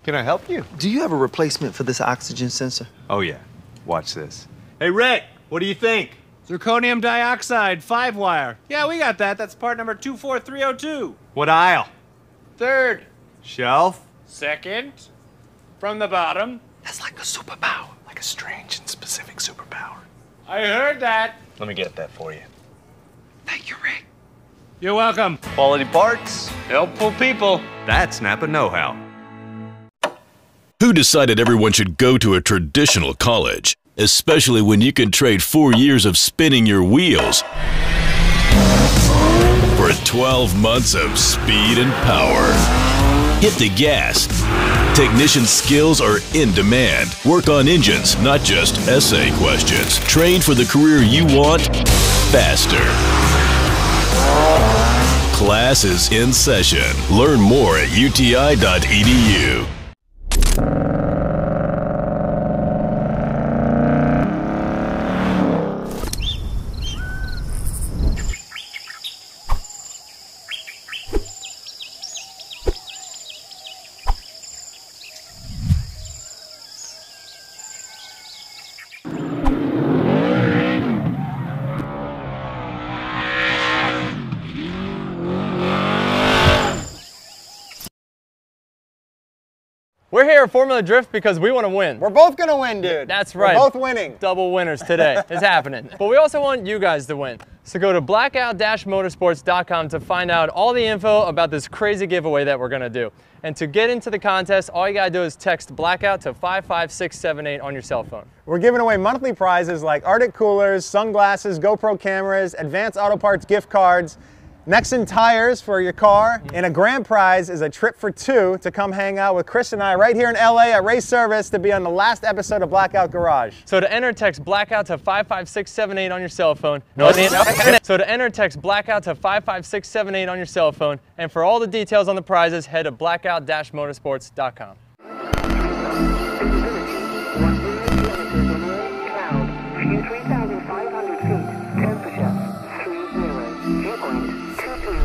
Can I help you? Do you have a replacement for this oxygen sensor? Oh, yeah. Watch this. Hey, Rick, what do you think? Zirconium dioxide, 5-wire. Yeah, we got that. That's part number 24302. What aisle? Third. Shelf? Second. From the bottom. That's like a superpower. Like a strange and specific superpower. I heard that. Let me get that for you. Thank you, Rick. You're welcome. Quality parts. Helpful people. That's Napa know-how. Who decided everyone should go to a traditional college? Especially when you can trade 4 years of spinning your wheels for 12 months of speed and power. Hit the gas. Technician skills are in demand. Work on engines, not just essay questions. Train for the career you want faster. Class is in session. Learn more at uti.edu. We're here at Formula Drift because we want to win. We're both gonna win, dude. That's right. We're both winning. Double winners today. It's happening. But we also want you guys to win. So go to blackout-motorsports.com to find out all the info about this crazy giveaway that we're gonna do. And to get into the contest, all you gotta do is text blackout to 55678 on your cell phone. We're giving away monthly prizes like Arctic coolers, sunglasses, GoPro cameras, Advanced Auto Parts gift cards, Nexen tires for your car, and a grand prize is a trip for 2 to come hang out with Chris and I right here in LA at Race Service to be on the last episode of Blackout Garage. So to enter, text blackout to 55678 on your cell phone. So to enter, text blackout to 55678 on your cell phone. And for all the details on the prizes, head to blackout-motorsports.com.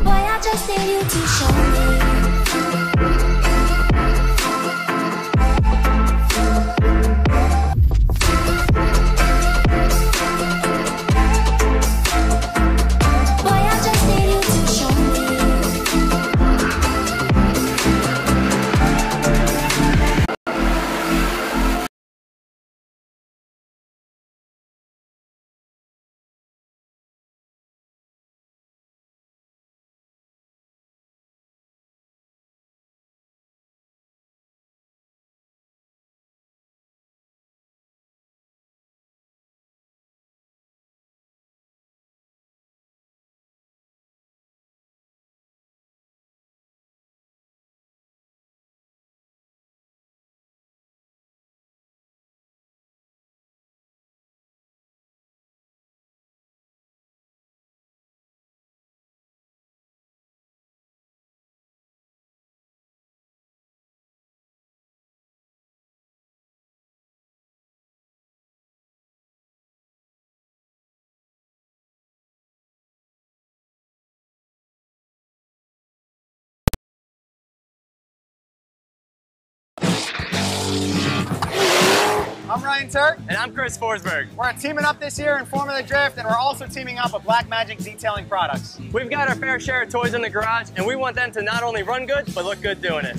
Boy, I just need you to show me. Boy, I just need you to show me. I'm Ryan Turk. And I'm Chris Forsberg. We're teaming up this year in Formula Drift, and we're also teaming up with Black Magic Detailing Products. We've got our fair share of toys in the garage, and we want them to not only run good, but look good doing it.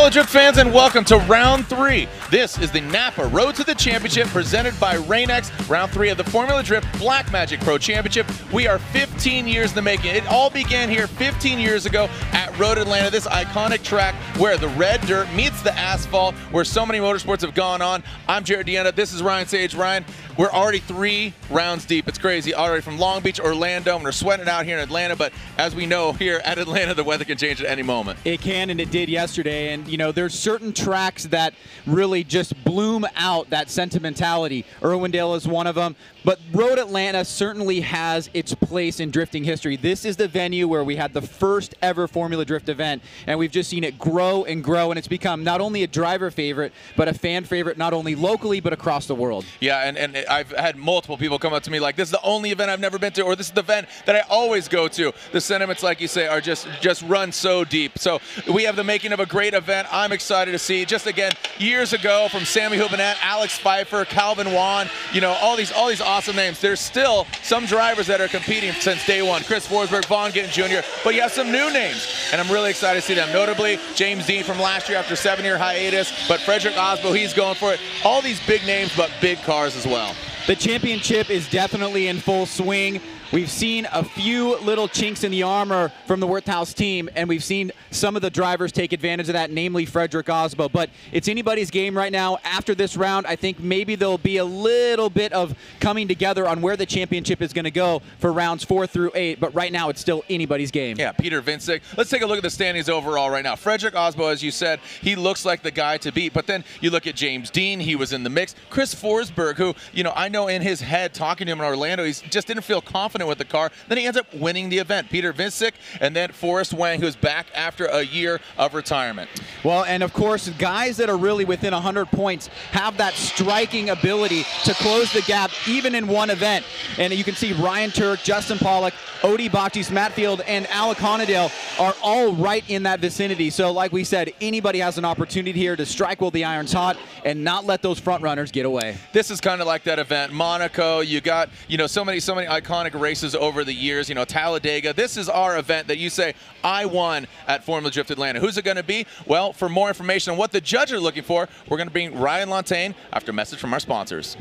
Formula Drift fans, and welcome to round 3. This is the Napa Road to the Championship presented by Rain-X, round 3 of the Formula Drift Blackmagic Pro Championship. We are 15 years in the making. It all began here 15 years ago at Road Atlanta, this iconic track where the red dirt meets the asphalt, where so many motorsports have gone on. I'm Jared Deanna. This is Ryan Sage. Ryan, we're already 3 rounds deep. It's crazy. Already from Long Beach, Orlando, and we're sweating it out here in Atlanta. But as we know, here at Atlanta, the weather can change at any moment. It can, and it did yesterday. And, you know, there's certain tracks that really just bloom out that sentimentality. Irwindale is one of them. But Road Atlanta certainly has its place in drifting history. This is the venue where we had the first ever Formula Drift event, and we've just seen it grow and grow, and it's become not only a driver favorite, but a fan favorite, not only locally, but across the world. Yeah, and I've had multiple people come up to me like, this is the only event I've never been to, or this is the event that I always go to. The sentiments, like you say, are just run so deep. So we have the making of a great event. I'm excited to see. Just again, years ago, from Sammy Houlihan, Alex Pfeiffer, Calvin Wan, you know, all these awesome names. There's still some drivers that are competing since day one. Chris Forsberg, Vaughn Gittin Jr., but you have some new names, and I'm really excited to see them. Notably, James Dean from last year after 7-year hiatus, but Frederick Osbo, he's going for it. All these big names, but big cars as well. The championship is definitely in full swing. We've seen a few little chinks in the armor from the Wirthouse team, and we've seen some of the drivers take advantage of that, namely Frederick Osbo. But it's anybody's game right now. After this round, I think maybe there'll be a little bit of coming together on where the championship is going to go for rounds 4 through 8. But right now, it's still anybody's game. Yeah, Peter Vincic. Let's take a look at the standings overall right now. Frederick Osbo, as you said, he looks like the guy to beat. But then you look at James Dean. He was in the mix. Chris Forsberg, who, you know, I know in his head, talking to him in Orlando, he just didn't feel confident with the car. Then he ends up winning the event. Peter Vincic, and then Forrest Wang, who's back after a year of retirement. Well, and of course, guys that are really within 100 points have that striking ability to close the gap even in one event. And you can see Ryan Turk, Justin Pollock, Odie Bacchus, Matt Field, and Alec Honadale are all right in that vicinity. So like we said, anybody has an opportunity here to strike while the iron's hot and not let those front runners get away. This is kind of like that event. Monaco, you got, you know, so many iconic races over the years, you know, Talladega. This is our event that you say, I won at Formula Drift Atlanta. Who's it going to be? Well, for more information on what the judges are looking for, we're going to bring Ryan Lantain after a message from our sponsors.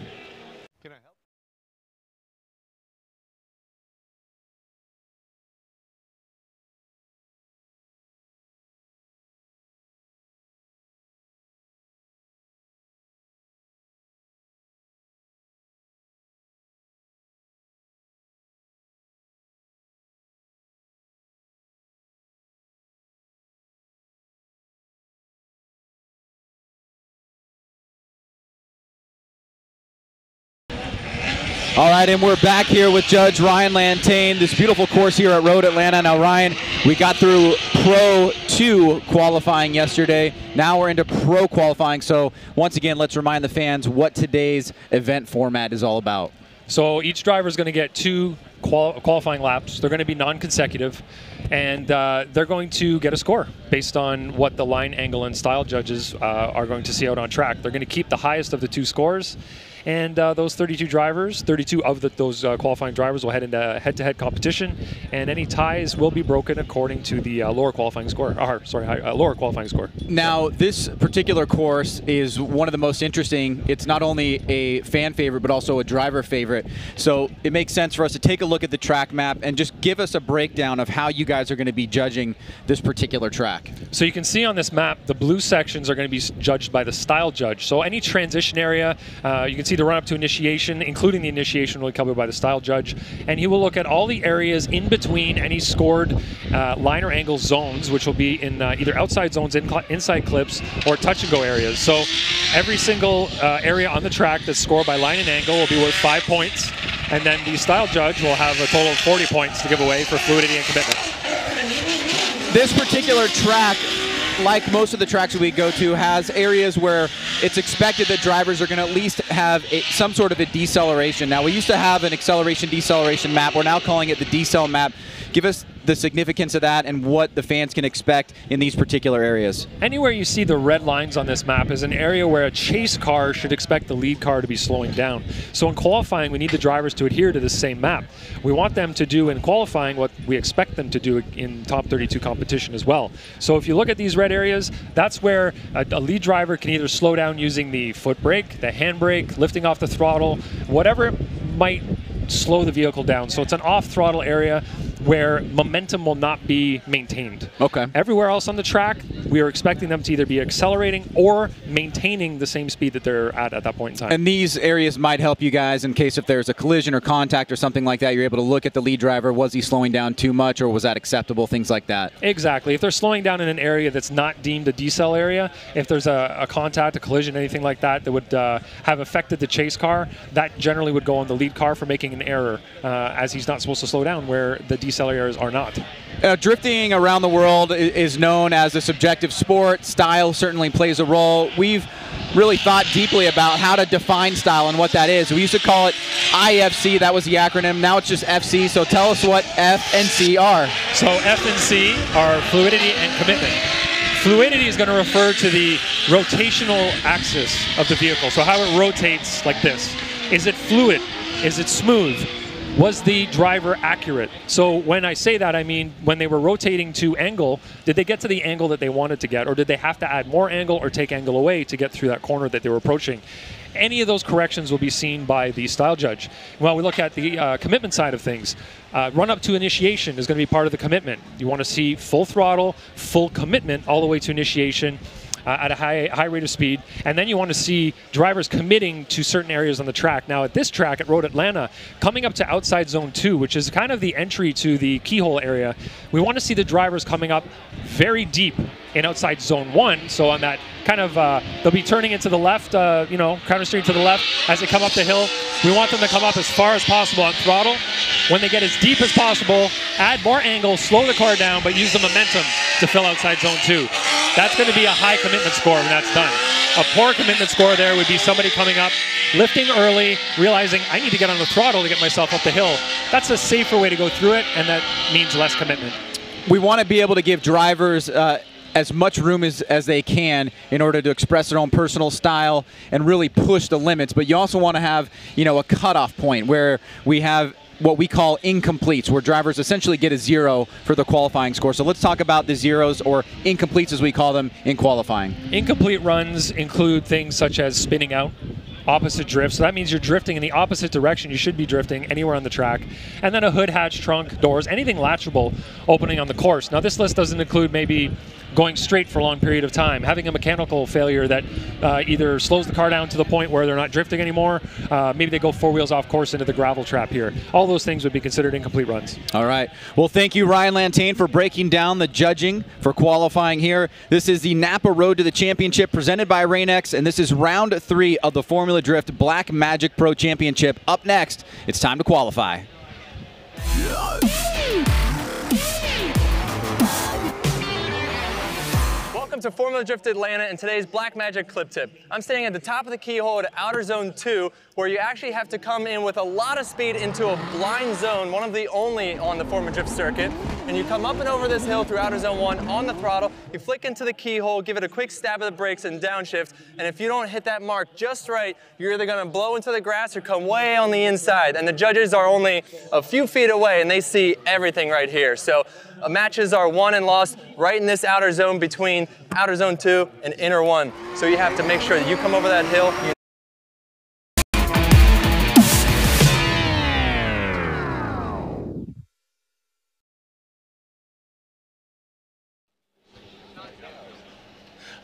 Can I help? All right, and we're back here with Judge Ryan Lantain, this beautiful course here at Road Atlanta. Now, Ryan, we got through Pro 2 qualifying yesterday. Now we're into Pro qualifying. So once again, let's remind the fans what today's event format is all about. So each driver is going to get 2 qualifying laps. They're going to be non-consecutive, and they're going to get a score based on what the line, angle, and style judges are going to see out on track. They're going to keep the highest of the 2 scores, and those 32 drivers, 32 of those qualifying drivers will head into head-to-head competition, and any ties will be broken according to the lower qualifying score. Lower qualifying score. Now, this particular course is one of the most interesting. It's not only a fan favorite, but also a driver favorite. So it makes sense for us to take a look at the track map and just give us a breakdown of how you guys are going to be judging this particular track. So you can see on this map, the blue sections are going to be judged by the style judge. So any transition area, you can see the run up to initiation, including the initiation, will be covered by the style judge, and he will look at all the areas in between any scored line or angle zones, which will be in either outside zones, inside clips, or touch and go areas. So every single area on the track that's scored by line and angle will be worth 5 points, and then the style judge will have a total of 40 points to give away for fluidity and commitment. This particular track, like most of the tracks that we go to, has areas where it's expected that drivers are going to at least have some sort of a deceleration. Now, we used to have an acceleration-deceleration map. We're now calling it the decel map. Give us the significance of that and what the fans can expect in these particular areas? Anywhere you see the red lines on this map is an area where a chase car should expect the lead car to be slowing down. So in qualifying, we need the drivers to adhere to the same map. We want them to do in qualifying what we expect them to do in top 32 competition as well. So if you look at these red areas, that's where a lead driver can either slow down using the foot brake, the handbrake, lifting off the throttle, whatever might slow the vehicle down. So it's an off-throttle area where momentum will not be maintained. Okay. Everywhere else on the track, we are expecting them to either be accelerating or maintaining the same speed that they're at that point in time. And these areas might help you guys in case if there's a collision or contact or something like that, you're able to look at the lead driver. Was he slowing down too much or was that acceptable? Things like that. Exactly. If they're slowing down in an area that's not deemed a decel area, if there's a contact, a collision, anything like that that would have affected the chase car, that generally would go on the lead car for making an error as he's not supposed to slow down where the decel areas are not. Drifting around the world is known as a subjective sport. Style certainly plays a role. We've really thought deeply about how to define style and what that is. We used to call it IFC, that was the acronym. Now it's just FC, so tell us what F and C are. So F and C are fluidity and commitment. Fluidity is going to refer to the rotational axis of the vehicle, so how it rotates like this. Is it fluid? Is it smooth? Was the driver accurate? So when I say that, I mean when they were rotating to angle, did they get to the angle that they wanted to get, or did they have to add more angle or take angle away to get through that corner that they were approaching? Any of those corrections will be seen by the style judge. Well, we look at the commitment side of things. Run up to initiation is going to be part of the commitment. You want to see full throttle, full commitment all the way to initiation. At a high rate of speed, and then you want to see drivers committing to certain areas on the track. Now at this track at Road Atlanta, coming up to outside zone 2, which is kind of the entry to the keyhole area, we want to see the drivers coming up very deep in outside zone 1. So on that kind of, they'll be turning into the left, counter steering to the left as they come up the hill. We want them to come up as far as possible on throttle. When they get as deep as possible, add more angle, slow the car down, but use the momentum to fill outside zone 2. That's going to be a high commitment score when that's done. A poor commitment score there would be somebody coming up, lifting early, realizing I need to get on the throttle to get myself up the hill. That's a safer way to go through it, and that means less commitment. We want to be able to give drivers as much room as they can in order to express their own personal style and really push the limits, but you also want to have, a cutoff point where we have what we call incompletes, where drivers essentially get a 0 for the qualifying score. So let's talk about the zeros, or incompletes as we call them in qualifying. Incomplete runs include things such as spinning out, opposite drift. So that means you're drifting in the opposite direction you should be drifting anywhere on the track. And then a hood, hatch, trunk, doors, anything latchable opening on the course. Now this list doesn't include maybe going straight for a long period of time, having a mechanical failure that either slows the car down to the point where they're not drifting anymore, maybe they go 4 wheels off course into the gravel trap here. All those things would be considered incomplete runs. All right. Well, thank you, Ryan Lantain, for breaking down the judging for qualifying here. This is the Napa Road to the Championship presented by Rain-X, and this is round 3 of the Formula Drift Black Magic Pro Championship. Up next, it's time to qualify. Welcome to Formula Drift Atlanta and today's Black Magic Clip Tip. I'm standing at the top of the keyhole at Outer Zone 2, where you actually have to come in with a lot of speed into a blind zone, one of the only on the Formula Drift circuit. And you come up and over this hill through Outer Zone 1 on the throttle, you flick into the keyhole, give it a quick stab of the brakes and downshift, and if you don't hit that mark just right, you're either going to blow into the grass or come way on the inside. And the judges are only a few feet away and they see everything right here. So matches are won and lost right in this outer zone between Outer Zone 2 and Inner 1. So you have to make sure that you come over that hill.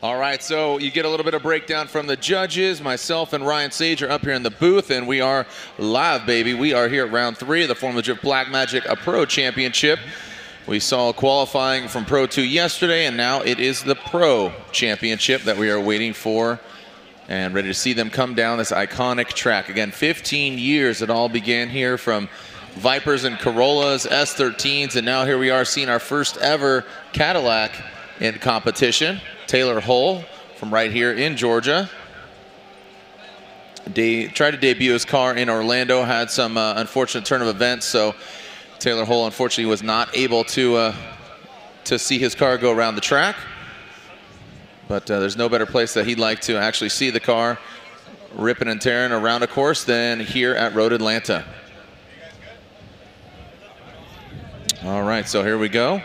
All right, so you get a little bit of breakdown from the judges. Myself and Ryan Sage are up here in the booth, and we are live, baby. We are here at round 3 of the Formula Drift Black Magic Pro Championship. We saw qualifying from Pro 2 yesterday, and now it is the Pro Championship that we are waiting for and ready to see them come down this iconic track. Again, 15 years it all began here, from Vipers and Corollas, S13s, and now here we are seeing our first ever Cadillac in competition. Taylor Hull from right here in Georgia. Tried to debut his car in Orlando, had some unfortunate turn of events, so Taylor Hole, unfortunately, was not able to see his car go around the track. But there's no better place that he'd like to actually see the car ripping and tearing around a course than here at Road Atlanta. All right, so here we go.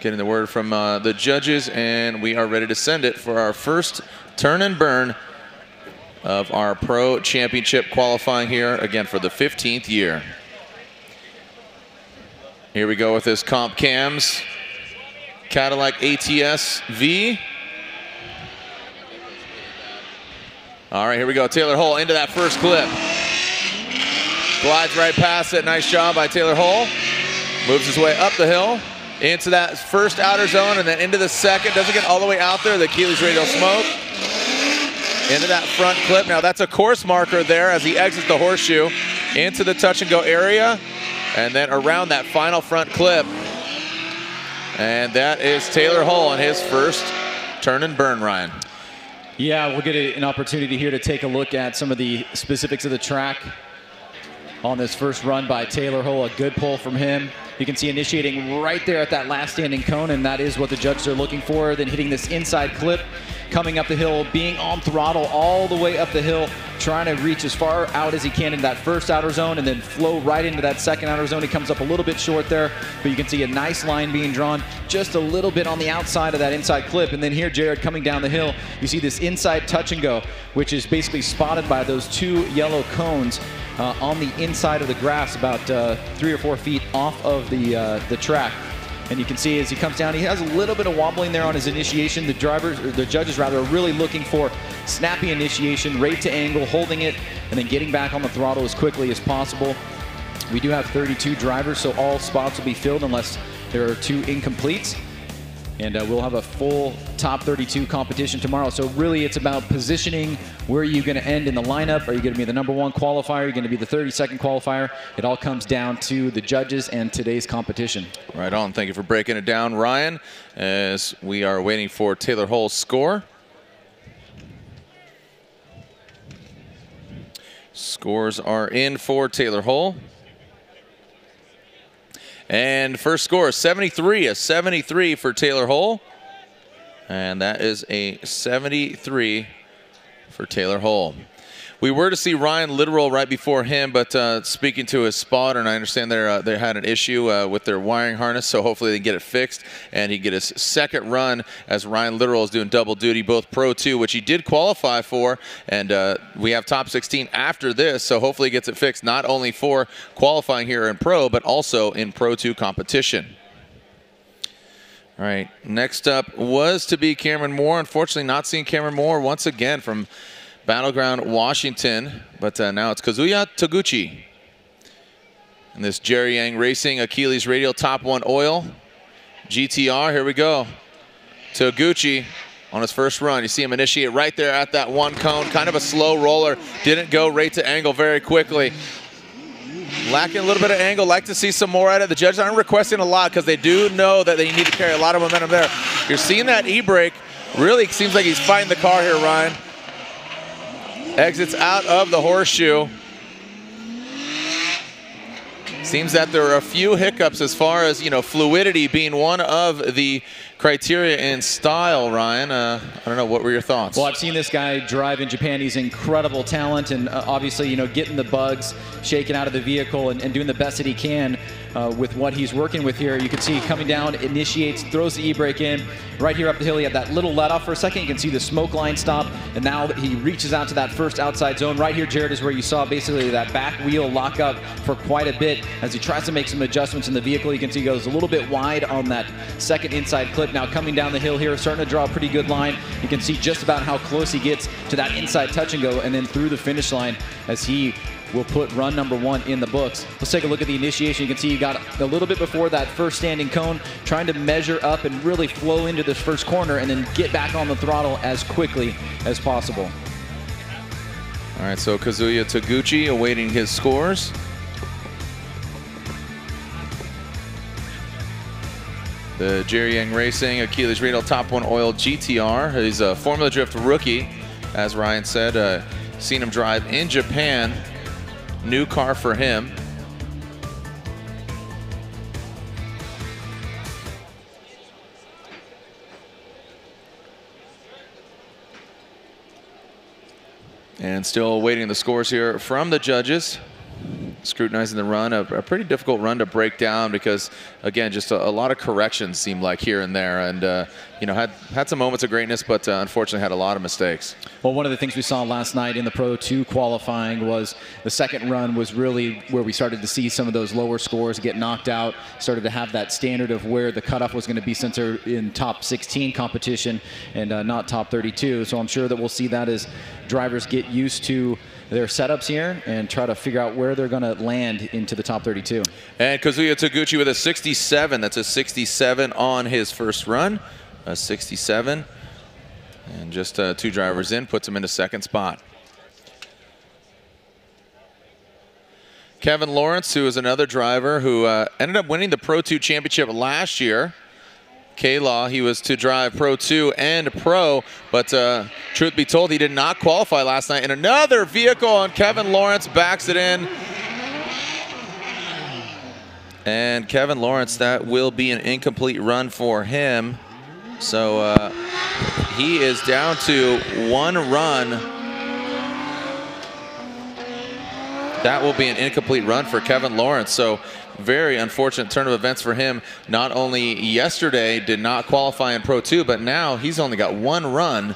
Getting the word from the judges, and we are ready to send it for our first turn and burn of our Pro Championship qualifying here, again, for the 15th year. Here we go with this Comp Cams Cadillac ATS V. All right, here we go. Taylor Hole into that first clip. Glides right past it. Nice job by Taylor Hole. Moves his way up the hill into that first outer zone and then into the second. Doesn't get all the way out there. The Achilles radial smoke. Into that front clip. Now that's a course marker there as he exits the horseshoe into the touch and go area and then around that final front clip. And that is Taylor Hole in his first turn and burn, Ryan. Yeah, we'll get an opportunity here to take a look at some of the specifics of the track on this first run by Taylor Hole. A good pull from him. You can see initiating right there at that last standing cone, and that is what the judges are looking for. Then hitting this inside clip, coming up the hill, being on throttle all the way up the hill, trying to reach as far out as he can in that first outer zone and then flow right into that second outer zone. He comes up a little bit short there, but you can see a nice line being drawn just a little bit on the outside of that inside clip. And then here, Jared, coming down the hill, you see this inside touch and go, which is basically spotted by those two yellow cones on the inside of the grass, about 3 or 4 feet off of the track. And you can see as he comes down, he has a little bit of wobbling there on his initiation. The judges rather, are really looking for snappy initiation, rate to angle, holding it, and then getting back on the throttle as quickly as possible. We do have 32 drivers, so all spots will be filled unless there are 2 incompletes. And we'll have a full top 32 competition tomorrow. So really it's about positioning. Where are you going to end in the lineup? Are you going to be the #1 qualifier? Are you going to be the 32nd qualifier? It all comes down to the judges and today's competition. Right on. Thank you for breaking it down, Ryan, as we are waiting for Taylor Hole's score. Scores are in for Taylor Hole. And first score is 73, a 73 for Taylor Hole. And that is a 73 for Taylor Hole. We were to see Ryan Literal right before him, but speaking to his spotter, and I understand they had an issue with their wiring harness, so hopefully they get it fixed, and he get his second run as Ryan Literal is doing double duty, both Pro 2, which he did qualify for, and we have top 16 after this, so hopefully he gets it fixed not only for qualifying here in Pro, but also in Pro 2 competition. All right, next up was to be Cameron Moore. Unfortunately, not seeing Cameron Moore once again from Battleground, Washington, but now it's Kazuya Taguchi. And this Jerry Yang Racing Achilles Radial Top 1 Oil GTR. Here we go. Taguchi on his first run. You see him initiate right there at that 1 cone. Kind of a slow roller. Didn't go rate to angle very quickly. Lacking a little bit of angle. Like to see some more at it. The judges aren't requesting a lot because they do know that they need to carry a lot of momentum there. You're seeing that e-brake. Really seems like he's fighting the car here, Ryan. Exits out of the horseshoe. Seems that there are a few hiccups as far as, fluidity being one of the criteria in style, Ryan. I don't know, what were your thoughts? Well, I've seen this guy drive in Japan. He's incredible talent, and obviously, getting the bugs shaken out of the vehicle and doing the best that he can with what he's working with here. You can see coming down, initiates, throws the e-brake in. Right here up the hill, he had that little let off for a second. You can see the smoke line stop, and now he reaches out to that first outside zone. Right here, Jared, is where you saw basically that back wheel lock up for quite a bit as he tries to make some adjustments in the vehicle. You can see he goes a little bit wide on that second inside clip. Now coming down the hill here, starting to draw a pretty good line. You can see just about how close he gets to that inside touch and go, and then through the finish line as he will put run #1 in the books. Let's take a look at the initiation. You can see he got a little bit before that first standing cone, trying to measure up and really flow into this first corner and then get back on the throttle as quickly as possible. All right, so Kazuya Taguchi awaiting his scores. The Jerry Yang Racing Achilles Radial Top 1 Oil GTR. He's a Formula Drift rookie, as Ryan said. Seen him drive in Japan. New car for him. And still awaiting the scores here from the judges. Scrutinizing the run, a pretty difficult run to break down because, again, just a lot of corrections seemed like here and there, and you know, had some moments of greatness, but unfortunately had a lot of mistakes. Well, one of the things we saw last night in the Pro 2 qualifying was the second run was really where we started to see some of those lower scores get knocked out, started to have that standard of where the cutoff was going to be since they're in top 16 competition and not top 32. So I'm sure that we'll see that as drivers get used to their setups here and try to figure out where they're going to land into the top 32. And Kazuya Taguchi with a 67. That's a 67 on his first run. A 67. And just 2 drivers in, puts him into second spot. Kevin Lawrence, who is another driver who ended up winning the Pro 2 championship last year. K-Law, he was to drive Pro 2 and Pro, but truth be told, he did not qualify last night. And another vehicle, and Kevin Lawrence backs it in. And Kevin Lawrence, that will be an incomplete run for him. So he is down to 1 run. That will be an incomplete run for Kevin Lawrence. So very unfortunate turn of events for him. Not only yesterday did not qualify in Pro 2, but now he's only got 1 run.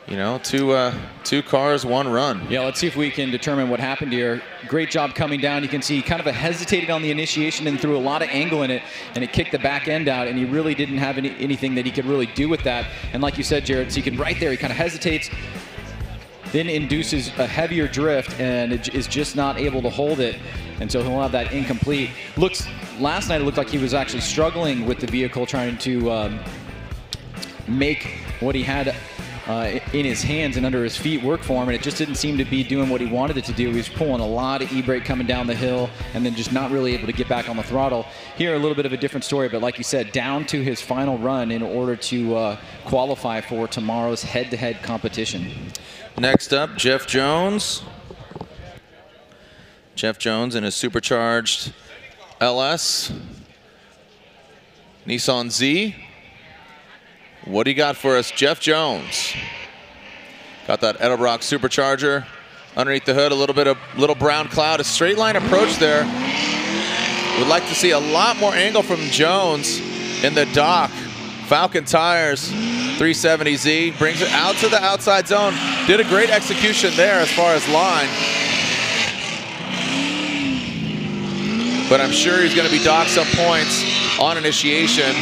You know, 2 cars, 1 run. Yeah, let's see if we can determine what happened here. Great job coming down. You can see kind of hesitated on the initiation and threw a lot of angle in it, and it kicked the back end out, and he really didn't have anything that he could really do with that. And like you said, Jared, so you can right there, he kind of hesitates, then induces a heavier drift and is just not able to hold it. And so he'll have that incomplete. Last night it looked like he was actually struggling with the vehicle, trying to make what he had in his hands and under his feet work for him, and it just didn't seem to be doing what he wanted it to do. He was pulling a lot of e-brake coming down the hill and then just not really able to get back on the throttle. Here, a little bit of a different story, but like you said, down to his final run in order to qualify for tomorrow's head-to-head competition. Next up, Jeff Jones. Jeff Jones in his supercharged LS. Nissan Z. What do you got for us, Jeff Jones? Got that Edelbrock supercharger underneath the hood, a little brown cloud, a straight line approach there. Would like to see a lot more angle from Jones in the dock. Falcon tires, 370Z, brings it out to the outside zone. Did a great execution there as far as line. But I'm sure he's going to be docked some points on initiation.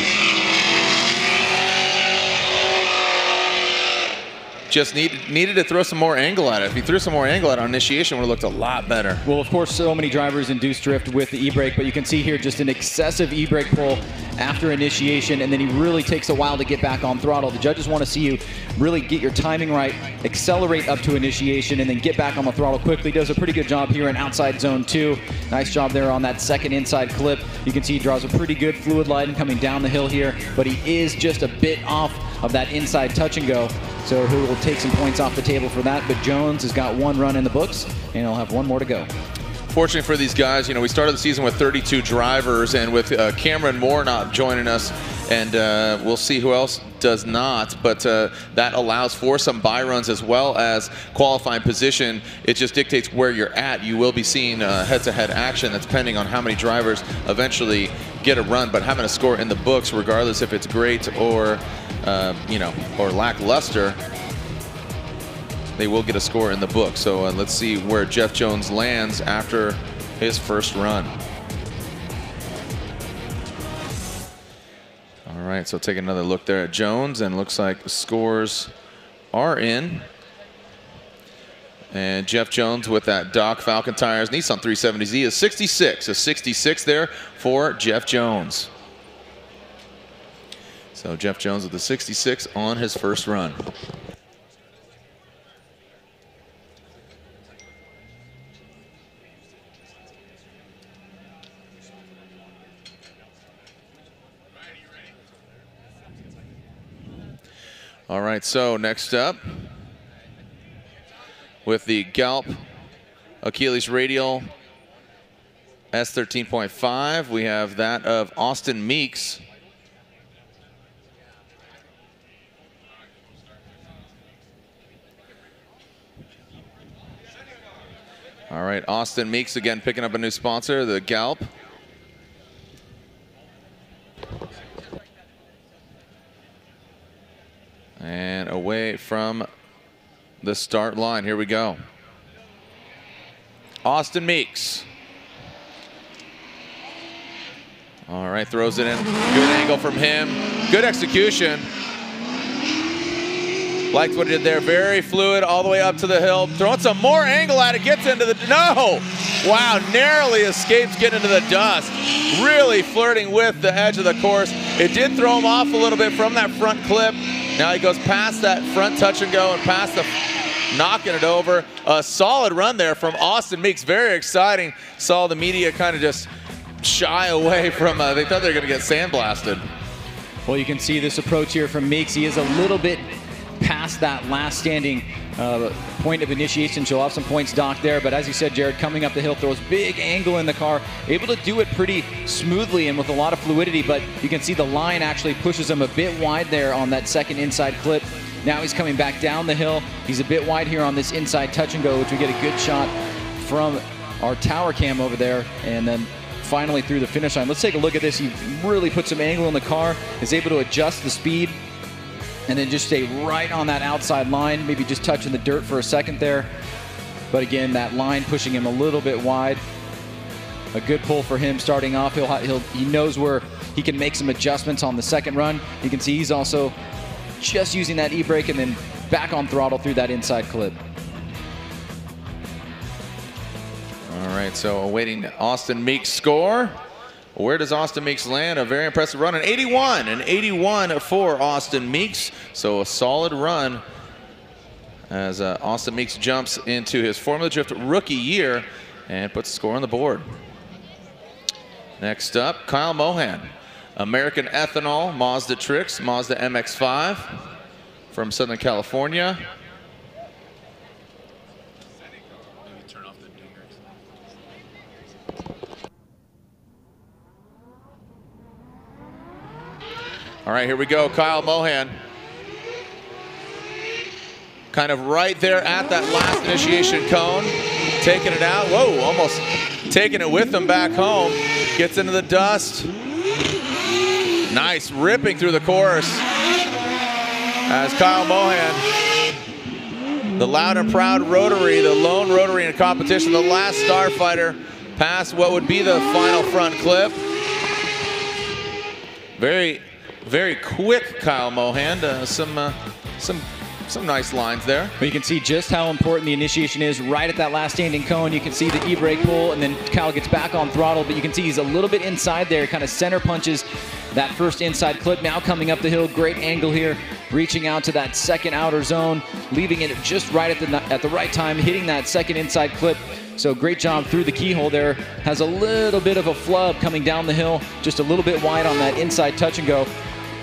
Just needed to throw some more angle at it. If he threw some more angle at it on initiation, it would have looked a lot better. Well, of course, so many drivers induce drift with the e-brake, but you can see here just an excessive e-brake pull after initiation, and then he really takes a while to get back on throttle. The judges want to see you really get your timing right, accelerate up to initiation, and then get back on the throttle quickly. Does a pretty good job here in outside zone 2. Nice job there on that second inside clip. You can see he draws a pretty good fluid line coming down the hill here, but he is just a bit off of that inside touch and go. So he will take some points off the table for that, but Jones has got 1 run in the books, and he'll have 1 more to go. Fortunately for these guys, you know, we started the season with 32 drivers, and with Cameron Moore not joining us, and we'll see who else does not, but that allows for some buy runs as well as qualifying position. It just dictates where you're at. You will be seeing head-to-head action that's depending on how many drivers eventually get a run, but having a score in the books, regardless if it's great or you know, or lackluster, they will get a score in the book. So let's see where Jeff Jones lands after his first run. All right, so take another look there at Jones, and looks like scores are in. And Jeff Jones with that Doc Falcon tires, Nissan 370Z is 66. A 66 there for Jeff Jones. So Jeff Jones with the 66 on his first run. All right, so next up, with the Galp Achilles Radial S13.5, we have that of Austin Meeks. All right, Austin Meeks again picking up a new sponsor, the Galp. And away from the start line. Here we go. Austin Meeks. All right, throws it in. Good angle from him. Good execution. Liked what he did there. Very fluid all the way up to the hill. Throwing some more angle at it. Gets into the, no! Wow, narrowly escapes getting into the dust. Really flirting with the edge of the course. It did throw him off a little bit from that front clip. Now he goes past that front touch and go and past the, knocking it over. A solid run there from Austin Meeks. Very exciting. Saw the media kind of just shy away from, they thought they were going to get sandblasted. Well, you can see this approach here from Meeks. He is a little bit past that last standing point of initiation. She'll have some points docked there, but as you said, Jared, coming up the hill, throws big angle in the car, able to do it pretty smoothly and with a lot of fluidity, but you can see the line actually pushes him a bit wide there on that second inside clip. Now he's coming back down the hill. He's a bit wide here on this inside touch and go, which we get a good shot from our tower cam over there, and then finally through the finish line. Let's take a look at this. He really put some angle in the car, is able to adjust the speed, and then just stay right on that outside line, maybe just touching the dirt for a second there. But again, that line pushing him a little bit wide. A good pull for him starting off. He knows where he can make some adjustments on the second run. You can see he's also just using that e-brake and then back on throttle through that inside clip. All right, so awaiting Austin Meeks' score. Where does Austin Meeks land? A very impressive run, an 81 for Austin Meeks. So a solid run as Austin Meeks jumps into his Formula Drift rookie year and puts a score on the board. Next up, Kyle Mohan, American Ethanol, Mazda Tricks, Mazda MX-5 from Southern California. All right, here we go, Kyle Mohan. Kind of right there at that last initiation cone, taking it out. Whoa, almost taking it with him back home. Gets into the dust. Nice, ripping through the course as Kyle Mohan, the loud and proud rotary, the lone rotary in competition, the last starfighter, past what would be the final front clip. Very quick Kyle Mohan. Some nice lines there. But you can see just how important the initiation is right at that last standing cone. You can see the e-brake pull, and then Kyle gets back on throttle, but you can see he's a little bit inside there, kind of center punches that first inside clip. Now coming up the hill, great angle here, reaching out to that second outer zone, leaving it just right at the right time, hitting that second inside clip. So great job through the keyhole there. Has a little bit of a flub coming down the hill, just a little bit wide on that inside touch and go.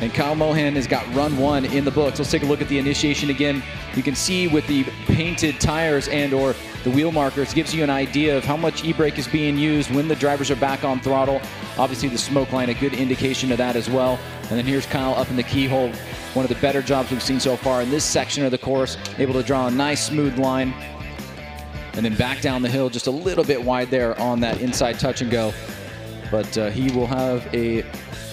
And Kyle Mohan has got run one in the books. Let's take a look at the initiation again. You can see with the painted tires and or the wheel markers, gives you an idea of how much e-brake is being used when the drivers are back on throttle. Obviously the smoke line, a good indication of that as well. And then here's Kyle up in the keyhole. One of the better jobs we've seen so far in this section of the course. Able to draw a nice smooth line. And then back down the hill just a little bit wide there on that inside touch and go. But he will have a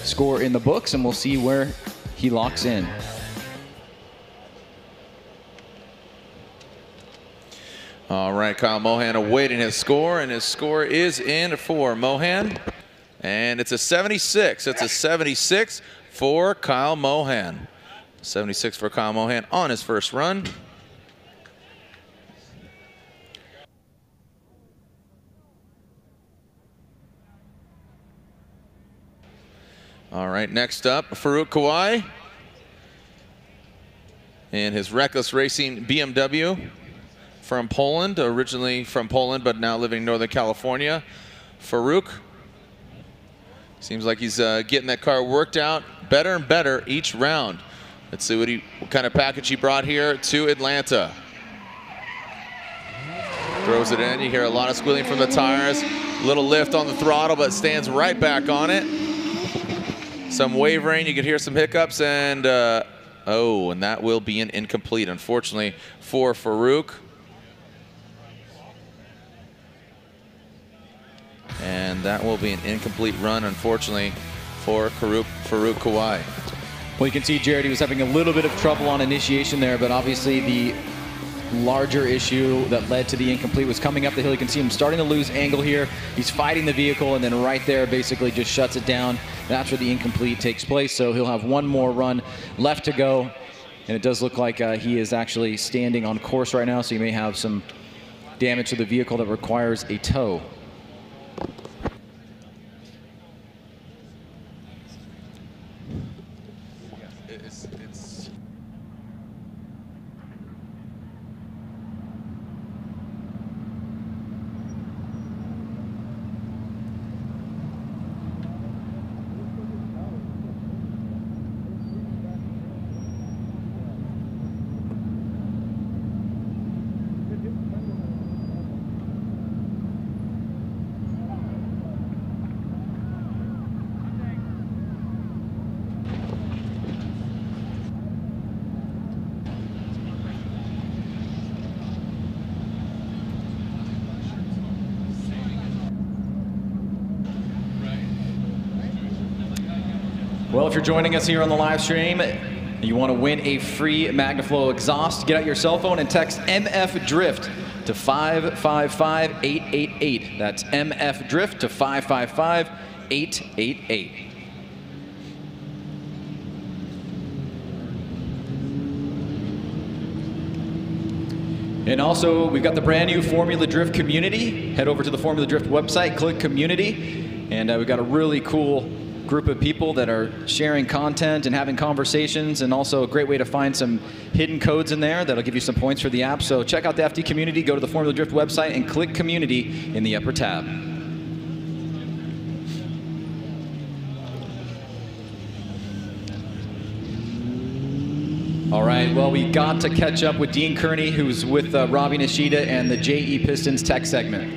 score in the books, and we'll see where he locks in. All right, Kyle Mohan awaiting his score, and his score is in for Mohan. And it's a 76. It's a 76 for Kyle Mohan. 76 for Kyle Mohan on his first run. All right, next up, Farouk Kawai in his Reckless Racing BMW from Poland, originally from Poland, but now living in Northern California. Farouk, seems like he's getting that car worked out better and better each round. Let's see what kind of package he brought here to Atlanta. Throws it in, you hear a lot of squealing from the tires, little lift on the throttle, but stands right back on it. Some wavering, you can hear some hiccups, and oh, and that will be an incomplete, unfortunately, for Farouk. And that will be an incomplete run, unfortunately, for Farouk Kawai. Well, you can see Jared, he was having a little bit of trouble on initiation there, but obviously the larger issue that led to the incomplete was coming up the hill. You can see him starting to lose angle here. He's fighting the vehicle, and then right there basically just shuts it down. That's where the incomplete takes place. So he'll have one more run left to go. And it does look like he is actually standing on course right now, so you may have some damage to the vehicle that requires a tow. Well, if you're joining us here on the live stream, you want to win a free MagnaFlow exhaust, get out your cell phone and text MF Drift to 555-888. That's MF Drift to 555-888. And also, we've got the brand new Formula Drift community. Head over to the Formula Drift website, click community, and we've got a really cool group of people that are sharing content and having conversations, and also a great way to find some hidden codes in there that'll give you some points for the app. So check out the FD community, go to the Formula Drift website, and click community in the upper tab. All right, well, we got to catch up with Dean Kearney, who's with Robbie Nishida and the JE Pistons tech segment.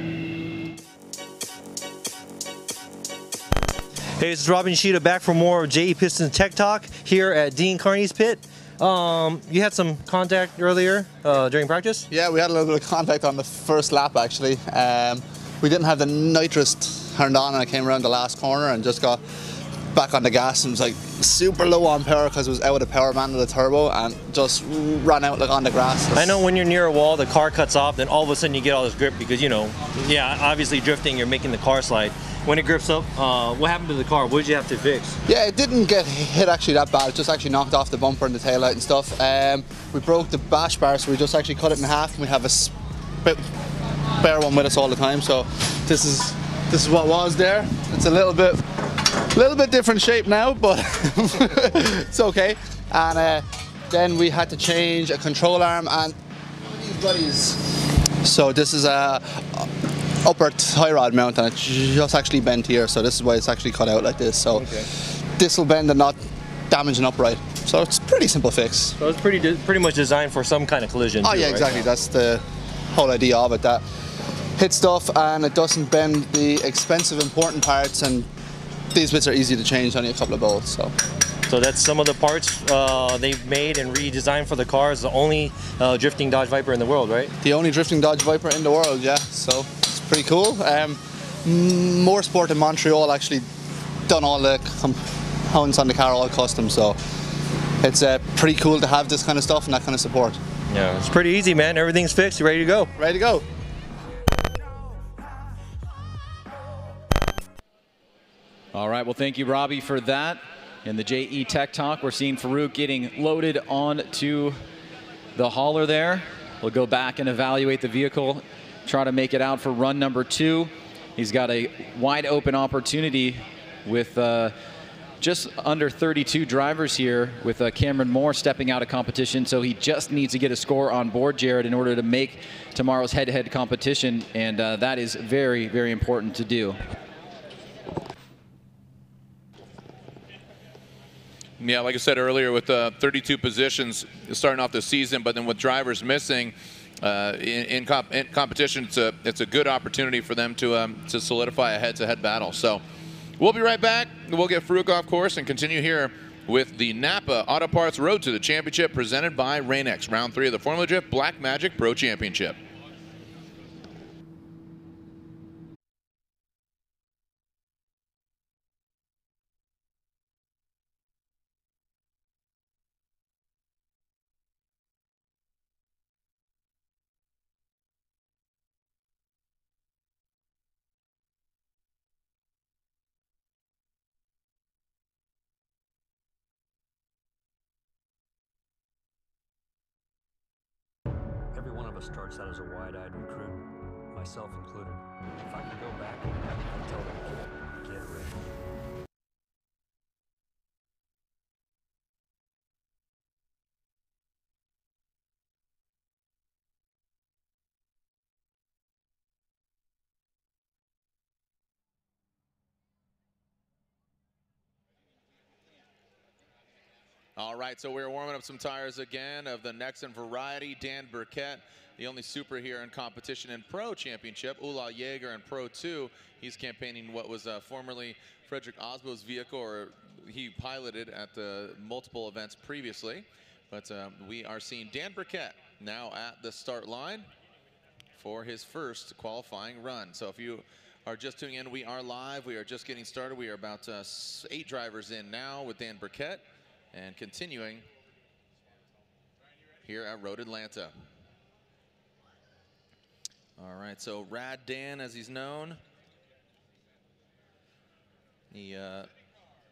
Hey, this is Robin Nishida back for more of JE Pistons Tech Talk here at Dean Kearney's pit. You had some contact earlier during practice? Yeah, we had a little bit of contact on the first lap actually. We didn't have the nitrous turned on, and I came around the last corner and just got back on the gas and was like super low on power because it was out of the power band of the turbo and just ran out like on the grass. I know when you're near a wall, the car cuts off, then all of a sudden you get all this grip because, you know, yeah, obviously drifting, you're making the car slide. When it grips up, what happened to the car? What did you have to fix? Yeah, it didn't get hit actually that bad. It just actually knocked off the bumper and the taillight and stuff. We broke the bash bar, so we just actually cut it in half, and we have a spare one with us all the time. So this is what was there. It's a little bit different shape now, but it's okay. And then we had to change a control arm and these buddies. So this is a upper tie rod mount, and it just actually bent here, so this is why it's actually cut out like this. So this will bend and not damage an upright. So it's a pretty simple fix. So it's pretty much designed for some kind of collision. Oh yeah, right? exactly. That's the whole idea of it. That hits stuff and it doesn't bend the expensive important parts, and these bits are easy to change, only a couple of bolts. So that's some of the parts they've made and redesigned for the car. It's the only drifting Dodge Viper in the world, right? The only drifting Dodge Viper in the world, yeah. So it's pretty cool. Motorsport in Montreal actually done all the components on the car, all custom. So it's pretty cool to have this kind of stuff and that kind of support. Yeah, it's pretty easy, man. Everything's fixed. You ready to go? Ready to go. All right, well, thank you, Robbie, for that. In the JE Tech Talk, we're seeing Farouk getting loaded onto the hauler there. We'll go back and evaluate the vehicle, try to make it out for run number 2. He's got a wide open opportunity with just under 32 drivers here, with Cameron Moore stepping out of competition. So he just needs to get a score on board, Jared, in order to make tomorrow's head-to-head competition. And that is very, very important to do. Yeah, like I said earlier, with 32 positions starting off the season, but then with drivers missing in competition, it's a good opportunity for them to solidify a head-to-head battle. So we'll be right back. We'll get Farouk off course and continue here with the Napa Auto Parts Road to the Championship presented by Rain-X, round 3 of the Formula Drift Black Magic Pro Championship. Every one of us starts out as a wide-eyed recruit, myself included. If I could go back, I'd tell that kid, get ready. All right, so we're warming up some tires again of the Nexen variety. Dan Burkett, the only super here in competition in Pro Championship. Ula Jaeger in Pro 2. He's campaigning what was formerly Frederick Osbo's vehicle, or he piloted at the multiple events previously. But we are seeing Dan Burkett now at the start line for his first qualifying run. So if you are just tuning in, we are live. We are just getting started. We are about 8 drivers in now with Dan Burkett. And continuing here at Road Atlanta. All right, so Rad Dan, as he's known, he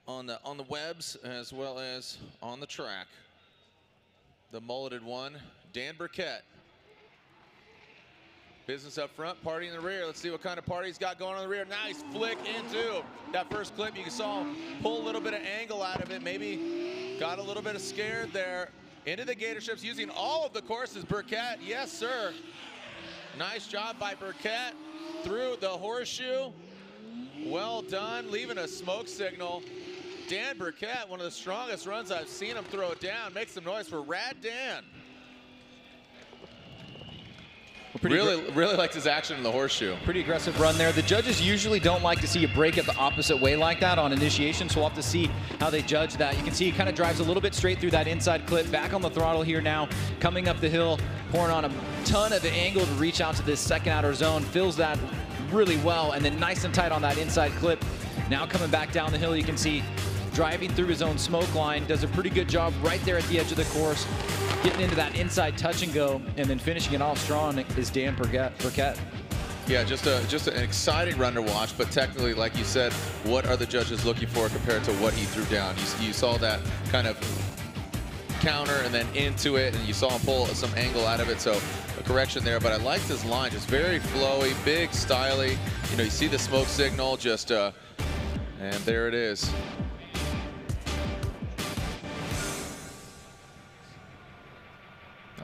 on the webs as well as on the track. The mulleted one, Dan Burkett. Business up front, party in the rear. Let's see what kind of party he's got going on in the rear. Nice flick into that first clip. You saw him pull a little bit of angle out of it. Maybe got a little bit of scared there. Into the gator strips, using all of the courses. Burkett, yes, sir. Nice job by Burkett through the horseshoe. Well done, leaving a smoke signal. Dan Burkett, one of the strongest runs I've seen him throw it down. Make some noise for Rad Dan. Really likes his action in the horseshoe. Pretty aggressive run there. The judges usually don't like to see you break it the opposite way like that on initiation, so we'll have to see how they judge that. You can see he kind of drives a little bit straight through that inside clip, back on the throttle here now, coming up the hill, pouring on a ton of angle to reach out to this second outer zone, fills that really well, and then nice and tight on that inside clip. Now coming back down the hill, you can see driving through his own smoke line, does a pretty good job right there at the edge of the course, getting into that inside touch and go, and then finishing it off strong is Dan Burkett. Yeah, just an exciting run to watch, but technically, like you said, what are the judges looking for compared to what he threw down? You saw that kind of counter and then into it, and you saw him pull some angle out of it, so a correction there, but I liked his line, just very flowy, big, styly. You know, you see the smoke signal, just, and there it is.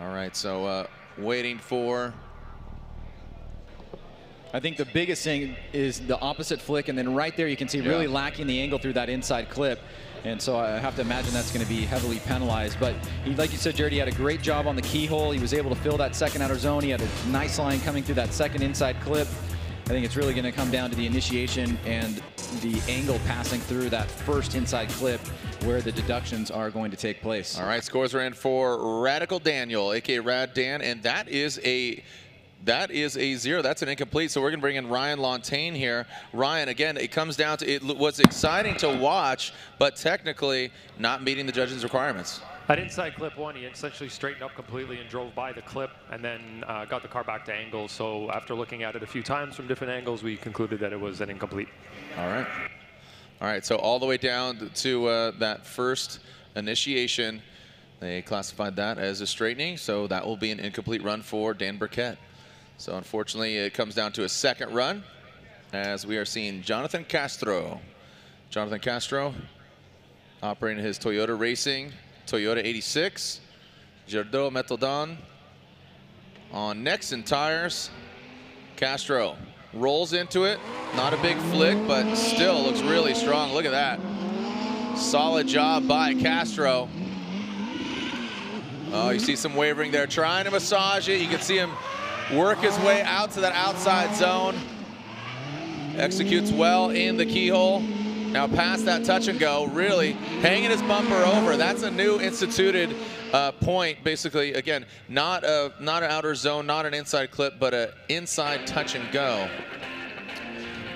All right, so waiting for. I think the biggest thing is the opposite flick, and then right there you can see really lacking the angle through that inside clip. And so I have to imagine that's going to be heavily penalized. But he, like you said, Jared, he had a great job on the keyhole. He was able to fill that second outer zone. He had a nice line coming through that second inside clip. I think it's really going to come down to the initiation and the angle passing through that first inside clip where the deductions are going to take place. All right, scores are in for Radical Daniel, aka Rad Dan, and that is a 0. That's an incomplete. So we're going to bring in Ryan Lontaine here. Ryan, again, it comes down to, it was exciting to watch, but technically not meeting the judges' requirements. At inside clip 1, he essentially straightened up completely and drove by the clip and then got the car back to angle. So after looking at it a few times from different angles, we concluded that it was an incomplete. All right. All right, so all the way down to that first initiation, they classified that as a straightening, so that will be an incomplete run for Dan Burkett. So unfortunately, it comes down to a second run as we are seeing Jonathan Castro. Jonathan Castro operating his Toyota Racing Toyota 86, Jardot Metaldon on Nexen tires. Castro rolls into it, not a big flick, but still looks really strong. Look at that. Solid job by Castro. Oh, you see some wavering there, trying to massage it. You can see him work his way out to that outside zone. Executes well in the keyhole. Now past that touch and go, really hanging his bumper over. That's a new instituted point, basically. Again, not an outer zone, not an inside clip, but an inside touch and go.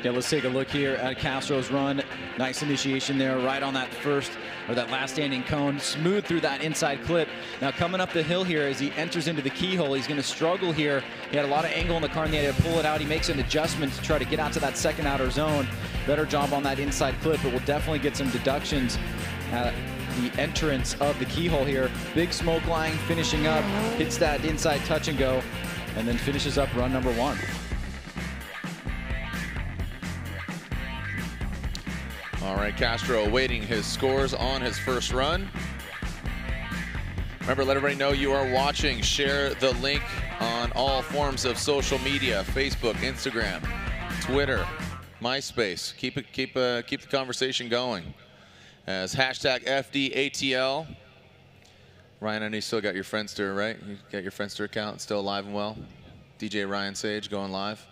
Yeah, let's take a look here at Castro's run. Nice initiation there, right on that first, or that last standing cone. Smooth through that inside clip. Now coming up the hill here as he enters into the keyhole, he's going to struggle here. He had a lot of angle in the car and he had to pull it out. He makes an adjustment to try to get out to that second outer zone. Better job on that inside clip, but we'll definitely get some deductions. the entrance of the keyhole here. Big smoke line finishing up, hits that inside touch and go, and then finishes up run number 1. All right, Castro awaiting his scores on his first run. Remember, let everybody know you are watching. Share the link on all forms of social media: Facebook, Instagram, Twitter, MySpace. Keep the conversation going. As hashtag FDATL. Ryan, I know you still got your Friendster, right? You got your Friendster account still alive and well. DJ Ryan Sage going live.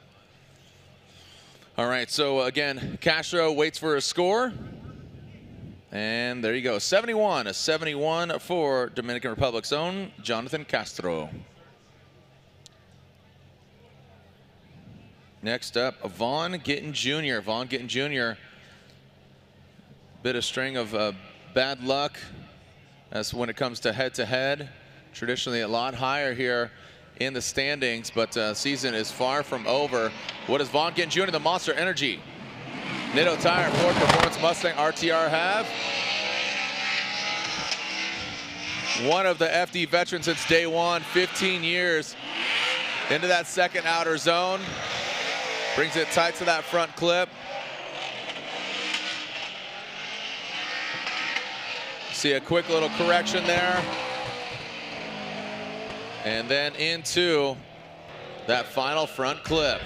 All right, so again, Castro waits for a score. And there you go, 71, a 71 for Dominican Republic's own Jonathan Castro. Next up, Vaughn Gittin Jr. Vaughn Gittin Jr. Bit of string of bad luck as when it comes to head-to-head. Traditionally a lot higher here in the standings, but season is far from over. What does Vaughn Gittin Jr., the Monster Energy Nitto Tire Ford Performance Mustang RTR have? One of the FD veterans since day one, 15 years into that second outer zone. Brings it tight to that front clip. See a quick little correction there. And then into that final front clip.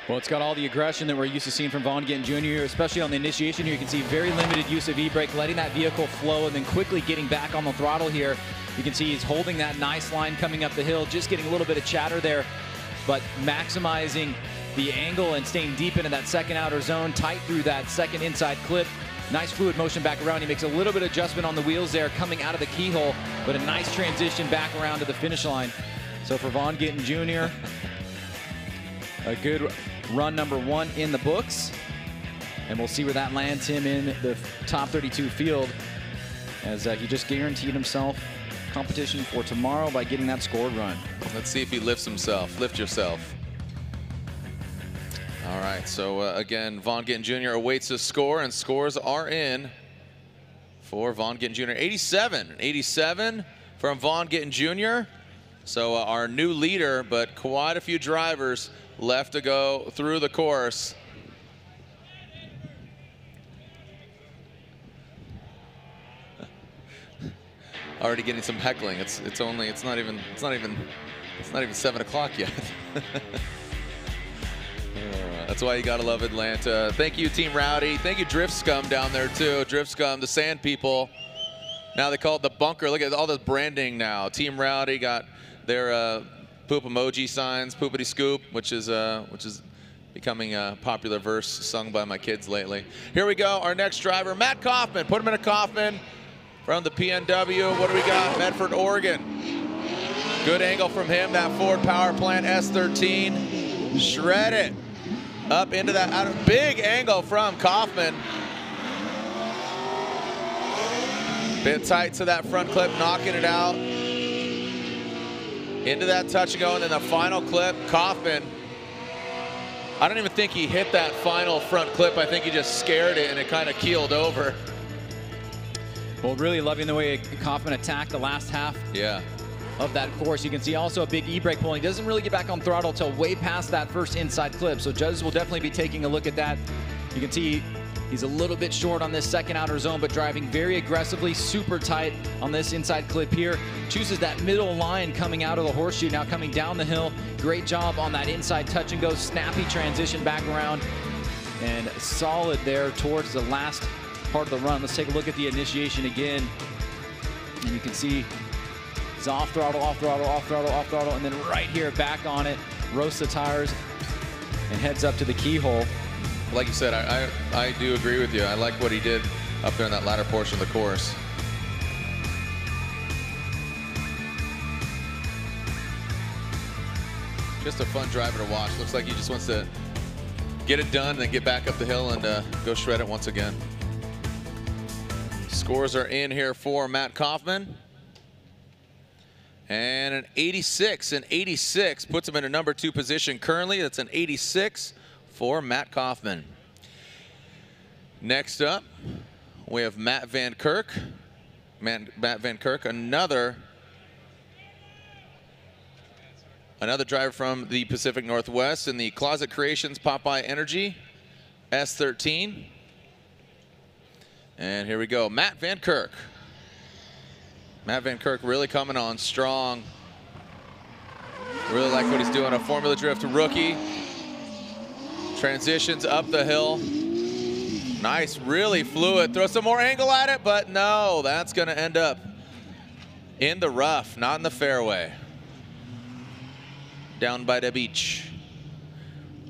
Well, it's got all the aggression that we're used to seeing from Vaughn Gittin Jr., especially on the initiation here. You can see very limited use of e-brake, letting that vehicle flow and then quickly getting back on the throttle here. You can see he's holding that nice line coming up the hill, just getting a little bit of chatter there, but maximizing the angle and staying deep into that second outer zone, tight through that second inside clip. Nice fluid motion back around. He makes a little bit of adjustment on the wheels there coming out of the keyhole, but a nice transition back around to the finish line. So for Vaughn Gittin Jr., a good run number 1 in the books. And we'll see where that lands him in the top 32 field, as he just guaranteed himself competition for tomorrow by getting that scored run. Let's see if he lifts himself. Lift yourself. All right, so again, Vaughn Gittin Jr. awaits a score, and scores are in for Vaughn Gittin Jr. 87 from Vaughn Gittin Jr. So our new leader, but quite a few drivers left to go through the course. Already getting some heckling. It's not even 7 o'clock yet. That's why you gotta love Atlanta. Thank you, Team Rowdy. Thank you, Drift Scum down there too. Drift Scum, the Sand People. Now they call it the Bunker. Look at all the branding now. Team Rowdy got their poop emoji signs, poopity scoop, which is becoming a popular verse sung by my kids lately. Here we go, our next driver, Matt Kaufman. Put him in a coffin from the PNW. What do we got? Medford, Oregon. Good angle from him, that Ford Power Plant S13. Shred it. Up into that big angle from Kaufman. Bit tight to that front clip, knocking it out. Into that touch and go, and then the final clip, Kaufman. I don't even think he hit that final front clip. I think he just scared it and it kind of keeled over. Well, really loving the way Kaufman attacked the last half. Yeah. Of that course. You can see also a big e-brake pulling. Doesn't really get back on throttle till way past that first inside clip. So judges will definitely be taking a look at that. You can see he's a little bit short on this second outer zone, but driving very aggressively, super tight on this inside clip here. Chooses that middle line coming out of the horseshoe, now coming down the hill. Great job on that inside touch and go, snappy transition back around, and solid there towards the last part of the run. Let's take a look at the initiation again. And you can see he's off throttle, off throttle, off throttle, off throttle, and then right here back on it, roasts the tires and heads up to the keyhole. Like you said, I do agree with you. I like what he did up there in that latter portion of the course. Just a fun driver to watch. Looks like he just wants to get it done and then get back up the hill and go shred it once again. Scores are in here for Matt Kaufman. And an 86. An 86 puts him in a number 2 position currently. That's an 86 for Matt Kaufman. Next up, We have Matt Van Kirk. Matt Van Kirk, another driver from the Pacific Northwest in the Closet Creations Popeye Energy S13. And here we go, Matt Van Kirk. Matt Van Kirk really coming on strong. Really like what he's doing, a Formula Drift rookie. Transitions up the hill. Nice, really fluid. Throw some more angle at it, but no, that's gonna end up in the rough, not in the fairway. Down by the beach.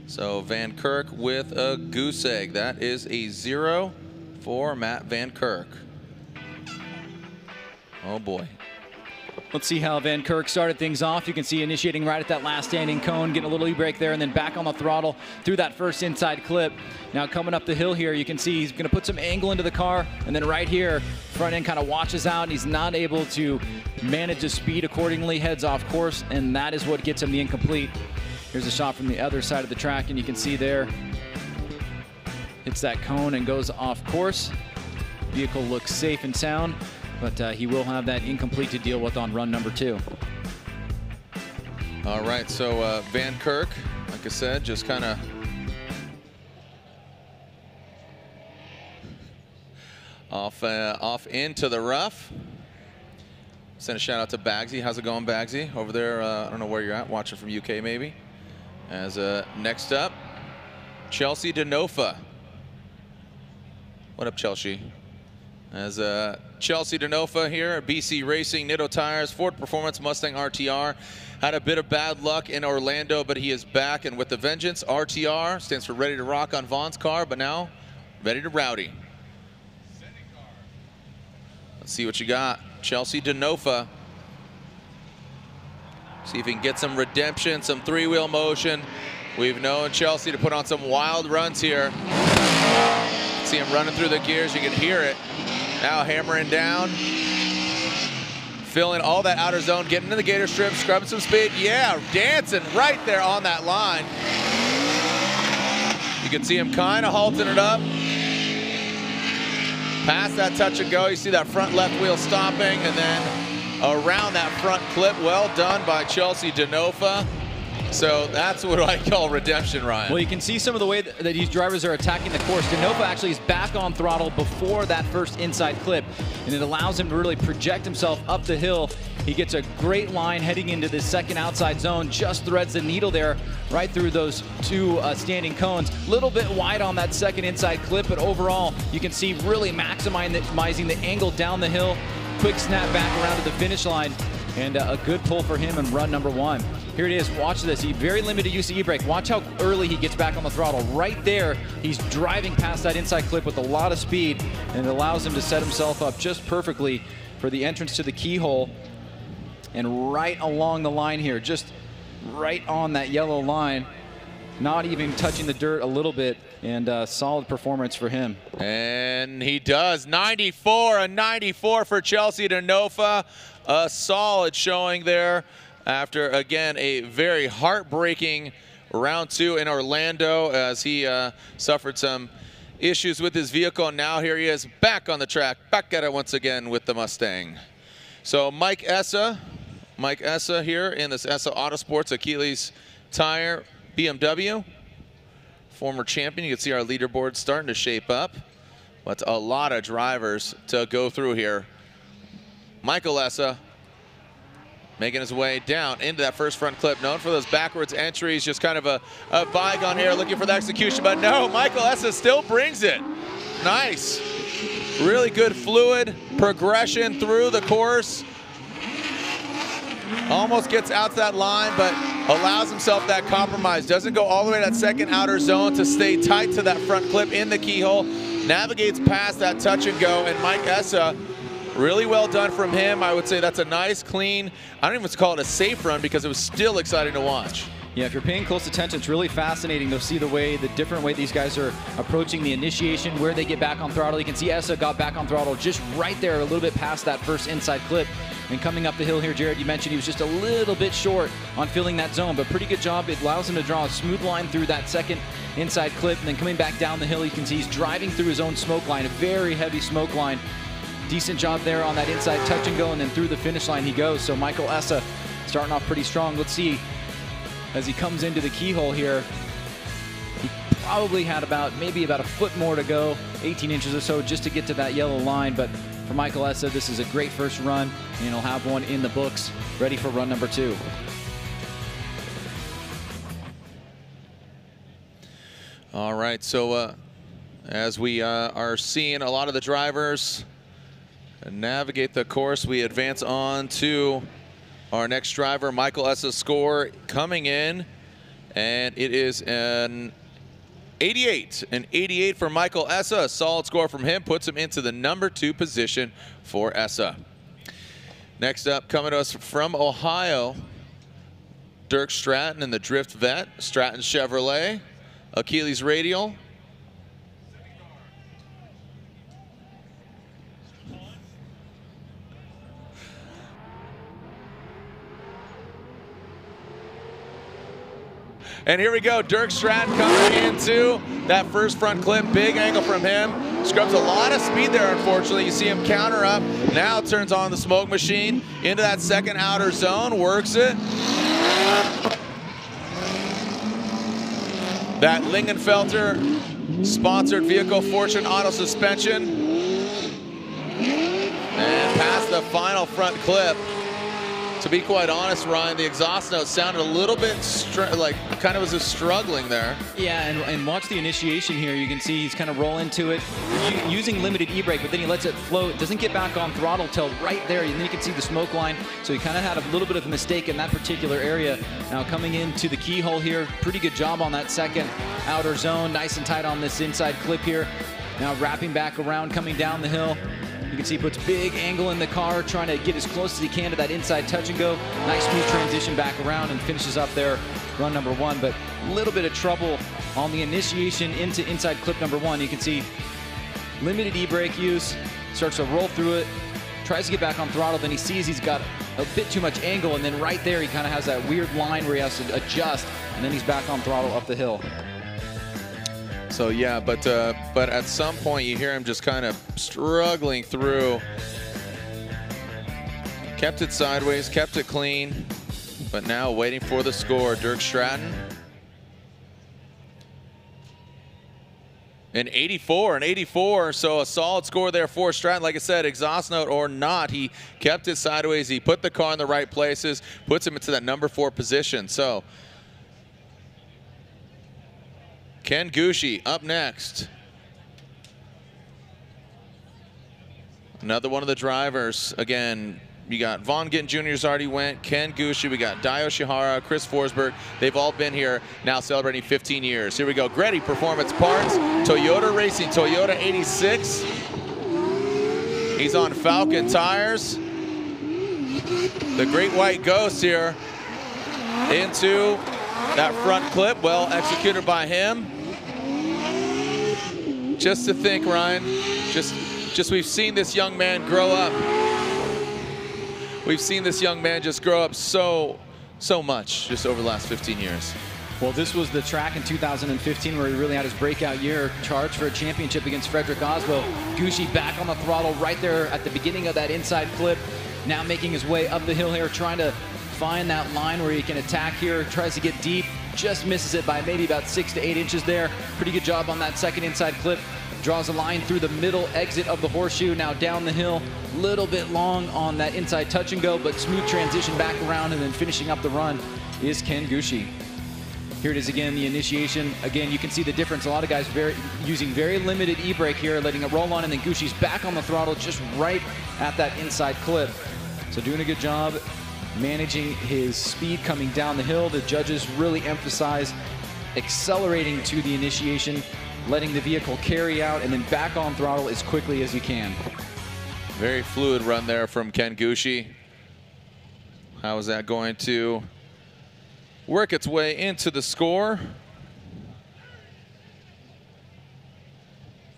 So Van Kirk with a goose egg. That is a 0 for Matt Van Kirk. Oh boy. Let's see how Van Kirk started things off. You can see initiating right at that last standing cone, getting a little e-brake there, and then back on the throttle through that first inside clip. Now coming up the hill here, you can see he's going to put some angle into the car, and then right here, front end kind of washes out, and he's not able to manage his speed accordingly, heads off course, and that is what gets him the incomplete. Here's a shot from the other side of the track, and you can see there, hits that cone and goes off course. Vehicle looks safe and sound, but he will have that incomplete to deal with on run number 2. All right, so Van Kirk, like I said, just kind of off into the rough. Send a shout out to Bagsy. How's it going, Bagsy? Over there, I don't know where you're at, watching from UK maybe. As next up, Chelsea Denofa. What up, Chelsea? As Chelsea Denofa here at BC Racing, Nitto Tires, Ford Performance Mustang RTR. Had a bit of bad luck in Orlando, but he is back and with the vengeance. RTR stands for ready to rock on Vaughn's car, but now ready to rowdy. Let's see what you got. Chelsea Denofa. See if he can get some redemption, some three-wheel motion. We've known Chelsea to put on some wild runs here. See him running through the gears, you can hear it. Now hammering down. Filling all that outer zone, getting into the gator strip, scrubbing some speed. Yeah, dancing right there on that line. You can see him kind of halting it up. Past that touch and go, you see that front left wheel stopping, and then around that front clip. Well done by Chelsea Denofa. So that's what I call redemption, Ryan. Well, you can see some of the way that these drivers are attacking the course. Denofa actually is back on throttle before that first inside clip, and it allows him to really project himself up the hill. He gets a great line heading into this second outside zone, just threads the needle there right through those two standing cones. A little bit wide on that second inside clip, but overall, you can see really maximizing the angle down the hill. Quick snap back around to the finish line, and a good pull for him in run number 1. Here it is, watch this. He very limited use of e-brake. Watch how early he gets back on the throttle. Right there, he's driving past that inside clip with a lot of speed, and it allows him to set himself up just perfectly for the entrance to the keyhole. And right along the line here, just right on that yellow line, not even touching the dirt a little bit, and solid performance for him. And he does. 94, a 94 for Chelsea Denofa. A solid showing there after, again, a very heartbreaking round 2 in Orlando as he suffered some issues with his vehicle. And now here he is back on the track, back at it once again with the Mustang. So Mike Essa here in this Essa Autosports Achilles Tire BMW. Former champion. You can see our leaderboard starting to shape up. But a lot of drivers to go through here. Michael Essa making his way down into that first front clip. Known for those backwards entries, just kind of a bygone here, looking for the execution. But no, Michael Essa still brings it. Nice. Really good fluid progression through the course. Almost gets out to that line, but allows himself that compromise. Doesn't go all the way to that second outer zone to stay tight to that front clip in the keyhole. Navigates past that touch and go, and Mike Essa, really well done from him. I would say that's a nice, clean, I don't even call it a safe run because it was still exciting to watch. Yeah, if you're paying close attention, it's really fascinating to see the different way these guys are approaching the initiation, where they get back on throttle. You can see Essa got back on throttle just right there, a little bit past that first inside clip. And coming up the hill here, Jared, you mentioned he was just a little bit short on filling that zone, but pretty good job. It allows him to draw a smooth line through that second inside clip, and then coming back down the hill, you can see he's driving through his own smoke line, a very heavy smoke line. Decent job there on that inside touch and go, and then through the finish line he goes. So Michael Essa starting off pretty strong. Let's see, as he comes into the keyhole here, he probably had maybe about a foot more to go, 18 inches or so, just to get to that yellow line. But for Michael Essa, this is a great first run, and he'll have one in the books, ready for run number 2. All right, so as we are seeing a lot of the drivers navigate the course, we advance on to our next driver. Michael Essa's score coming in, and it is an 88. An 88 for Michael Essa. A solid score from him puts him into the number 2 position for Essa. Next up, coming to us from Ohio, Dirk Stratton in the Drift Vet, Stratton Chevrolet, Achilles Radial. And here we go, Dirk Stratton coming into that first front clip. Big angle from him. Scrubs a lot of speed there, unfortunately. You see him counter up. Now turns on the smoke machine into that second outer zone, works it. That Lingenfelter sponsored vehicle, Fortune Auto Suspension. And past the final front clip. To be quite honest, Ryan, the exhaust note sounded a little bit like kind of was struggling there. Yeah, and watch the initiation here. You can see he's kind of roll into it, using limited e-brake, but then he lets it float. Doesn't get back on throttle till right there. And then you can see the smoke line. So he kind of had a little bit of a mistake in that particular area. Now coming into the keyhole here, pretty good job on that second outer zone. Nice and tight on this inside clip here. Now wrapping back around, coming down the hill. You can see he puts big angle in the car, trying to get as close as he can to that inside touch and go. Nice smooth transition back around and finishes up there run number 1. But a little bit of trouble on the initiation into inside clip number 1. You can see limited e-brake use, starts to roll through it, tries to get back on throttle, then he sees he's got a bit too much angle, and then right there he kind of has that weird line where he has to adjust, and then he's back on throttle up the hill. So yeah, but at some point you hear him just kind of struggling through. Kept it sideways, kept it clean, but now waiting for the score. Dirk Stratton. An 84, so a solid score there for Stratton. Like I said, exhaust note or not, he kept it sideways. He put the car in the right places, puts him into that number 4 position. So Ken Gucci up next. Another one of the drivers. Again, you got Vaughn Gittin Jr.'s already went, Ken Gucci, we got Dio Shihara, Chris Forsberg. They've all been here now celebrating 15 years. Here we go, Gretty Performance Parts, Toyota Racing, Toyota 86. He's on Falcon tires. The Great White Ghost here into that front clip, well executed by him. Just to think, Ryan, just we've seen this young man grow up. We've seen this young man just grow up so much just over the last 15 years. Well, this was the track in 2015 where he really had his breakout year, charged for a championship against Frederick Oswald. Gucci back on the throttle right there at the beginning of that inside clip. Now making his way up the hill here, trying to find that line where he can attack here, tries to get deep, just misses it by maybe about 6 to 8 inches there. Pretty good job on that second inside clip. Draws a line through the middle exit of the horseshoe, now down the hill. Little bit long on that inside touch and go, but smooth transition back around, and then finishing up the run is Ken Gucci. Here it is again, the initiation. Again, you can see the difference. A lot of guys using very limited e-brake here, letting it roll on, and then Gucci's back on the throttle just right at that inside clip. So doing a good job managing his speed coming down the hill. The judges really emphasize accelerating to the initiation, letting the vehicle carry out, and then back on throttle as quickly as you can. Very fluid run there from Ken Gucci. How is that going to work its way into the score.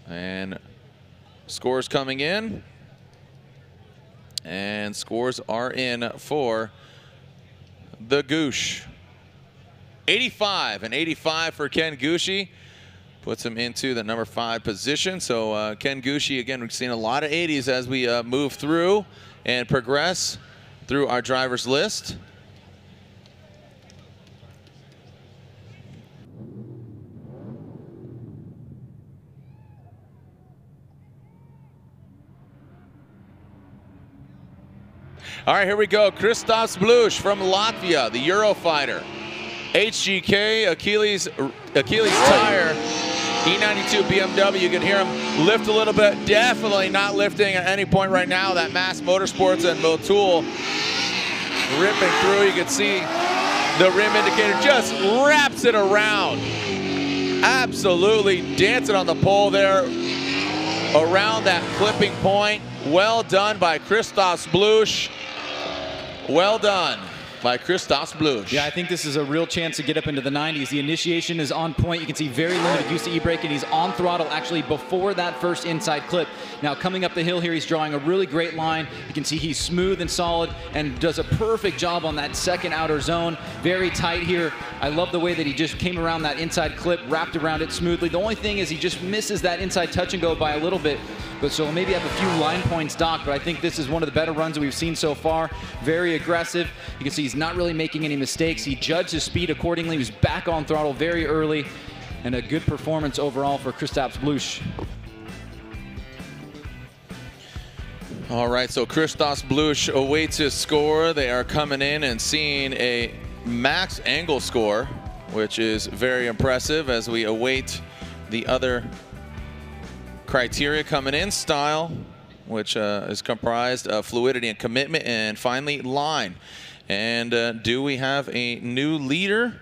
And scores coming in. And scores are in for the Goosh. 85 and 85 for Ken Gushi. Puts him into the number 5 position. So Ken Gushi, again, we've seen a lot of 80s as we move through and progress through our drivers list. All right, here we go. Christos Blush from Latvia, the Eurofighter. HGK, Achilles tire, E92 BMW. You can hear him lift a little bit. Definitely not lifting at any point right now. That Mass Motorsports and Motul ripping through. You can see the rim indicator just wraps it around. Absolutely dancing on the pole there around that clipping point. Well done by Christos Blush. Well done by Christos Blush. Yeah, I think this is a real chance to get up into the 90s. The initiation is on point. You can see very limited use of e-brake, and he's on throttle actually before that first inside clip. Now coming up the hill here, he's drawing a really great line. You can see he's smooth and solid and does a perfect job on that second outer zone. Very tight here. I love the way that he just came around that inside clip, wrapped around it smoothly. The only thing is he just misses that inside touch and go by a little bit. But so maybe have a few line points docked, but I think this is one of the better runs that we've seen so far. Very aggressive. You can see he's not really making any mistakes. He judged his speed accordingly. He was back on throttle very early, and a good performance overall for Christos Blush. All right, so Christos Blush awaits his score. They are coming in and seeing a max angle score, which is very impressive as we await the other criteria coming in. Style, which is comprised of fluidity and commitment, and finally line. And do we have a new leader?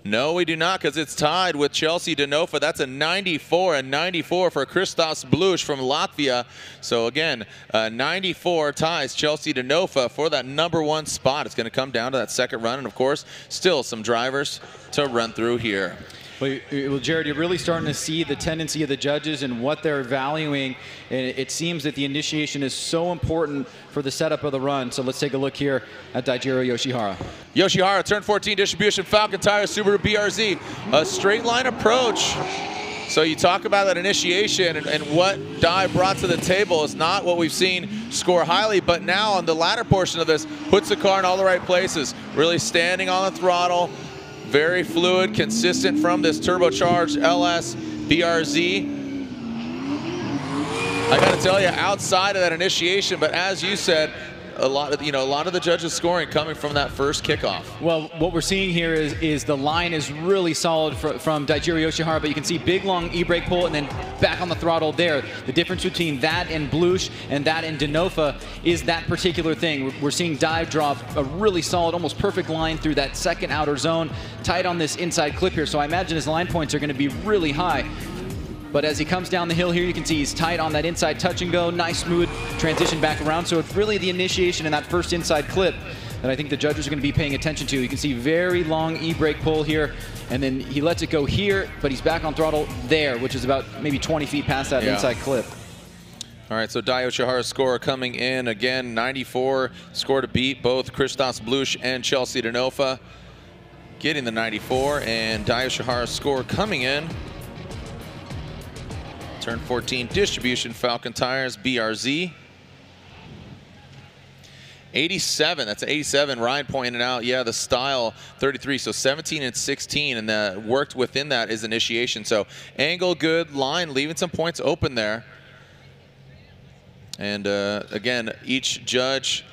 No, we do not, because it's tied with Chelsea Denofa. That's a 94 and 94 for Christos Blush from Latvia. So again, 94 ties Chelsea Denofa for that #1 spot. It's going to come down to that second run, and of course, still some drivers to run through here. Well, Jared, you're really starting to see the tendency of the judges and what they're valuing. And it seems that the initiation is so important for the setup of the run. So let's take a look here at Daijiro Yoshihara. Yoshihara, turn 14 distribution, Falcon tire, Subaru BRZ. A straight line approach. So you talk about that initiation and what Dai brought to the table is not what we've seen score highly, but now on the latter portion of this, puts the car in all the right places. Really standing on the throttle. Very fluid, consistent from this turbocharged LS BRZ. I got to tell you, outside of that initiation, but as you said, a lot of the judges scoring coming from that first kickoff. Well, what we're seeing here is the line is really solid from Daijiro Yoshihara, but you can see big long e-brake pull and then back on the throttle there. The difference between that and Blush and that and Denofa is that particular thing. We're seeing Dai drop a really solid, almost perfect line through that second outer zone, tight on this inside clip here. So I imagine his line points are going to be really high. But as he comes down the hill here, you can see he's tight on that inside touch and go. Nice, smooth transition back around. So it's really the initiation in that first inside clip that I think the judges are going to be paying attention to. You can see very long e-brake pull here, and then he lets it go here, but he's back on throttle there, which is about maybe 20 feet past that inside clip. All right, so Dai Yoshihara's score coming in again, 94 score to beat both Christos Blush and Chelsea Denofa, getting the 94, and Dai Yoshihara's score coming in. Turn 14 distribution, Falcon tires, BRZ. 87, that's an 87. Ryan pointed out, yeah, the style 33, so 17 and 16, and the worked within that is initiation. So angle good, line leaving some points open there. And again, each judge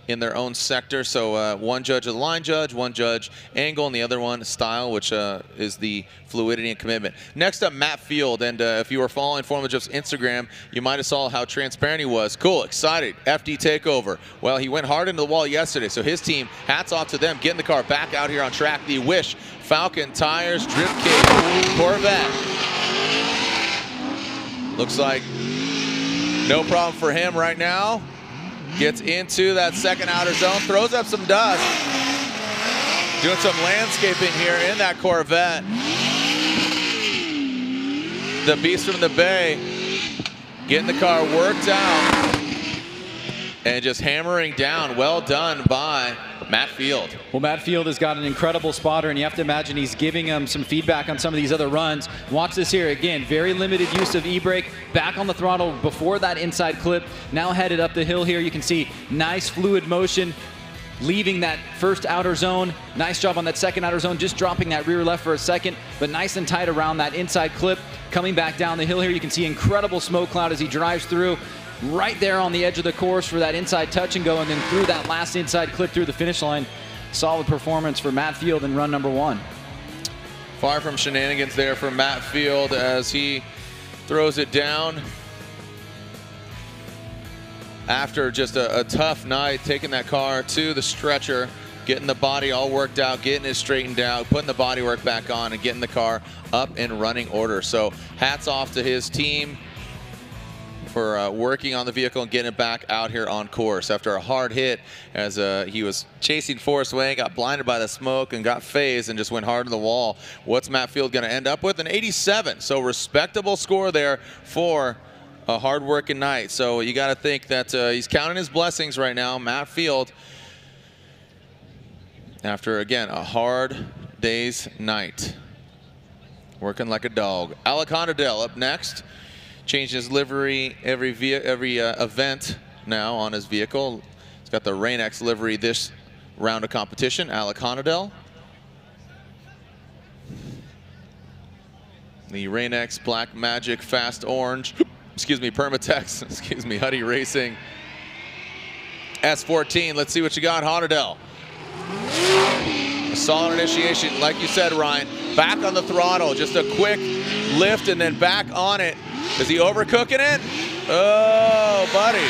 in their own sector. So one judge is a line judge, one judge angle, and the other one style, which is the fluidity and commitment. Next up, Matt Field. And if you were following Formula Drift's Instagram, you might have saw how transparent he was. Cool, excited, FD takeover. Well, he went hard into the wall yesterday, so his team, hats off to them, getting the car back out here on track. The Wish Falcon tires, Drift Cage, Corvette. Looks like no problem for him right now. Gets into that second outer zone, throws up some dust. Doing some landscaping here in that Corvette. The beast from the Bay getting the car worked out and just hammering down. Well done by Matt Field. Well, Matt Field has got an incredible spotter, and you have to imagine he's giving him some feedback on some of these other runs. Watch this here again. Very limited use of e-brake. Back on the throttle before that inside clip. Now headed up the hill here. You can see nice fluid motion, leaving that first outer zone. Nice job on that second outer zone, just dropping that rear left for a second, but nice and tight around that inside clip. Coming back down the hill here, you can see incredible smoke cloud as he drives through. Right there on the edge of the course for that inside touch and go, and then through that last inside clip through the finish line. Solid performance for Matt Field in run number 1. Far from shenanigans there for Matt Field as he throws it down after just a tough night, taking that car to the stretcher, getting the body all worked out, getting it straightened out, putting the bodywork back on, and getting the car up in running order. So hats off to his team for working on the vehicle and getting it back out here on course after a hard hit as he was chasing Forrest Wayne, got blinded by the smoke and got phased and just went hard to the wall. What's Matt Field going to end up with? An 87. So respectable score there for a hard-working night. So you got to think that he's counting his blessings right now, Matt Field, after, again, a hard day's night. Working like a dog. Alec Honadell up next. Changed his livery every event now on his vehicle. He's got the Rain-X livery this round of competition. Alec Honadell. The Rain-X Black Magic Fast Orange. Excuse me, Permatex. Excuse me, Huddy Racing. S14. Let's see what you got, Honadell. A solid initiation, like you said, Ryan. Back on the throttle, just a quick lift and then back on it. Is he overcooking it? Oh, buddy.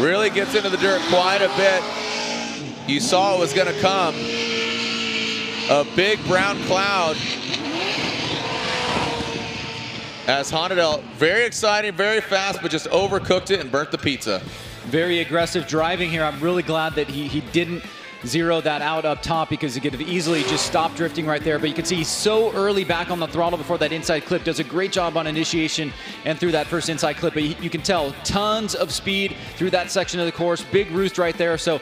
Really gets into the dirt quite a bit. You saw it was going to come. A big brown cloud. As Honadell, very exciting, very fast, but just overcooked it and burnt the pizza. Very aggressive driving here. I'm really glad that he didn't zero that out up top because he could have easily just stopped drifting right there. But you can see he's so early back on the throttle before that inside clip. Does a great job on initiation and through that first inside clip. But you can tell tons of speed through that section of the course. Big roost right there. So,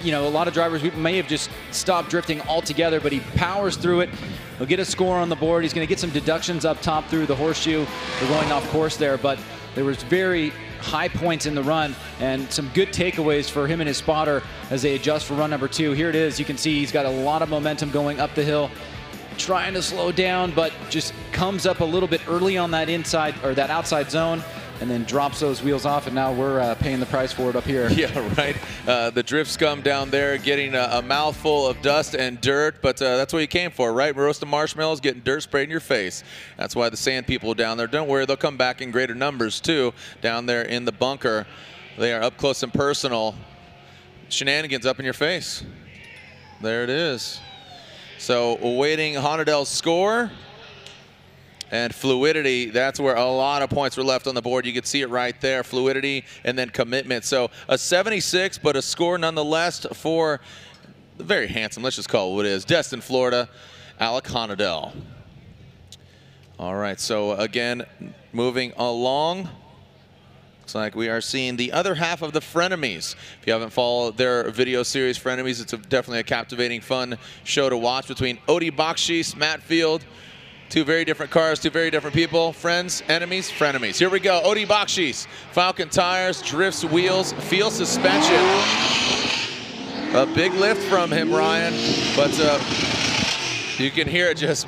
you know, a lot of drivers may have just stopped drifting altogether, but he powers through it. He'll get a score on the board. He's going to get some deductions up top through the horseshoe for going off course there. But there was very high points in the run and some good takeaways for him and his spotter as they adjust for run number 2. Here it is. You can see he's got a lot of momentum going up the hill, trying to slow down, but just comes up a little bit early on that inside or that outside zone and then drops those wheels off, and now we're paying the price for it up here. Yeah, right. The drift scum down there getting a mouthful of dust and dirt, but that's what you came for, right? Roasting marshmallows, getting dirt sprayed in your face. That's why the sand people down there, don't worry, they'll come back in greater numbers too down there in the bunker. They are up close and personal. Shenanigans up in your face. There it is. So awaiting Honadell's score. And fluidity, that's where a lot of points were left on the board. You could see it right there, fluidity and then commitment. So a 76, but a score nonetheless for the very handsome, let's just call it what it is, Destin, Florida, Alec Honadell. All right, so again, moving along. Looks like we are seeing the other half of the Frenemies. If you haven't followed their video series, Frenemies, it's definitely a captivating, fun show to watch between Odi Bakshish, Matt Field. Two very different cars, two very different people. Friends, enemies, frenemies. Here we go. Odi Bakshish, Falcon tires, drifts, wheels, feel suspension. A big lift from him, Ryan, but you can hear it just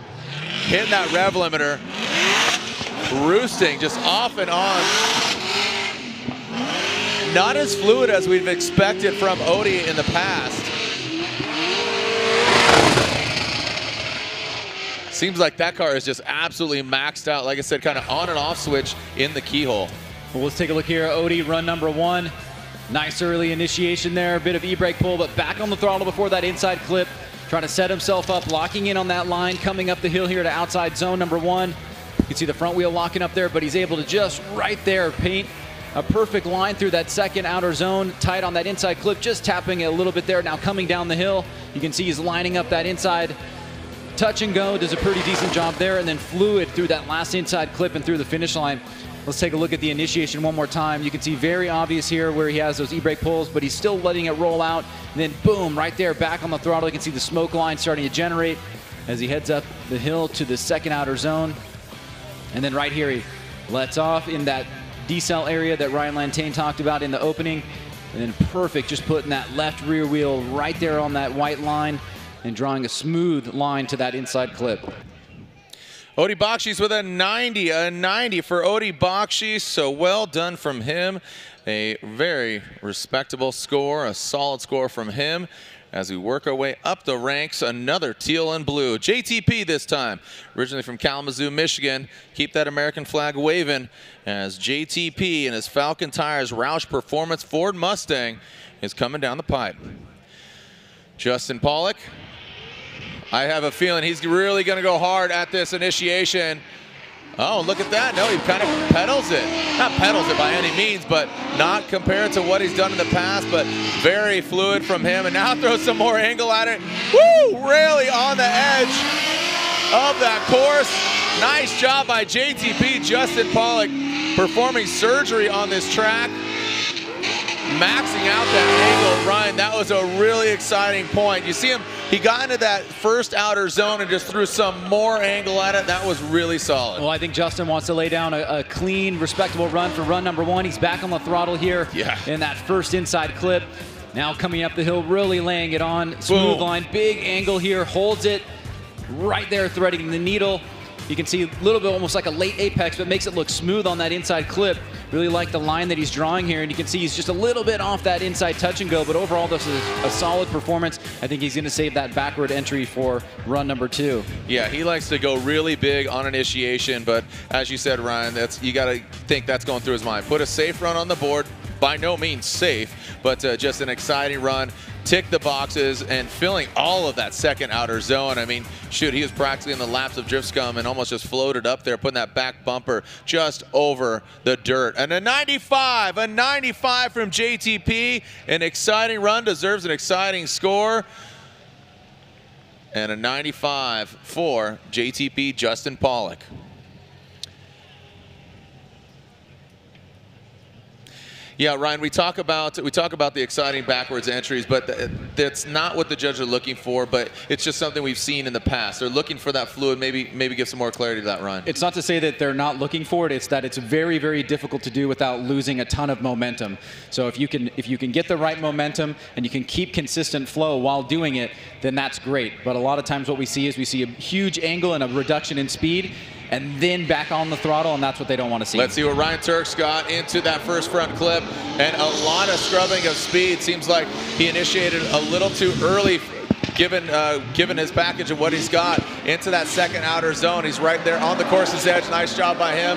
hitting that rev limiter, roosting just off and on. Not as fluid as we've expected from Odi in the past. Seems like that car is just absolutely maxed out. Like I said, kind of on and off switch in the keyhole. Well, let's take a look here. Odi, run number 1. Nice early initiation there. A bit of e-brake pull, but back on the throttle before that inside clip. Trying to set himself up, locking in on that line, coming up the hill here to outside zone number 1. You can see the front wheel locking up there, but he's able to just right there paint a perfect line through that second outer zone, tight on that inside clip, just tapping it a little bit there. Now coming down the hill, you can see he's lining up that inside touch and go, does a pretty decent job there, and then fluid through that last inside clip and through the finish line. Let's take a look at the initiation one more time. You can see very obvious here where he has those e-brake pulls, but he's still letting it roll out. And then boom, right there, back on the throttle. You can see the smoke line starting to generate as he heads up the hill to the second outer zone. And then right here, he lets off in that decel area that Ryan Lantain talked about in the opening. And then perfect, just putting that left rear wheel right there on that white line and drawing a smooth line to that inside clip. Odi Bakshi's with a 90 for Odi Bakshi, so well done from him. A very respectable score, a solid score from him. As we work our way up the ranks, another teal and blue. JTP this time, originally from Kalamazoo, Michigan. Keep that American flag waving as JTP and his Falcon Tires Roush Performance Ford Mustang is coming down the pipe. Justin Pollock. I have a feeling he's really going to go hard at this initiation. Oh, look at that. No, he kind of pedals it. Not pedals it by any means, but not compared to what he's done in the past, but very fluid from him. And now throws some more angle at it. Woo! Really on the edge of that course. Nice job by JTP, Justin Pollock, performing surgery on this track. Maxing out that angle, Ryan, that was a really exciting point. You see him, he got into that first outer zone and just threw some more angle at it. That was really solid. Well, I think Justin wants to lay down a clean, respectable run for run number one. He's back on the throttle here in that first inside clip. Now coming up the hill, really laying it on. Smooth line, big angle here, holds it right there, threading the needle. You can see a little bit almost like a late apex, but makes it look smooth on that inside clip. Really like the line that he's drawing here, and you can see he's just a little bit off that inside touch and go, but overall this is a solid performance. I think he's going to save that backward entry for run number two. Yeah, he likes to go really big on initiation, but as you said, Ryan, you got to think that's going through his mind. Put a safe run on the board, by no means safe, but just an exciting run. Tick the boxes and filling all of that second outer zone. I mean, shoot, he was practically in the laps of Drift Scum and almost just floated up there, putting that back bumper just over the dirt. And a 95 from JTP. An exciting run, deserves an exciting score. And a 95 for JTP Justin Pollock. Yeah, Ryan, we talk about the exciting backwards entries, but that's not what the judges are looking for, but it's just something we've seen in the past. They're looking for that fluid. Maybe give some more clarity to that, Ryan. It's not to say that they're not looking for it, it's that it's very, very difficult to do without losing a ton of momentum. So if you can get the right momentum and you can keep consistent flow while doing it, then that's great. But a lot of times what we see is we see a huge angle and a reduction in speed, and then back on the throttle, and that's what they don't want to see. Let's see what Ryan Turks got into that first front clip, and a lot of scrubbing of speed. Seems like he initiated a little too early, given his package of what he's got, into that second outer zone. He's right there on the course's edge. Nice job by him.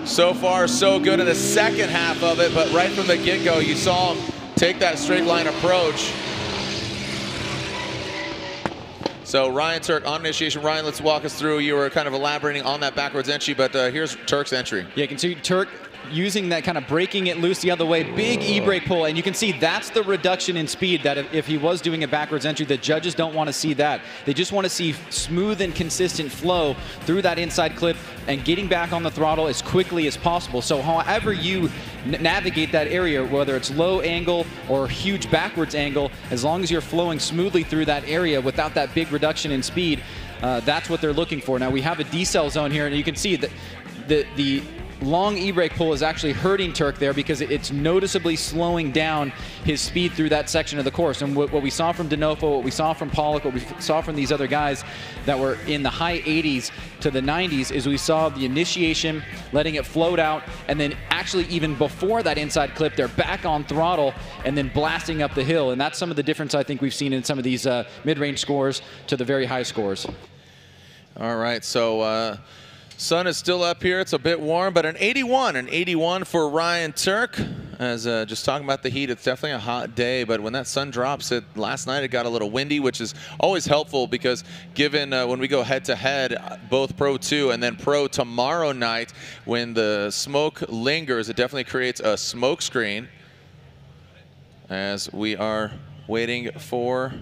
So far, so good in the second half of it, but right from the get-go, you saw him take that straight line approach. So Ryan Turk on initiation. Ryan, let's walk us through. You were kind of elaborating on that backwards entry, but here's Turk's entry. Yeah, you can see Turk using that, kind of breaking it loose the other way, big e-brake pull, and you can see that's the reduction in speed that if he was doing a backwards entry, the judges don't want to see that. They just want to see smooth and consistent flow through that inside clip and getting back on the throttle as quickly as possible. So however you navigate that area, whether it's low angle or huge backwards angle, as long as you're flowing smoothly through that area without that big reduction in speed, that's what they're looking for. Now we have a decel zone here, and you can see that the long e-brake pull is actually hurting Turk there because it's noticeably slowing down his speed through that section of the course. And what we saw from D'Onofrio, what we saw from Pollock, what we saw from these other guys that were in the high 80s to the 90s is we saw the initiation, letting it float out, and then actually even before that inside clip, they're back on throttle and then blasting up the hill. And that's some of the difference I think we've seen in some of these mid-range scores to the very high scores. All right, so sun is still up here. It's a bit warm, but an 81 for Ryan Turk. As just talking about the heat, it's definitely a hot day, but when that sun drops, last night it got a little windy, which is always helpful because given when we go head-to-head, both Pro 2 and then Pro tomorrow night, when the smoke lingers, it definitely creates a smoke screen as we are waiting for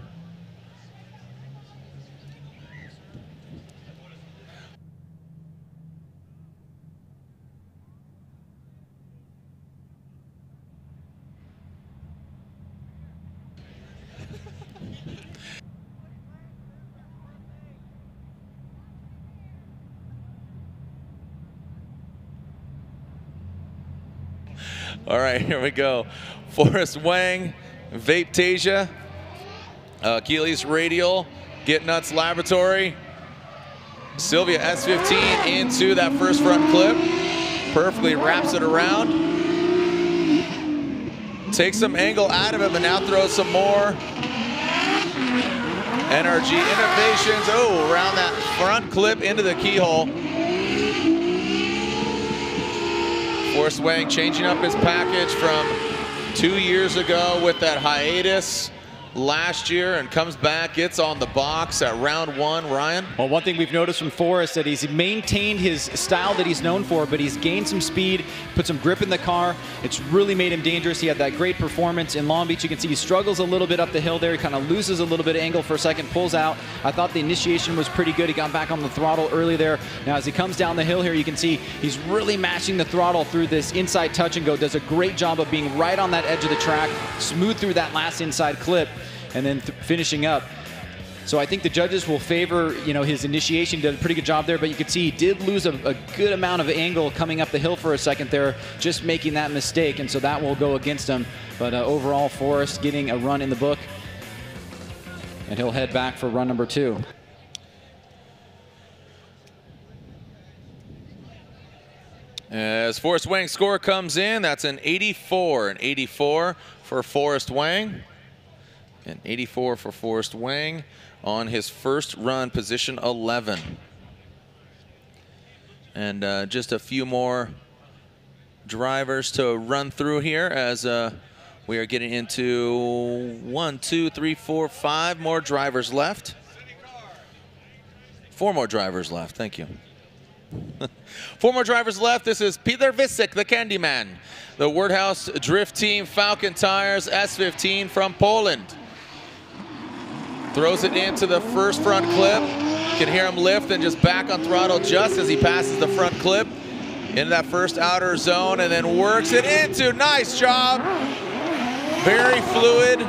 all right, here we go. Forrest Wang, Vape-Tasia, Achilles Radial, Get Nuts Laboratory, Sylvia S15 into that first front clip. Perfectly wraps it around. Takes some angle out of it, but now throws some more. NRG Innovations, oh, around that front clip into the keyhole. Forrest Wang changing up his package from 2 years ago with that hiatus last year and comes back, gets on the box at round 1. Ryan? Well, one thing we've noticed from Forrest that he's maintained his style that he's known for, but he's gained some speed, put some grip in the car. It's really made him dangerous. He had that great performance in Long Beach. You can see he struggles a little bit up the hill there. He kind of loses a little bit of angle for a second, pulls out. I thought the initiation was pretty good. He got back on the throttle early there. Now, as he comes down the hill here, you can see he's really mashing the throttle through this inside touch and go. Does a great job of being right on that edge of the track, smooth through that last inside clip, and then finishing up. So I think the judges will favor, his initiation. Did a pretty good job there, but you could see he did lose a good amount of angle coming up the hill for a second there, just making that mistake, and so that will go against him. But overall, Forrest getting a run in the book, and he'll head back for run number 2. As Forrest Wang's score comes in, that's an 84. An 84 for Forrest Wang. An 84 for Forrest Wang on his first run, position 11. And just a few more drivers to run through here as we are getting into 1, 2, 3, 4, 5 more drivers left. 4 more drivers left, thank you. 4 more drivers left. This is Peter Visek, the Candyman. The Wordhouse Drift Team, Falcon Tires, S15 from Poland. Throws it into the first front clip. You can hear him lift and just back on throttle just as he passes the front clip into that first outer zone and then works it into. Nice job. Very fluid.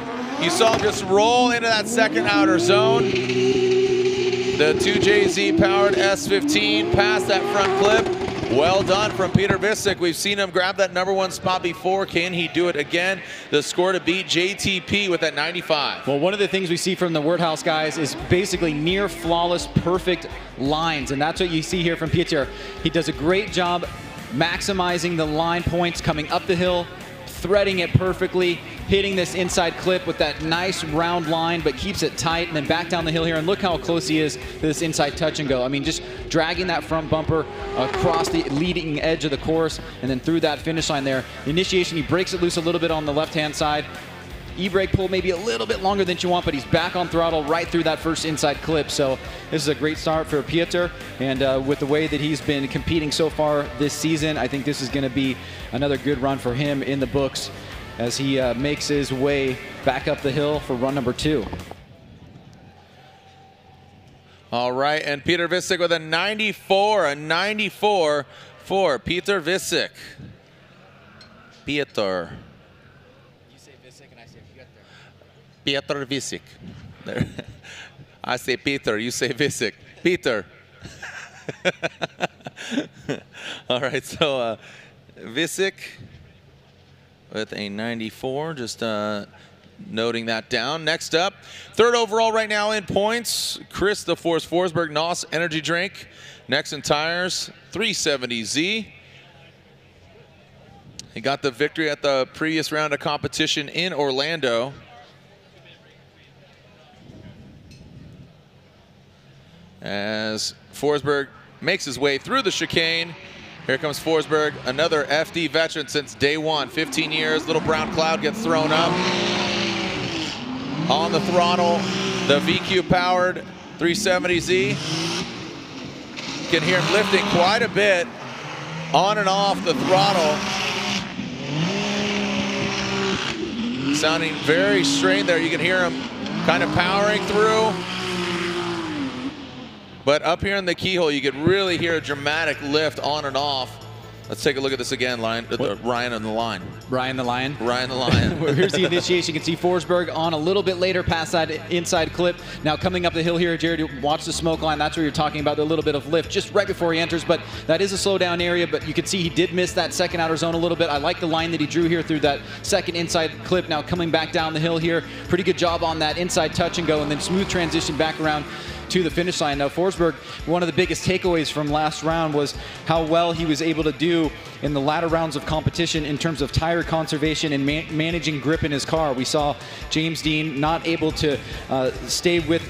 You saw him just roll into that second outer zone. The 2JZ powered S15 past that front clip. Well done from Peter Visek. We've seen him grab that #1 spot before. Can he do it again? The score to beat JTP with that 95. Well, one of the things we see from the Wordhouse guys is basically near flawless, perfect lines, and that's what you see here from Peter. He does a great job maximizing the line points coming up the hill, threading it perfectly, hitting this inside clip with that nice round line, but keeps it tight, and then back down the hill here. And look how close he is to this inside touch and go. I mean, just dragging that front bumper across the leading edge of the course and then through that finish line there. The initiation, he breaks it loose a little bit on the left-hand side. E-brake pull maybe a little bit longer than you want, but he's back on throttle right through that first inside clip. So this is a great start for Pieter, and with the way that he's been competing so far this season, I think this is going to be another good run for him in the books as he makes his way back up the hill for run number 2. All right, and Peter Visek with a 94 for Peter Visek. Pieter. Peter Visek. There. I say Peter, you say Visek. Peter. All right, so Visek with a 94, just noting that down. Next up, 3rd overall right now in points, Chris the Force Forsberg, NOS Energy Drink. Nexen Tires, 370Z. He got the victory at the previous round of competition in Orlando. As Forsberg makes his way through the chicane Here comes Forsberg, another FD veteran since day one, 15 years. Little brown cloud gets thrown up. On the throttle, the VQ powered 370Z. You can hear him lifting quite a bit on and off the throttle. Sounding very strained there. You can hear him kind of powering through. But up here in the keyhole, you could really hear a dramatic lift on and off. Let's take a look at this again, Ryan on the line. Ryan the Lion? Ryan the Lion. Here's the initiation. You can see Forsberg on a little bit later past that inside clip. Now coming up the hill here, Jared, watch the smoke line. That's where you're talking about, the little bit of lift just right before he enters. But that is a slow down area, but you can see he did miss that second outer zone a little bit. I like the line that he drew here through that second inside clip. Now coming back down the hill here. Pretty good job on that inside touch and go, and then smooth transition back around to the finish line. Now Forsberg, one of the biggest takeaways from last round was how well he was able to do in the latter rounds of competition in terms of tire conservation and managing grip in his car. We saw James Dean not able to stay with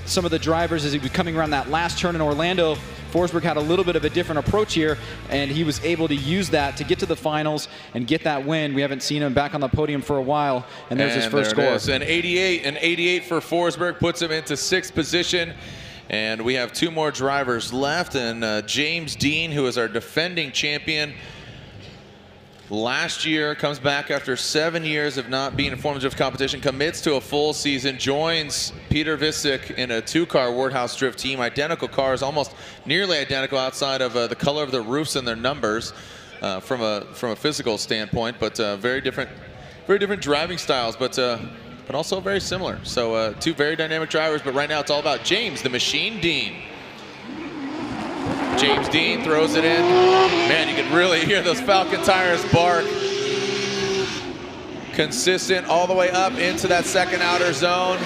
some of the drivers as he was coming around that last turn in Orlando. Forsberg had a little bit of a different approach here, and he was able to use that to get to the finals and get that win. We haven't seen him back on the podium for a while, and there's his first score. An 88 for Forsberg puts him into 6th position. And we have 2 more drivers left, and James Dean, who is our defending champion last year, comes back after 7 years of not being in formative drift competition, commits to a full season, joins Peter Visick in a 2-car Wardhouse Drift team. Identical cars, almost nearly identical outside of the color of their roofs and their numbers from a physical standpoint, but very different driving styles, but also very similar. So 2 very dynamic drivers, but right now it's all about James, the Machine Dean. James Dean throws it in. Man, you can really hear those Falcon tires bark. Consistent all the way up into that second outer zone.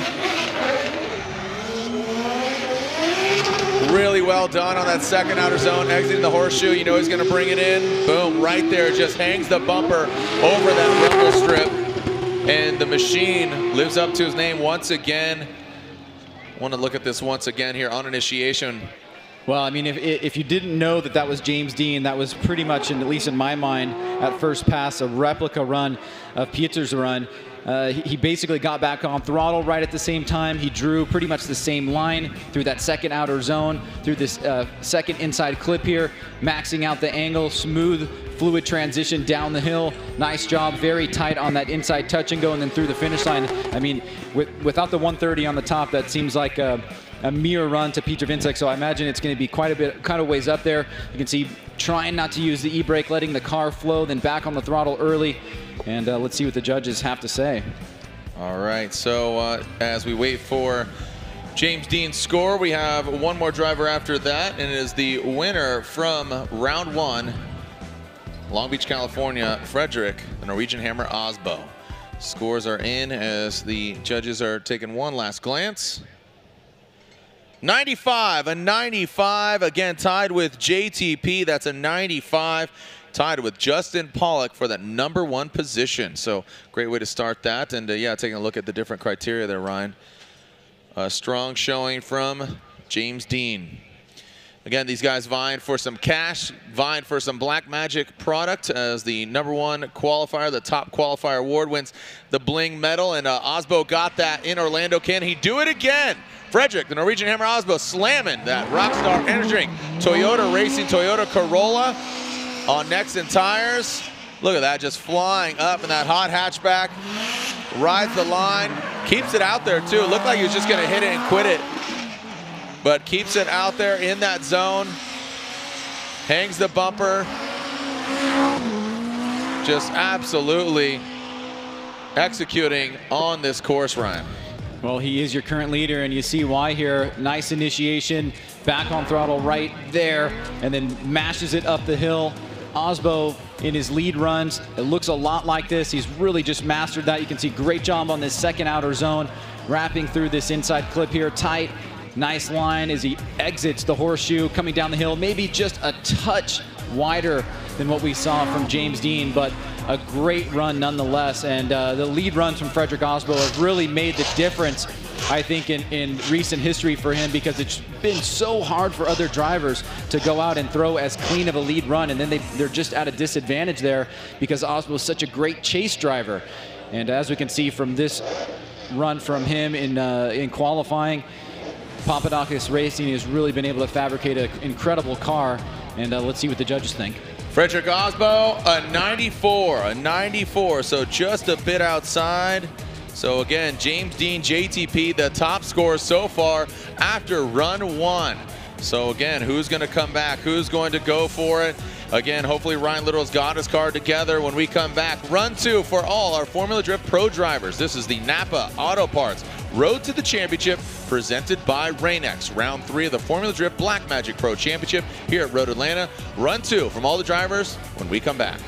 Really well done on that second outer zone, exiting the horseshoe. You know he's gonna bring it in. Boom, right there, just hangs the bumper over that rumble strip. And the Machine lives up to his name once again. Want to look at this once again here on initiation. Well, I mean, if you didn't know that that was James Dean, that was pretty much, at least in my mind, at first pass, a replica run of Pieter's run. He basically got back on throttle right at the same time. He drew pretty much the same line through that second outer zone, through this second inside clip here, maxing out the angle, smooth, fluid transition down the hill. Nice job, very tight on that inside touch and go, and then through the finish line. I mean, without the 130 on the top, that seems like a mere run to Peter Visick, so I imagine it's going to be quite a ways up there. You can see trying not to use the e-brake, letting the car flow, then back on the throttle early. And let's see what the judges have to say. All right, so as we wait for James Dean's score, we have 1 more driver after that, and it is the winner from round 1, Long Beach, California, Frederick, the Norwegian Hammer Osbo. Scores are in as the judges are taking one last glance. 95, a 95, again tied with JTP, that's a 95. Tied with Justin Pollock for that #1 position. So great way to start that. And yeah, taking a look at the different criteria there, Ryan. A strong showing from James Dean. Again, these guys vying for some cash, vying for some Black Magic product as the #1 qualifier, the top qualifier award, wins the Bling medal. And Osbo got that in Orlando. Can he do it again? Frederick, the Norwegian Hammer Osbo, slamming that Rockstar Energy Drink Toyota Racing Toyota Corolla on Nexen tires. Look at that, just flying up in that hot hatchback. Rides the line, keeps it out there too. Looked like he was just gonna hit it and quit it, but keeps it out there in that zone. Hangs the bumper. Just absolutely executing on this course, Ryan. Well, he is your current leader, and you see why here. Nice initiation, back on throttle right there, and then mashes it up the hill. Osbo in his lead runs, it looks a lot like this. He's really just mastered that. You can see great job on this second outer zone, wrapping through this inside clip here, tight. Nice line as he exits the horseshoe, coming down the hill, maybe just a touch wider than what we saw from James Dean, but a great run nonetheless. And the lead runs from Frederick Osbo have really made the difference, I think, in recent history for him, because it's been so hard for other drivers to go out and throw as clean of a lead run, and then they're just at a disadvantage there because Osbo is such a great chase driver. And as we can see from this run from him in qualifying, Papadakis Racing has really been able to fabricate an incredible car, and let's see what the judges think. Frederick Osbo, a 94, so just a bit outside. So again, James Dean, JTP, the top scorer so far after run 1. So again, who's going to come back? Who's going to go for it? Again, hopefully Ryan Little's got his car together when we come back. Run 2 for all our Formula Drift Pro drivers. This is the Napa Auto Parts Road to the Championship presented by Rain-X. Round 3 of the Formula Drift Black Magic Pro Championship here at Road Atlanta. Run 2 from all the drivers when we come back.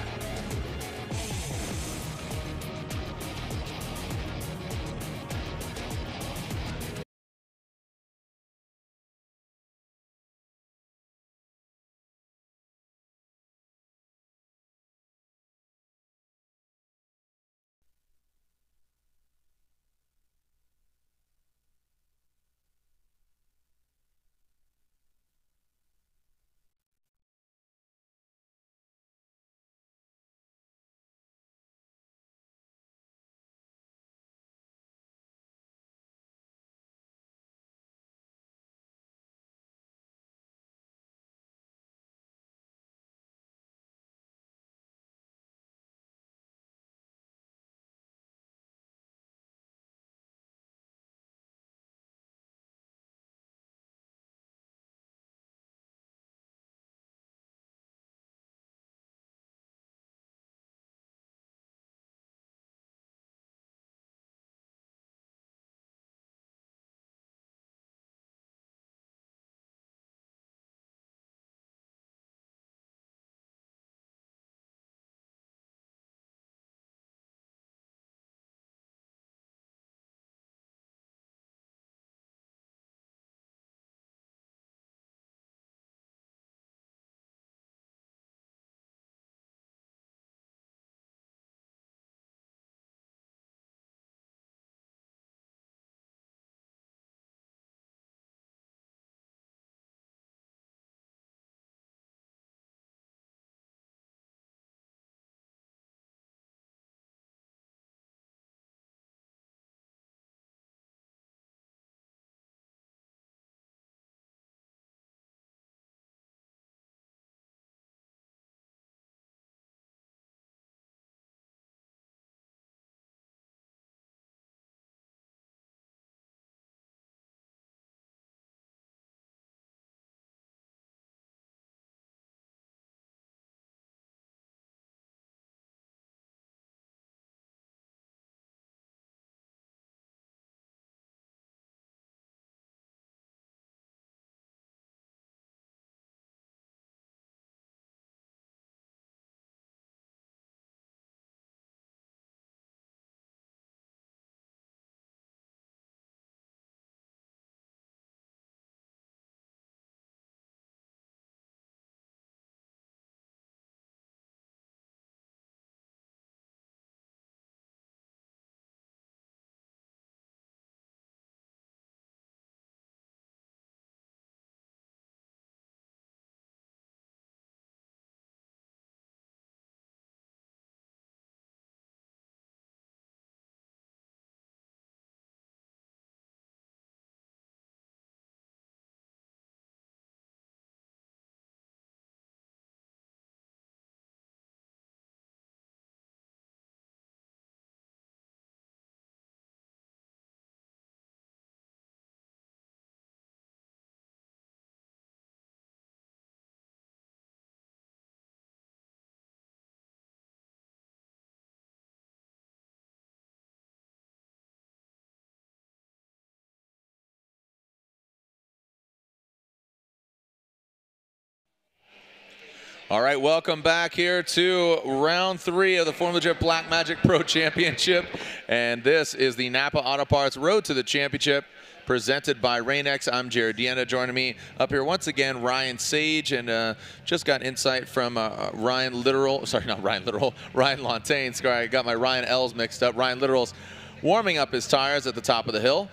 All right, welcome back here to round 3 of the Formula Drift Black Magic Pro Championship. And this is the Napa Auto Parts Road to the Championship, presented by Rain-X. I'm Jared Deanna. Joining me up here once again, Ryan Sage, and just got insight from Ryan Lantain. Sorry, I got my Ryan L's mixed up. Ryan Litteral's warming up his tires at the top of the hill.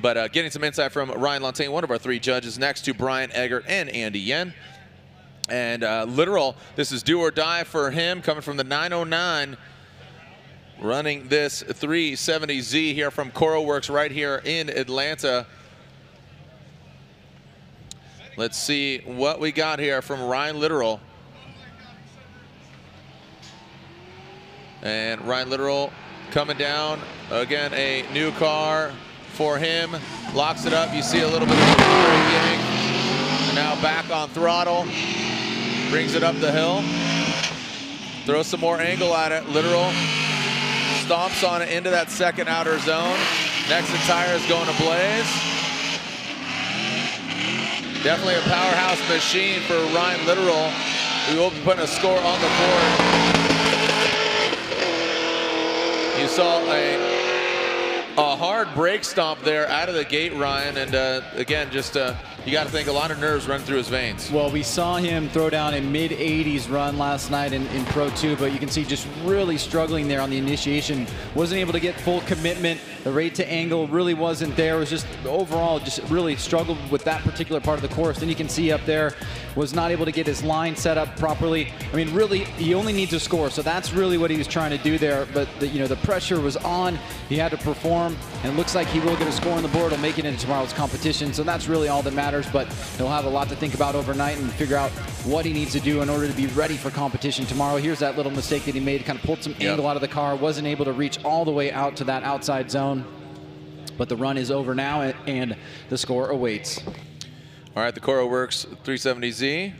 But getting some insight from Ryan Lantain, one of our 3 judges, next to Brian Eggert and Andy Yen. And Litteral, this is do or die for him, coming from the 909, running this 370Z here from Coro Works right here in Atlanta. Let's see what we got here from Ryan Litteral. And Ryan Litteral coming down, again, a new car for him, locks it up. You see a little bit of braking. Now back on throttle, brings it up the hill, throws some more angle at it. Litteral stomps on it into that second outer zone. Next tire is going to blaze. Definitely a powerhouse machine for Ryan Litteral. We will be putting a score on the board. You saw a hard brake stomp there out of the gate, Ryan, and again, just you got to think a lot of nerves run through his veins. Well, we saw him throw down a mid-80s run last night in Pro 2, but you can see just really struggling there on the initiation. Wasn't able to get full commitment. The rate to angle really wasn't there. It was just overall just really struggled with that particular part of the course. Then you can see up there was not able to get his line set up properly. I mean, really, he only needs a score, so that's really what he was trying to do there. But the pressure was on. He had to perform, and it looks like he will get a score on the board. He'll make it into tomorrow's competition, so that's really all that matters. But he'll have a lot to think about overnight and figure out what he needs to do in order to be ready for competition tomorrow. Here's that little mistake that he made, kind of pulled some angle out of the car, wasn't able to reach all the way out to that outside zone. But the run is over now, and the score awaits. All right, the Coro Works 370Z.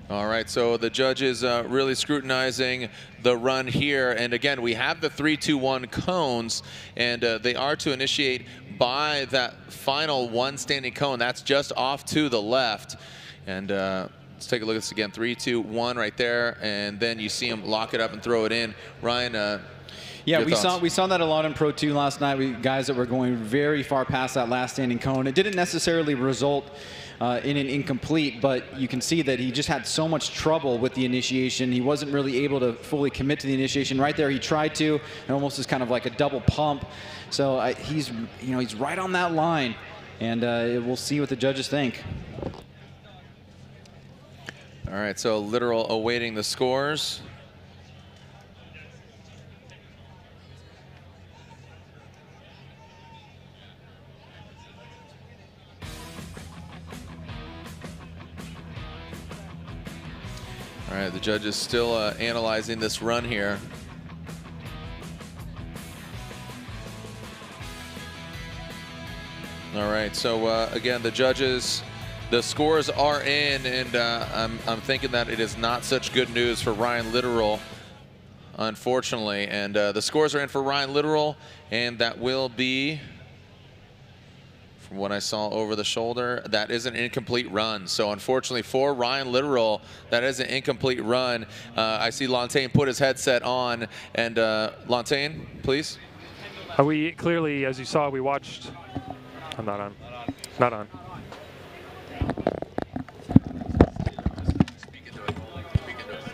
All right, so the judges really scrutinizing the run here. And again, we have the 3-2-1 cones, and they are to initiate by that final one standing cone. That's just off to the left. And let's take a look at this again. 3-2-1 right there, and then you see him lock it up and throw it in. Ryan, yeah, we saw that a lot in Pro 2 last night. Guys that were going very far past that last standing cone. It didn't necessarily result in an incomplete, but you can see that he just had so much trouble with the initiation. He wasn't really able to fully commit to the initiation. Right there, he tried to, and almost is kind of like a double pump. So he's right on that line, and we'll see what the judges think. All right, so Litteral awaiting the scores. All right, the judge is still analyzing this run here. All right, so again, the judges, the scores are in, and I'm thinking that it is not such good news for Ryan Litteral, unfortunately. And the scores are in for Ryan Litteral, and that will be, from what I saw over the shoulder, that is an incomplete run. So unfortunately for Ryan Litteral, that is an incomplete run. I see Lantain put his headset on, and Lantain, please. We clearly, as you saw, we watched. I'm not on. Not on.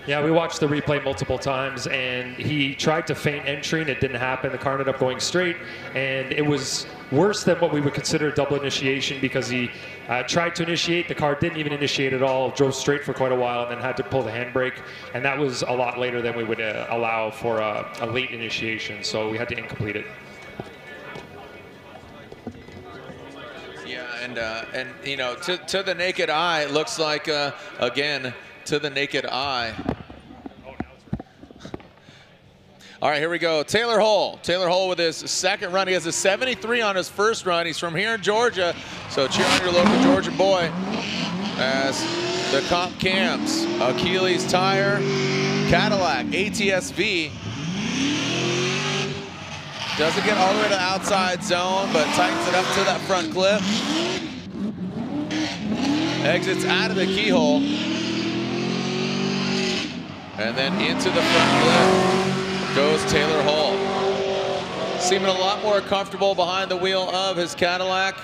Yeah, we watched the replay multiple times, and he tried to feint entry, and it didn't happen. The car ended up going straight, and it was worse than what we would consider a double initiation, because he tried to initiate. The car didn't even initiate at all, drove straight for quite a while, and then had to pull the handbrake, and that was a lot later than we would allow for a late initiation, so we had to incomplete it. Yeah, and you know, to the naked eye, it looks like, again, to the naked eye. All right, here we go. Taylor Hull. Taylor Hull with his second run. He has a 73 on his first run. He's from here in Georgia, so cheer on your local Georgian boy as the comp cams, Achilles tire, Cadillac, ATS-V. Doesn't get all the way to the outside zone, but tightens it up to that front clip. Exits out of the keyhole. And then into the front clip goes Taylor Hull. Seeming a lot more comfortable behind the wheel of his Cadillac.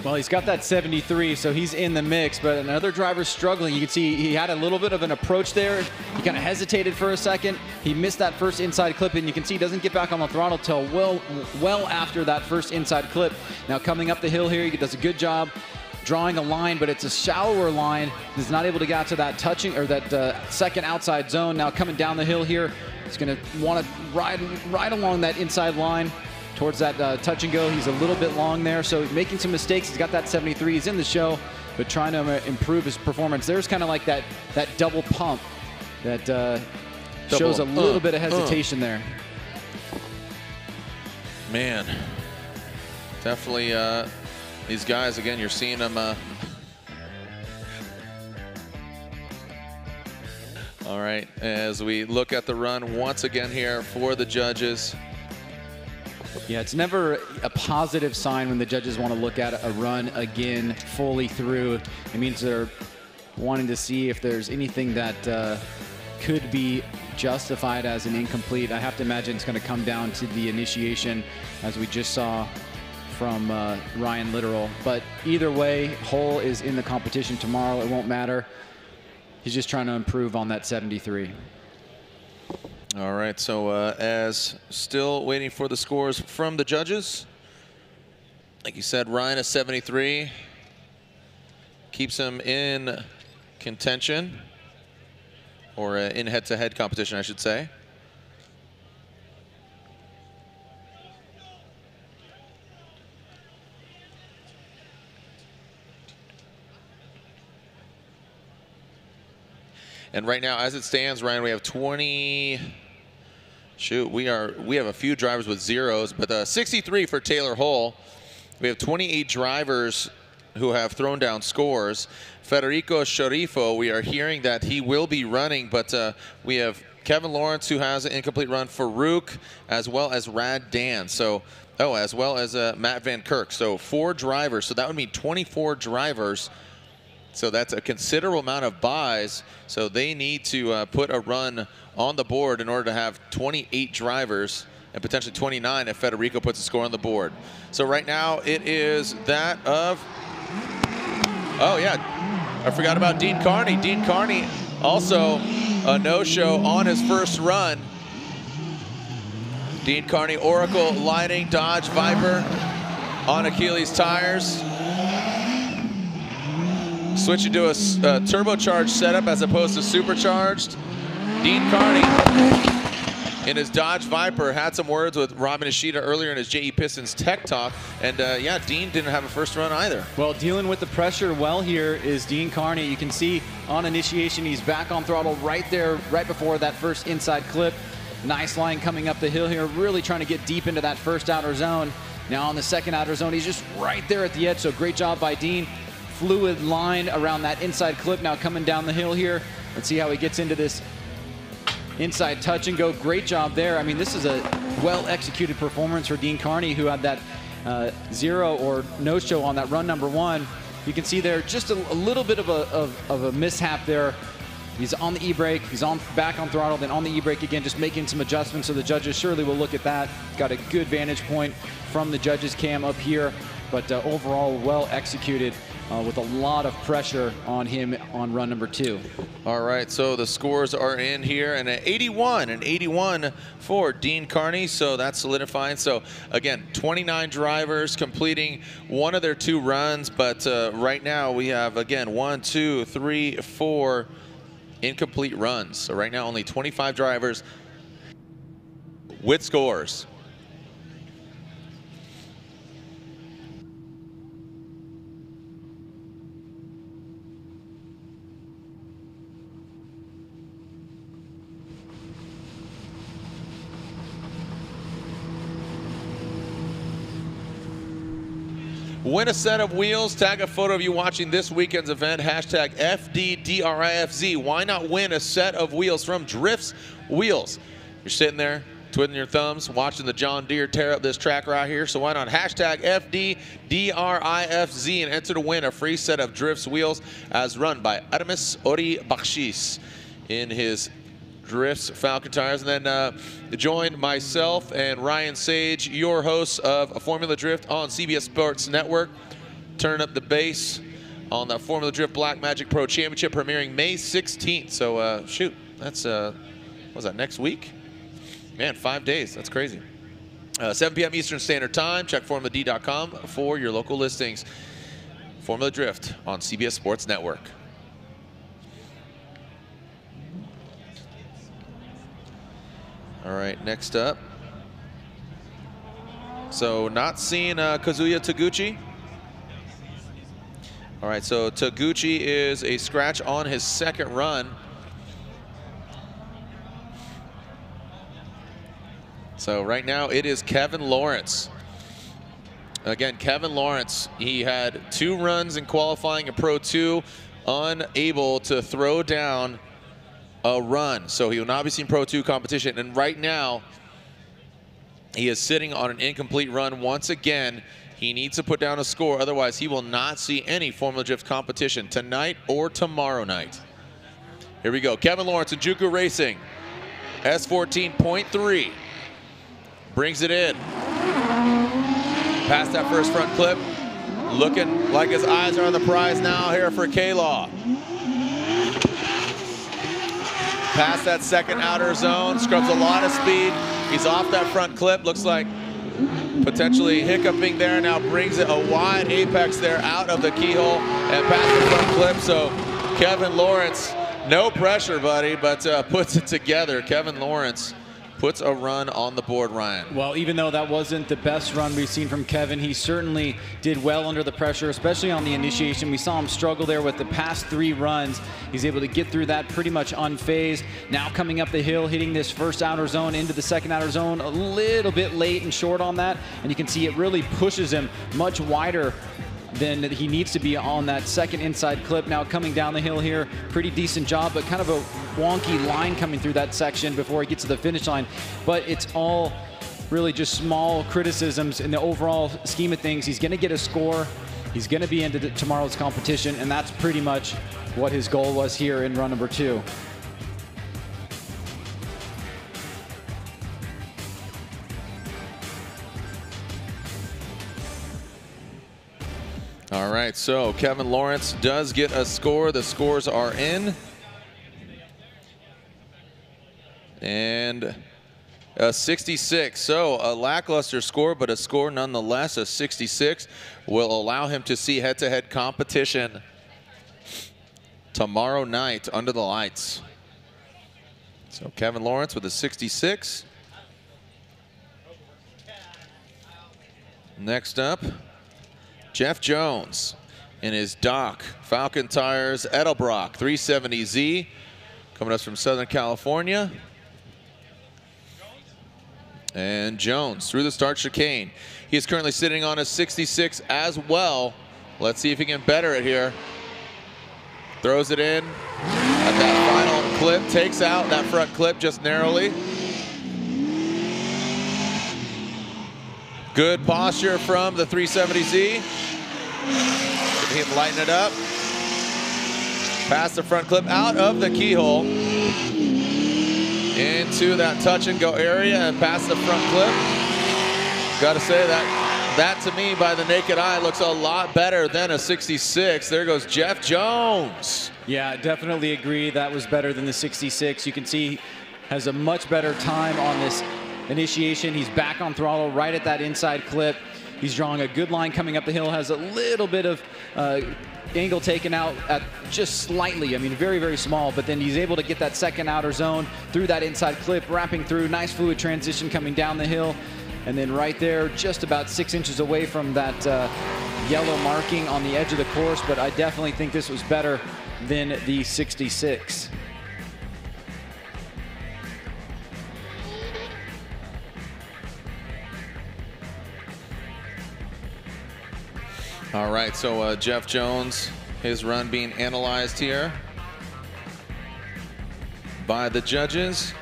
Well, he's got that 73, so he's in the mix, but another driver's struggling. You can see he had a little bit of an approach there. He kind of hesitated for a second. He missed that first inside clip, and you can see he doesn't get back on the throttle till well after that first inside clip. Now coming up the hill here, he does a good job drawing a line, but it's a shallower line. He's not able to get to that touching or that second outside zone. Now coming down the hill here, he's going to want to ride along that inside line towards that touch and go. He's a little bit long there, so making some mistakes. He's got that 73. He's in the show, but trying to improve his performance. There's kind of like that double pump that shows a little bit of hesitation there. Man, definitely these guys, again, you're seeing them. All right, as we look at the run once again here for the judges. Yeah, it's never a positive sign when the judges want to look at a run again fully through. It means they're wanting to see if there's anything that could be justified as an incomplete. I have to imagine it's going to come down to the initiation, as we just saw from Ryan Littoral. But either way, Hull is in the competition tomorrow. It won't matter. He's just trying to improve on that 73. All right, so as still waiting for the scores from the judges. Like you said, Ryan is 73. Keeps him in contention, or in head-to-head competition, I should say. And right now, as it stands, Ryan, we have 20. Shoot, we have a few drivers with zeros, but 63 for Taylor Hull. We have 28 drivers who have thrown down scores. Federico Sharifo, we are hearing that he will be running, but we have Kevin Lawrence, who has an incomplete run, Farouk, as well as Rad Dan. So, as well as Matt Van Kirk. So 4 drivers. So that would mean 24 drivers. So that's a considerable amount of buys. So they need to put a run on the board in order to have 28 drivers and potentially 29 if Federico puts a score on the board. So right now it is that of, oh yeah, I forgot about Dean Carney. Dean Carney also a no-show on his first run. Dean Carney, Oracle Lighting, Dodge Viper on Achilles tires. Switching to a turbocharged setup as opposed to supercharged. Dean Carney in his Dodge Viper had some words with Robin Ishida earlier in his JE Pistons Tech Talk. And yeah, Dean didn't have a first run either. Well, dealing with the pressure well here is Dean Carney. You can see on initiation, he's back on throttle right there, right before that first inside clip. Nice line coming up the hill here, really trying to get deep into that first outer zone. Now on the second outer zone, he's just right there at the edge, so great job by Dean. Fluid line around that inside clip now coming down the hill here. Let's see how he gets into this inside touch and go. Great job there. I mean, this is a well-executed performance for Dean Carney, who had that zero or no-show on that run number 1. You can see there just a little bit of a mishap there. He's on the e-brake, he's back on throttle, then on the e-brake again, just making some adjustments, so the judges surely will look at that. Got a good vantage point from the judges' cam up here, but overall well executed. With a lot of pressure on him on run number 2. All right, so the scores are in here, and an 81 for Dean Carney, so that's solidifying. So again, 29 drivers completing one of their 2 runs, but right now we have, again, 1, 2, 3, 4 incomplete runs. So right now only 25 drivers with scores. Win a set of wheels. Tag a photo of you watching this weekend's event. Hashtag FDDRIFZ. Why not win a set of wheels from Drifts Wheels? You're sitting there twiddling your thumbs, watching the John Deere tear up this track right here. So why not hashtag FDDRIFZ and enter to win a free set of Drifts Wheels as run by Aramis Ori Bakshish in his Drifts Falcon tires. And then join myself and Ryan Sage, your hosts of Formula Drift on CBS Sports Network. Turn up the bass on the Formula Drift Black Magic Pro Championship premiering May 16th. So shoot, that's what was that, next week? Man, 5 days. That's crazy. 7 p.m. Eastern Standard Time. Check formulad.com for your local listings. Formula Drift on CBS Sports Network. All right, next up. So not seeing Kazuya Taguchi. All right, so Taguchi is a scratch on his second run. So right now it is Kevin Lawrence. Again, Kevin Lawrence, he had 2 runs in qualifying in Pro 2, unable to throw down a run. So he will not be seeing Pro 2 competition. And right now, he is sitting on an incomplete run once again. He needs to put down a score, otherwise he will not see any Formula Drift competition tonight or tomorrow night. Here we go, Kevin Lawrence in Juku Racing, S14.3. Brings it in. Past that first front clip. Looking like his eyes are on the prize now here for K-Law. Past that second outer zone. Scrubs a lot of speed. He's off that front clip. Looks like potentially hiccuping there. Now brings it a wide apex there out of the keyhole and past the front clip. So Kevin Lawrence, no pressure, buddy, but puts it together. Kevin Lawrence puts a run on the board, Ryan. Well, even though that wasn't the best run we've seen from Kevin, he certainly did well under the pressure, especially on the initiation. We saw him struggle there with the past 3 runs. He's able to get through that pretty much unfazed. Now coming up the hill, hitting this first outer zone into the second outer zone, a little bit late and short on that. And you can see it really pushes him much wider than he needs to be on that second inside clip. Now coming down the hill here, pretty decent job, but kind of a wonky line coming through that section before he gets to the finish line. But it's all really just small criticisms in the overall scheme of things. He's going to get a score. He's going to be into tomorrow's competition, and that's pretty much what his goal was here in run number 2. All right, so Kevin Lawrence does get a score. The scores are in. And a 66. So a lackluster score, but a score nonetheless. A 66 will allow him to see head-to-head competition tomorrow night under the lights. So Kevin Lawrence with a 66. Next up, Jeff Jones in his Doc Falcon Tires Edelbrock 370Z, coming us from Southern California. And Jones through the start chicane. He is currently sitting on a 66 as well. Let's see if he can better it here. Throws it in at that final clip, takes out that front clip just narrowly. Good posture from the 370Z. He can lighten it up. Past the front clip, out of the keyhole. Into that touch and go area and past the front clip. Got to say that to me by the naked eye looks a lot better than a 66. There goes Jeff Jones. Yeah, definitely agree. That was better than the 66. You can see he has a much better time on this initiation. He's back on throttle right at that inside clip. He's drawing a good line coming up the hill, has a little bit of angle taken out at just slightly. I mean, very, very small, but then he's able to get that second outer zone through that inside clip, wrapping through, nice fluid transition coming down the hill. And then right there, just about 6 inches away from that yellow marking on the edge of the course, but I definitely think this was better than the 66. All right, so Jeff Jones, his run being analyzed here by the judges.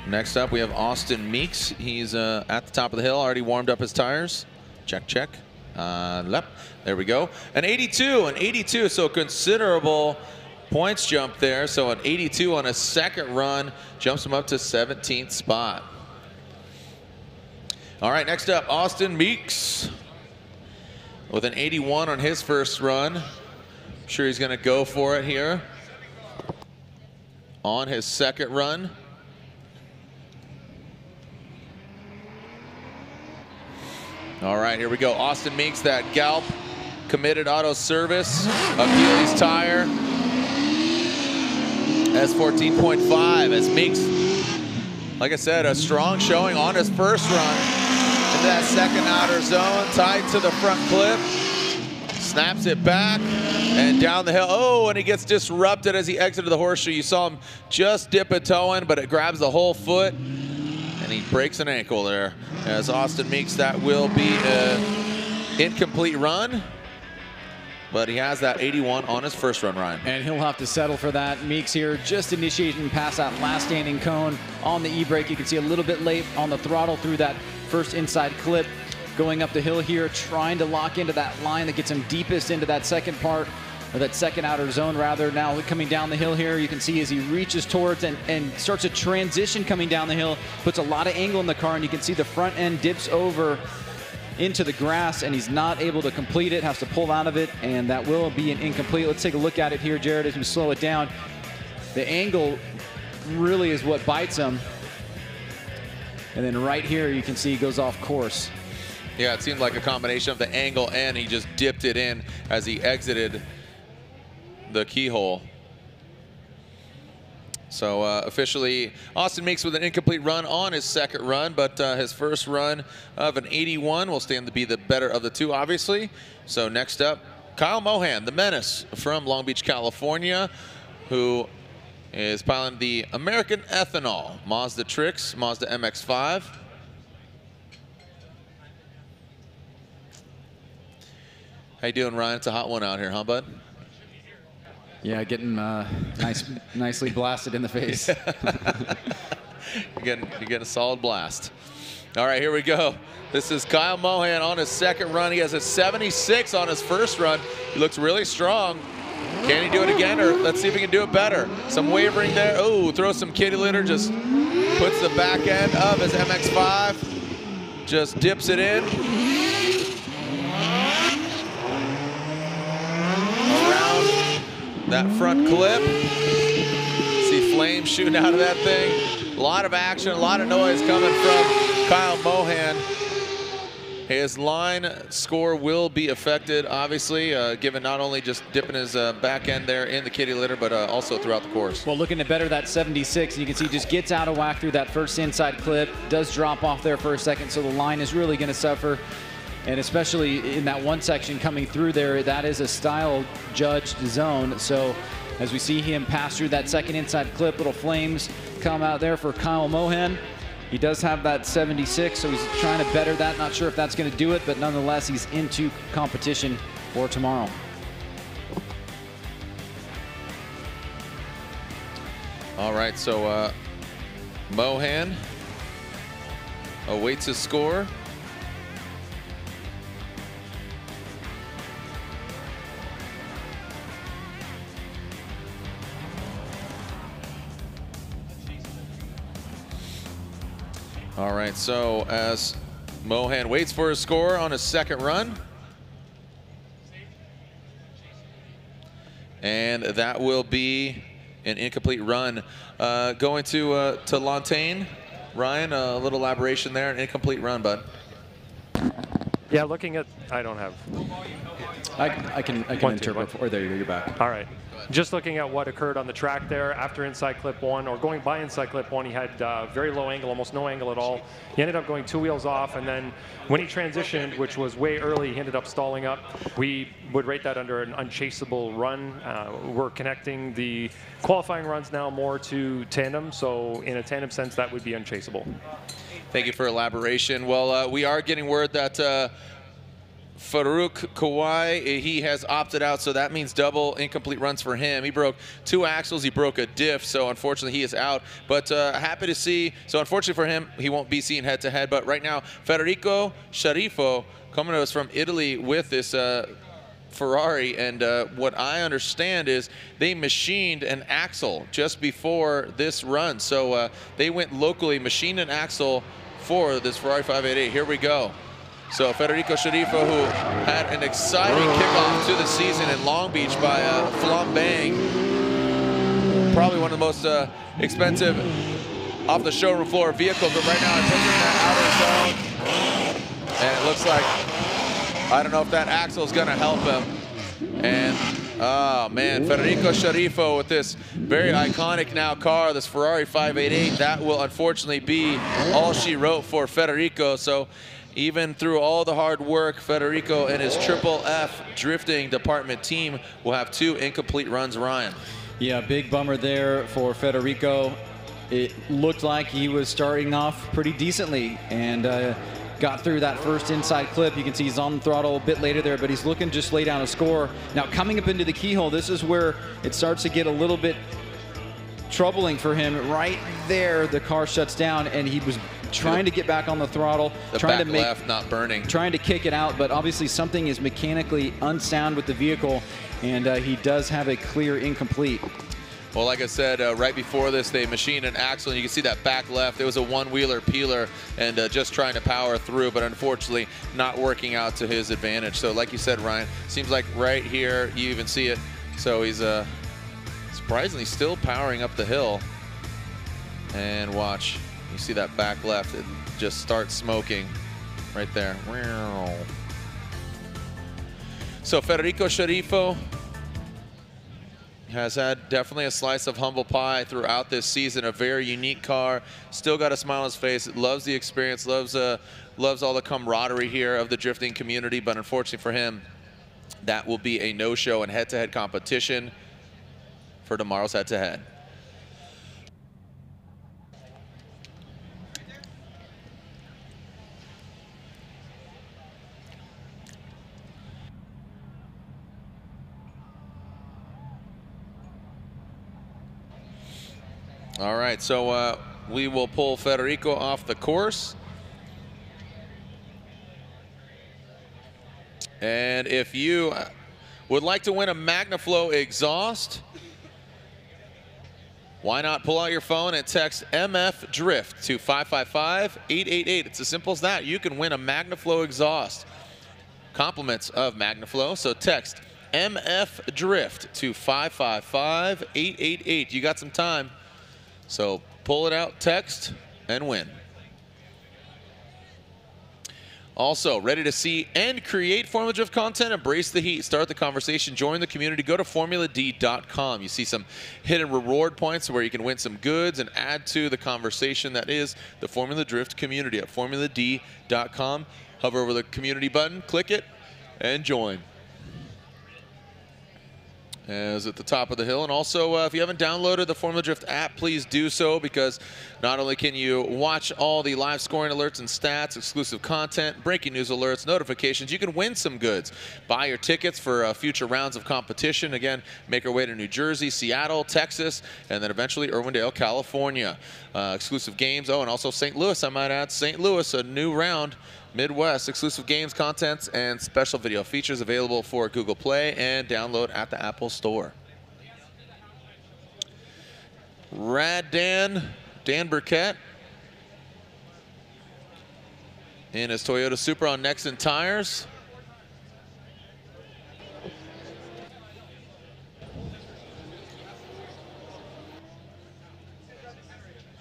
Next up, we have Austin Meeks. He's at the top of the hill, already warmed up his tires. Check, check. Lep. There we go. An 82, so considerable points jump there. So an 82 on a second run jumps him up to 17th spot. All right, next up, Austin Meeks with an 81 on his first run. I'm sure he's going to go for it here on his second run. All right, here we go. Austin Meeks, that Galp committed auto service of Healy's tire. S14.5 as Meeks, like I said, a strong showing on his first run into that second outer zone, tied to the front clip. Snaps it back and down the hill. Oh, and he gets disrupted as he exited the horseshoe. You saw him just dip a toe in, but it grabs the whole foot. And he breaks an ankle there. As Austin Meeks, that will be an incomplete run. But he has that 81 on his first run, Ryan. And he'll have to settle for that. Meeks here just initiating past that last standing cone on the e-brake. You can see a little bit late on the throttle through that first inside clip. Going up the hill here, trying to lock into that line that gets him deepest into that second part, or that second outer zone rather. Now coming down the hill here, you can see as he reaches towards and starts a transition coming down the hill, puts a lot of angle in the car, and you can see the front end dips over into the grass, and he's not able to complete it, has to pull out of it, and that will be an incomplete. Let's take a look at it here, Jared, as we slow it down. The angle really is what bites him. And then right here, you can see he goes off course. Yeah, it seemed like a combination of the angle and he just dipped it in as he exited the keyhole. So officially, Austin Meeks with an incomplete run on his second run, but his first run of an 81 will stand to be the better of the two, obviously. So next up, Kyle Mohan, the menace from Long Beach, California, who is piloting the American Ethanol Mazda Trix, Mazda MX-5. How you doing, Ryan? It's a hot one out here, huh, bud? Yeah, getting nicely blasted in the face. You're getting a solid blast. All right, here we go. This is Kyle Mohan on his second run. He has a 76 on his first run. He looks really strong. Can he do it again, or let's see if he can do it better? Some wavering there. Oh, throw some kitty litter. Just puts the back end of his MX-5. Just dips it in. That front clip. See flames shooting out of that thing. A lot of action, a lot of noise coming from Kyle Mohan. His line score will be affected, obviously, given not only just dipping his back end there in the kitty litter, but also throughout the course. Well, looking to better that 76, you can see just gets out of whack through that first inside clip, does drop off there for a second, so the line is really going to suffer. And especially in that one section coming through there, that is a style judged zone. So as we see him pass through that second inside clip, little flames come out there for Kyle Mohan. He does have that 76, so he's trying to better that. Not sure if that's going to do it, but nonetheless, he's into competition for tomorrow. All right, so Mohan awaits his score. All right, so as Mohan waits for his score on his second run. And that will be an incomplete run. Going to Lantain. Ryan, a little elaboration there, an incomplete run, bud. Yeah, looking at, I don't have. I can interpret, or there you go, you're back. All right. Just looking at what occurred on the track there after inside clip one, or going by inside clip one, he had very low angle, almost no angle at all. He ended up going two wheels off, and then when he transitioned, which was way early, he ended up stalling up. We would rate that under an unchaseable run. We're connecting the qualifying runs now more to tandem, so in a tandem sense, that would be unchaseable. Thank you for elaboration. Well, we are getting word that Farouk Kawai, he has opted out, so that means double incomplete runs for him. He broke 2 axles, he broke a diff, so unfortunately he is out. But happy to see, so unfortunately for him, he won't be seen head-to-head. But right now, Federico Sharifo coming to us from Italy with this Ferrari, and what I understand is they machined an axle just before this run. So they went locally, machined an axle for this Ferrari 588. Here we go. So Federico Sharifo, who had an exciting kickoff to the season in Long Beach by Flambang, probably one of the most expensive off the showroom floor vehicles, but right now I'm pushing that outer zone, and it looks like, I don't know if that axle is gonna help him. And oh man, Federico Sharifo with this very iconic now car, this Ferrari 588, that will unfortunately be all she wrote for Federico. So even through all the hard work, Federico and his Triple F drifting department team will have 2 incomplete runs. Ryan. Yeah, big bummer there for Federico. It looked like he was starting off pretty decently and got through that first inside clip. You can see he's on the throttle a bit later there, but he's looking to just lay down a score. Now coming up into the keyhole, this is where it starts to get a little bit troubling for him. Right there, the car shuts down, and he was trying to get back on the throttle, trying to make left not burning, trying to kick it out, but obviously something is mechanically unsound with the vehicle, and he does have a clear incomplete. Well, like I said, right before this, they machined an axle, and you can see that back left. It was a one-wheeler peeler, and just trying to power through, but unfortunately not working out to his advantage. So like you said, Ryan, seems like right here, you even see it. So he's surprisingly still powering up the hill. And watch, you see that back left, it just starts smoking right there. So Federico Sharifo has had definitely a slice of humble pie throughout this season. A very unique car, still got a smile on his face, loves the experience, loves all the camaraderie here of the drifting community, but unfortunately for him, that will be a no-show in head-to-head competition for tomorrow's head-to-head. All right, so we will pull Federico off the course. And if you would like to win a MagnaFlow exhaust, why not pull out your phone and text MF Drift to 555-888. It's as simple as that. You can win a MagnaFlow exhaust. Compliments of MagnaFlow, so text MF Drift to 555-888. You got some time. So pull it out, text, and win. Also, ready to see and create Formula Drift content? Embrace the heat. Start the conversation. Join the community. Go to formuladee.com. You see some hidden reward points where you can win some goods and add to the conversation that is the Formula Drift community at formuladee.com. Hover over the community button, click it, and join. Is at the top of the hill. And also, if you haven't downloaded the Formula Drift app, please do so, because not only can you watch all the live scoring alerts and stats, exclusive content, breaking news alerts, notifications, you can win some goods. Buy your tickets for future rounds of competition. Again, make our way to New Jersey, Seattle, Texas, and then eventually Irwindale, California. Exclusive games. Oh, and also St. Louis, I might add. St. Louis, a new round. Midwest, exclusive games, contents, and special video features available for Google Play and download at the Apple Store. Rad Dan Burkett in his Toyota Supra on Nexen tires.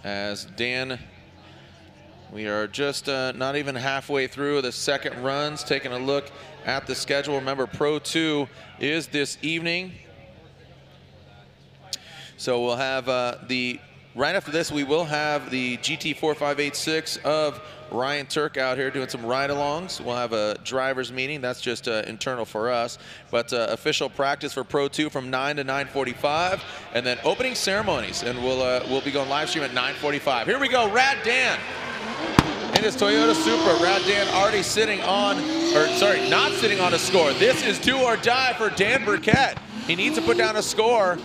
As Dan, we are just not even halfway through the second runs, taking a look at the schedule. Remember, Pro 2 is this evening. So we'll have right after this, we will have the GT4586 of Ryan Turk out here doing some ride-alongs. We'll have a driver's meeting. That's just internal for us. But official practice for Pro 2 from 9 to 9:45. And then opening ceremonies. And we'll be going live stream at 9:45. Here we go, Rad Dan. in his Toyota Supra. Rad Dan already sitting on, or sorry, not sitting on a score. This is do or die for Dan Burkett. He needs to put down a score.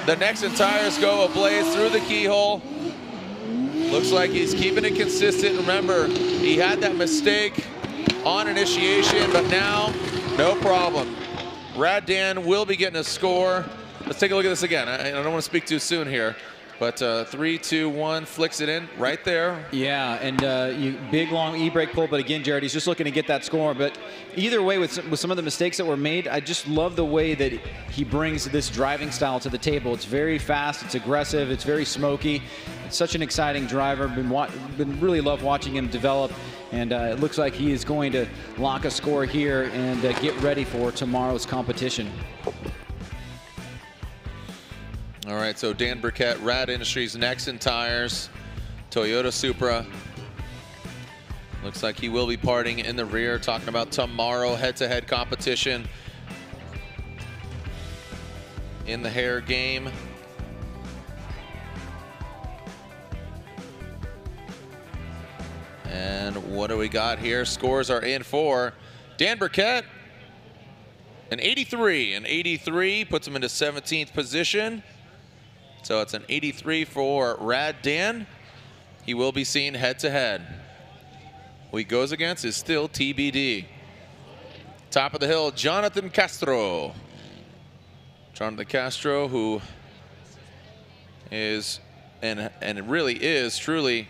The Nexen tires go ablaze through the keyhole. Looks like he's keeping it consistent. Remember, he had that mistake on initiation, but now, no problem. Rad Dan will be getting a score. Let's take a look at this again. I don't want to speak too soon here, but 3, 2, 1, flicks it in right there. Yeah, and big long e-brake pull, but again, Jared, he's just looking to get that score. But either way, with some of the mistakes that were made, I just love the way that he brings this driving style to the table. It's very fast, it's aggressive, it's very smoky. It's such an exciting driver. Been really love watching him develop. And it looks like he is going to lock a score here and get ready for tomorrow's competition. All right, so Dan Burkett, Rad Industries, Nexen tires, Toyota Supra. Looks like he will be parting in the rear, talking about tomorrow head-to-head competition in the hair game. And what do we got here? Scores are in for Dan Burkett, an 83. An 83 puts him into 17th position. So it's an 83 for Rad Dan. He will be seen head-to-head. Who he goes against is still TBD. Top of the hill, Jonathan Castro. Jonathan Castro, who is, and it really is, truly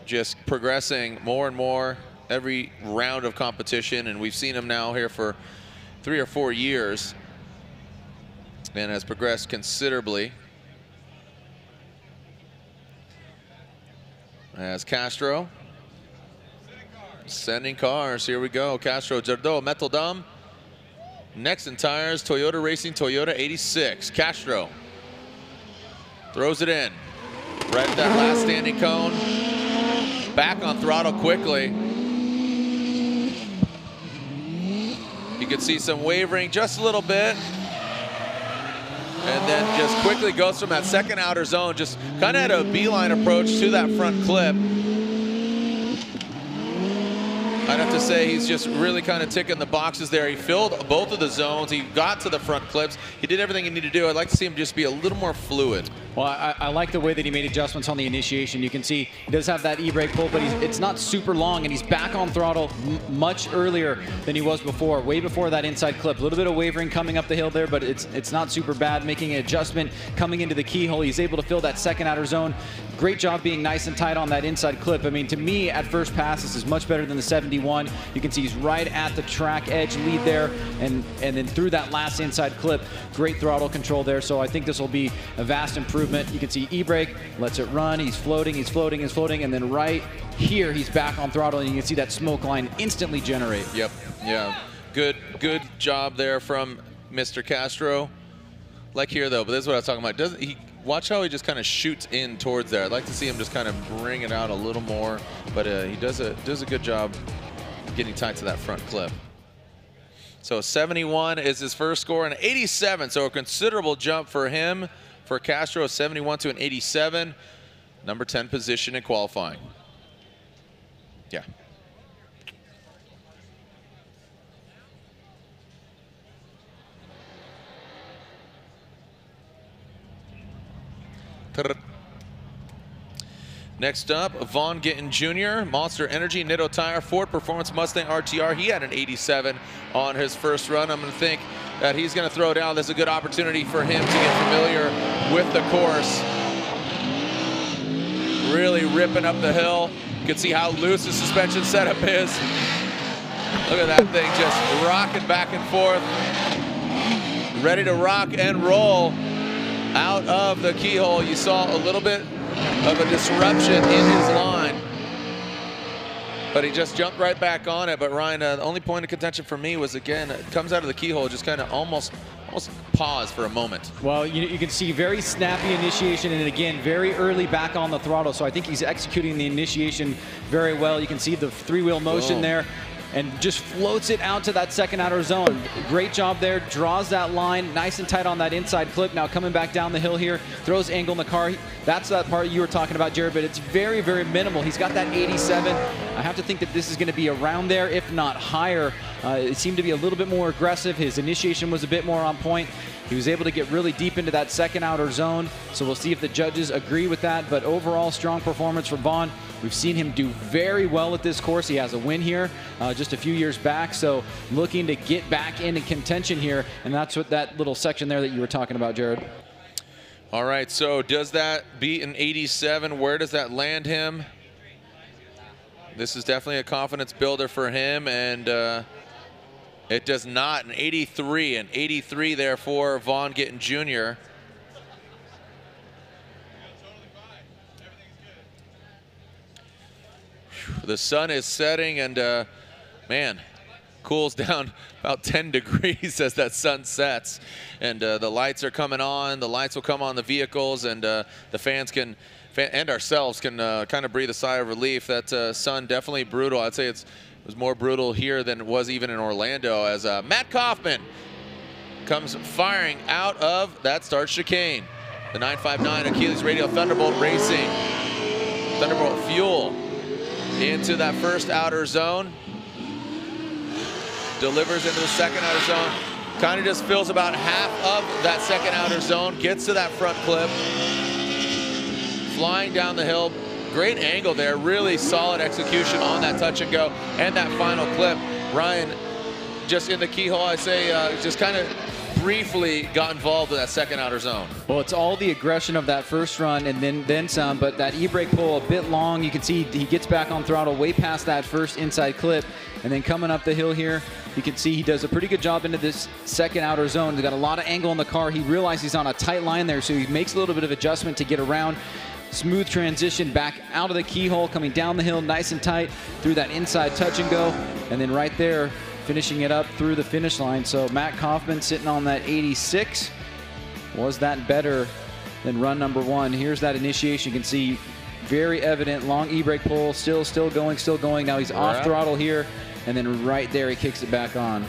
just progressing more and more every round of competition, and we've seen him now here for 3 or 4 years and has progressed considerably. As Castro sending cars, here we go. Castro, Jardot, Metal Dom, Nexen tires, Toyota Racing, Toyota 86. Castro throws it in right at that last standing cone. Back on throttle quickly. You can see some wavering just a little bit. And then just quickly goes from that second outer zone, just kind of had a beeline approach to that front clip. I'd have to say he's just really kind of ticking the boxes there. He filled both of the zones. He got to the front clips. He did everything he needed to do. I'd like to see him just be a little more fluid. Well, I like the way that he made adjustments on the initiation. You can see he does have that e-brake pull, but it's not super long, and he's back on throttle much earlier than he was before, way before that inside clip. A little bit of wavering coming up the hill there, but it's not super bad. Making an adjustment, coming into the keyhole, he's able to fill that second outer zone. Great job being nice and tight on that inside clip. I mean, to me, at first pass, this is much better than the 71. You can see he's right at the track edge lead there, and then through that last inside clip, great throttle control there. So I think this will be a vast improvement. You can see e-brake, lets it run, he's floating, he's floating, he's floating, and then right here, he's back on throttle, and you can see that smoke line instantly generate. Yep, yeah. Good job there from Mr. Castro. Like here, though, but this is what I was talking about. Doesn't he? Watch how he just kind of shoots in towards there. I'd like to see him just kind of bring it out a little more, but he does a good job getting tight to that front clip. So 71 is his first score, and 87, so a considerable jump for him. For Castro, a 71 to an 87, number 10 position in qualifying. Yeah. Next up, Vaughn Gittin Jr., Monster Energy, Nitto Tire, Ford Performance Mustang RTR. He had an 87 on his first run. I'm going to think that he's going to throw down. This is a good opportunity for him to get familiar with the course. Really ripping up the hill. You can see how loose the suspension setup is. Look at that thing just rocking back and forth. Ready to rock and roll out of the keyhole. You saw a little bit of a disruption in his line, but he just jumped right back on it. But Ryan, the only point of contention for me was, again, it comes out of the keyhole, just kind of almost pause for a moment. Well, you can see very snappy initiation, and again, very early back on the throttle. So I think he's executing the initiation very well. You can see the three-wheel motion there. and just floats it out to that second outer zone. Great job there, draws that line nice and tight on that inside clip. Now coming back down the hill here, throws angle in the car. That's that part you were talking about, Jared, but it's very, very minimal. He's got that 87. I have to think that this is going to be around there, if not higher. It seemed to be a little bit more aggressive. His initiation was a bit more on point. He was able to get really deep into that second outer zone, so we'll see if the judges agree with that. But overall, strong performance for Vaughn. We've seen him do very well at this course. He has a win here just a few years back, so looking to get back into contention here, and that's what that little section there that you were talking about, Jared. All right, so does that beat an 87? Where does that land him? This is definitely a confidence builder for him, and it does not. An 83, an 83 there for Vaughn Gittin Jr. The sun is setting, and man, cools down about 10 degrees as that sun sets. And the lights are coming on. The lights will come on the vehicles, and the fans can, and ourselves can kind of breathe a sigh of relief. That sun definitely brutal. I'd say it was more brutal here than it was even in Orlando, as Matt Kaufman comes firing out of that start chicane. The 959 Achilles Radial Thunderbolt Racing. Thunderbolt Fuel into that first outer zone. Delivers into the second outer zone. Kind of just fills about half of that second outer zone. Gets to that front clip. Flying down the hill. Great angle there. Really solid execution on that touch and go. And that final clip. Ryan, just in the keyhole, I say, just kind of briefly got involved with that second outer zone. Well, it's all the aggression of that first run and then some, but that e-brake pull a bit long. You can see he gets back on throttle way past that first inside clip, and then coming up the hill here, you can see he does a pretty good job into this second outer zone. He's got a lot of angle in the car. He realizes he's on a tight line there, so he makes a little bit of adjustment to get around. Smooth transition back out of the keyhole, coming down the hill nice and tight through that inside touch and go, and then right there, finishing it up through the finish line. So Matt Kaufman sitting on that 86. Was that better than run number one? Here's that initiation. You can see very evident long e-brake pull, still going. Now he's off throttle here, and then right there he kicks it back on.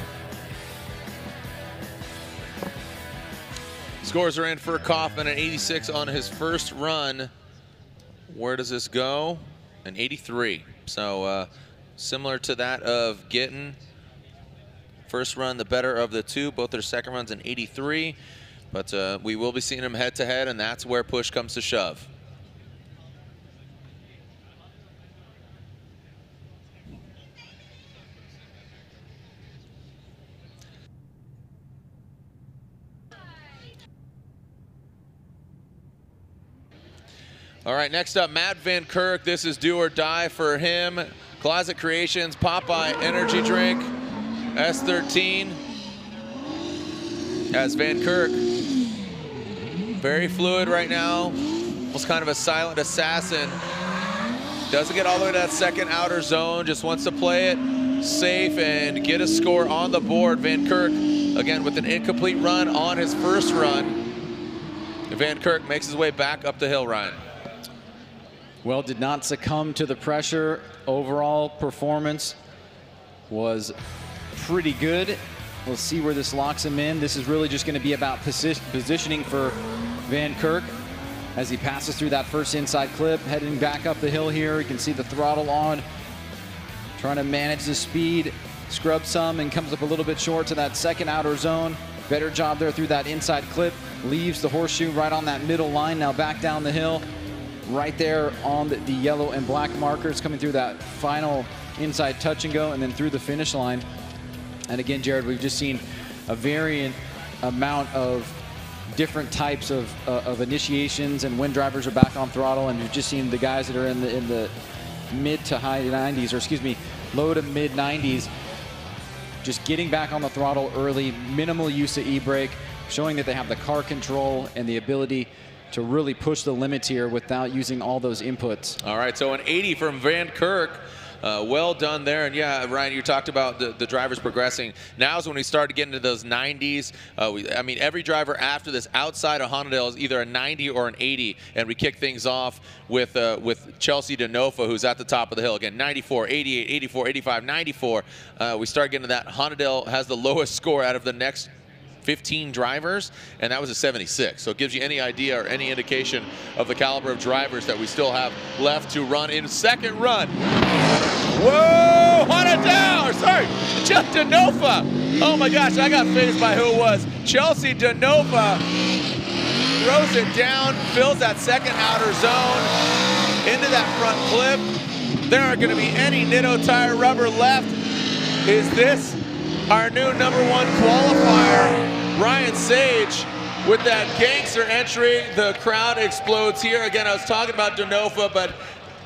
Scores are in for Kaufman, an 86 on his first run. Where does this go? An 83. So similar to that of Gittin. First run, the better of the two. Both their second runs an 83. But we will be seeing them head-to-head, and that's where push comes to shove. All right, next up, Matt Van Kirk. This is do or die for him. Closet Creations, Popeye Energy Drink, S13. As Van Kirk, very fluid right now. Almost kind of a silent assassin. Doesn't get all the way to that second outer zone, just wants to play it safe and get a score on the board. Van Kirk, again, with an incomplete run on his first run. Van Kirk makes his way back up the hill, Ryan. Well, did not succumb to the pressure. Overall performance was pretty good. We'll see where this locks him in. This is really just going to be about positioning for Van Kirk as he passes through that first inside clip, heading back up the hill here. You can see the throttle on, trying to manage the speed, scrub some, and comes up a little bit short to that second outer zone. Better job there through that inside clip, leaves the horseshoe right on that middle line. Now back down the hill, right there on the yellow and black markers, coming through that final inside touch and go, and then through the finish line. And again, Jared, we've just seen a varying amount of different types of initiations and when drivers are back on throttle, and we've just seen the guys that are in the mid to high 90s, or excuse me, low to mid 90s, just getting back on the throttle early, minimal use of e-brake, showing that they have the car control and the ability to really push the limits here without using all those inputs. All right, so an 80 from Van Kirk. well done there. And yeah, Ryan, you talked about the drivers progressing. Now is when we start to get into those 90s. I mean, every driver after this outside of Honodale is either a 90 or an 80. And we kick things off with Chelsea DeNofa, who's at the top of the hill. Again, 94, 88, 84, 85, 94. We start getting to that. Honodale has the lowest score out of the next 15 drivers, and that was a 76. So it gives you any idea or any indication of the caliber of drivers that we still have left to run in second run. Whoa, Honodale, sorry, Jeff DeNofa. Oh my gosh, I got phased by who it was. Chelsea DeNofa throws it down, fills that second outer zone into that front clip. There aren't going to be any Nitto tire rubber left. Is this our new #1 qualifier? Ryan Sage with that gangster entry. The crowd explodes here. Again, I was talking about DeNofa, but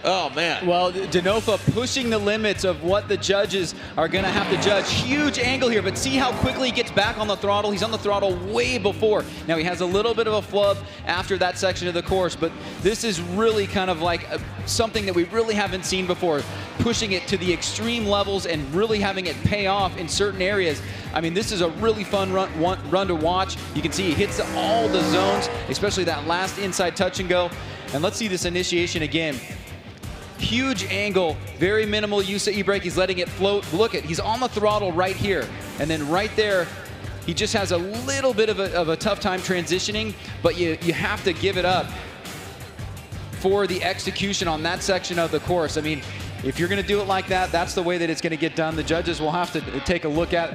oh man. Well, DeNofa pushing the limits of what the judges are going to have to judge. Huge angle here, but see how quickly he gets back on the throttle. He's on the throttle way before. Now he has a little bit of a flub after that section of the course, but this is really kind of like something that we really haven't seen before. Pushing it to the extreme levels and really having it pay off in certain areas. I mean, this is a really fun run to watch. You can see he hits all the zones, especially that last inside touch and go. And let's see this initiation again. Huge angle, very minimal use of e-brake. He's letting it float. Look at, he's on the throttle right here. And then right there, he just has a little bit of a tough time transitioning, but you have to give it up for the execution on that section of the course. I mean, if you're going to do it like that, that's the way that it's going to get done. The judges will have to take a look at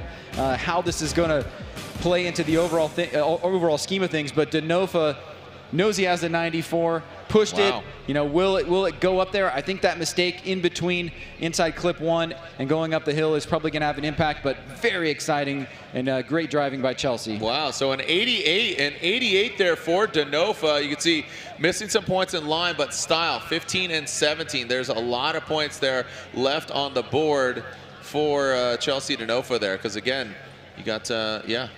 how this is going to play into the overall scheme of things. But DeNofa knows he has the 94, pushed it. You know, will it go up there? I think that mistake in between inside clip 1 and going up the hill is probably going to have an impact, but very exciting and great driving by Chelsea. Wow, so an 88 there for DeNofa. You can see missing some points in line, but style, 15 and 17. There's a lot of points there left on the board for Chelsea DeNofa there, because again, you got, yeah.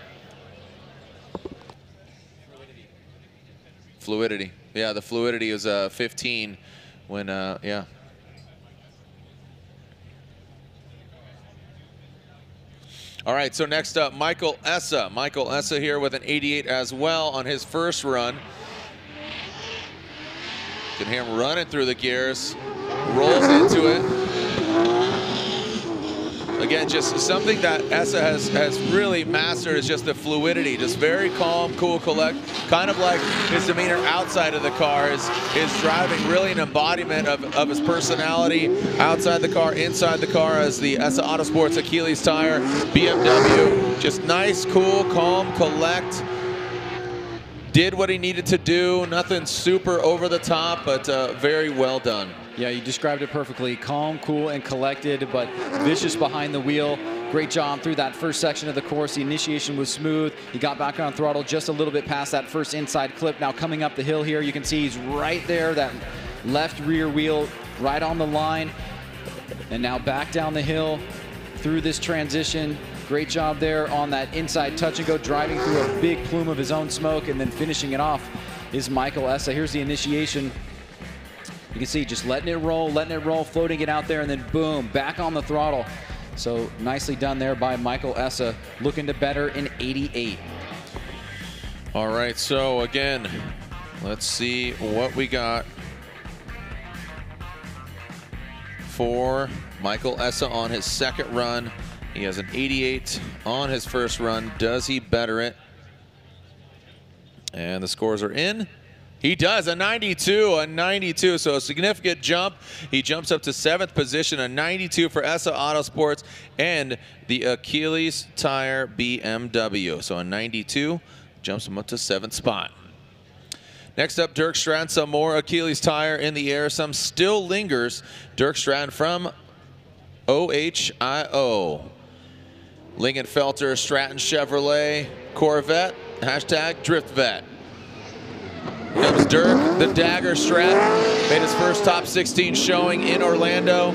Fluidity. Yeah, the fluidity was 15 when, yeah. All right, so next up, Michael Essa. Michael Essa here with an 88 as well on his first run. You can hear him running through the gears, rolls into it. Again, just something that Essa has really mastered is just the fluidity, just very calm, cool, collect, kind of like his demeanor outside of the car, his driving, really an embodiment of his personality outside the car, inside the car as the Essa Autosports Achilles tire BMW. Just nice, cool, calm, collect. Did what he needed to do, nothing super over the top, but very well done. Yeah, you described it perfectly. Calm, cool, and collected, but vicious behind the wheel. Great job through that first section of the course. The initiation was smooth. He got back on throttle just a little bit past that first inside clip. Now coming up the hill here, you can see he's right there, that left rear wheel right on the line. And now back down the hill through this transition. Great job there on that inside touch and go, driving through a big plume of his own smoke, and then finishing it off is Michael Essa. Here's the initiation. You can see just letting it roll, floating it out there, and then boom, back on the throttle. So nicely done there by Michael Essa, looking to better in 88. All right, so again, let's see what we got for Michael Essa on his second run. He has an 88 on his first run. Does he better it? And the scores are in. He does, a 92, so a significant jump. He jumps up to 7th position, a 92 for Essa Autosports and the Achilles tire BMW. So a 92 jumps him up to 7th spot. Next up, Dirk Stratton, some more Achilles tire in the air. Some still lingers. Dirk Stratton from OHIO. Lingenfelter, Stratton Chevrolet, Corvette, hashtag DriftVet. Comes Dirk, the Dagger Stratton, made his first top 16 showing in Orlando.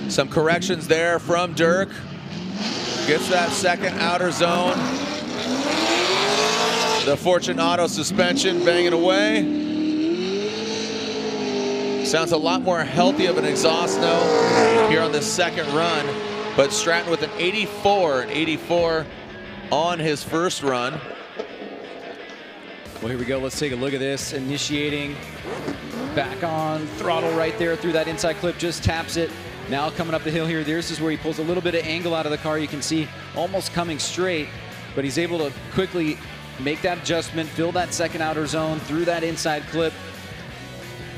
Some corrections there from Dirk. Gets that second outer zone. The Fortune Auto suspension banging away. Sounds a lot more healthy of an exhaust note here on this second run. But Stratton with an 84 on his first run. Well, here we go. Let's take a look at this. Initiating, back on throttle right there through that inside clip, just taps it. Now coming up the hill here, this is where he pulls a little bit of angle out of the car. You can see almost coming straight, but he's able to quickly make that adjustment, fill that second outer zone through that inside clip.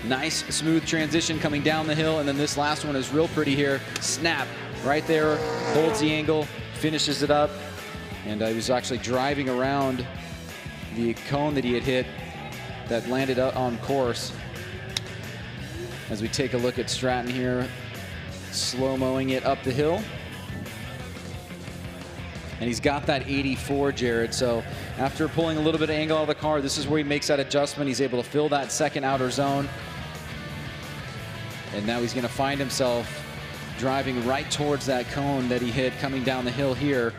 Nice, smooth transition coming down the hill, and then this last one is real pretty here. Snap right there, holds the angle, finishes it up, and he was actually driving around the cone that he had hit that landed on course. As we take a look at Stratton here, slow-moing it up the hill. And he's got that 84, Jared. So after pulling a little bit of angle out of the car, this is where he makes that adjustment. He's able to fill that second outer zone. And now he's going to find himself driving right towards that cone that he hit coming down the hill here.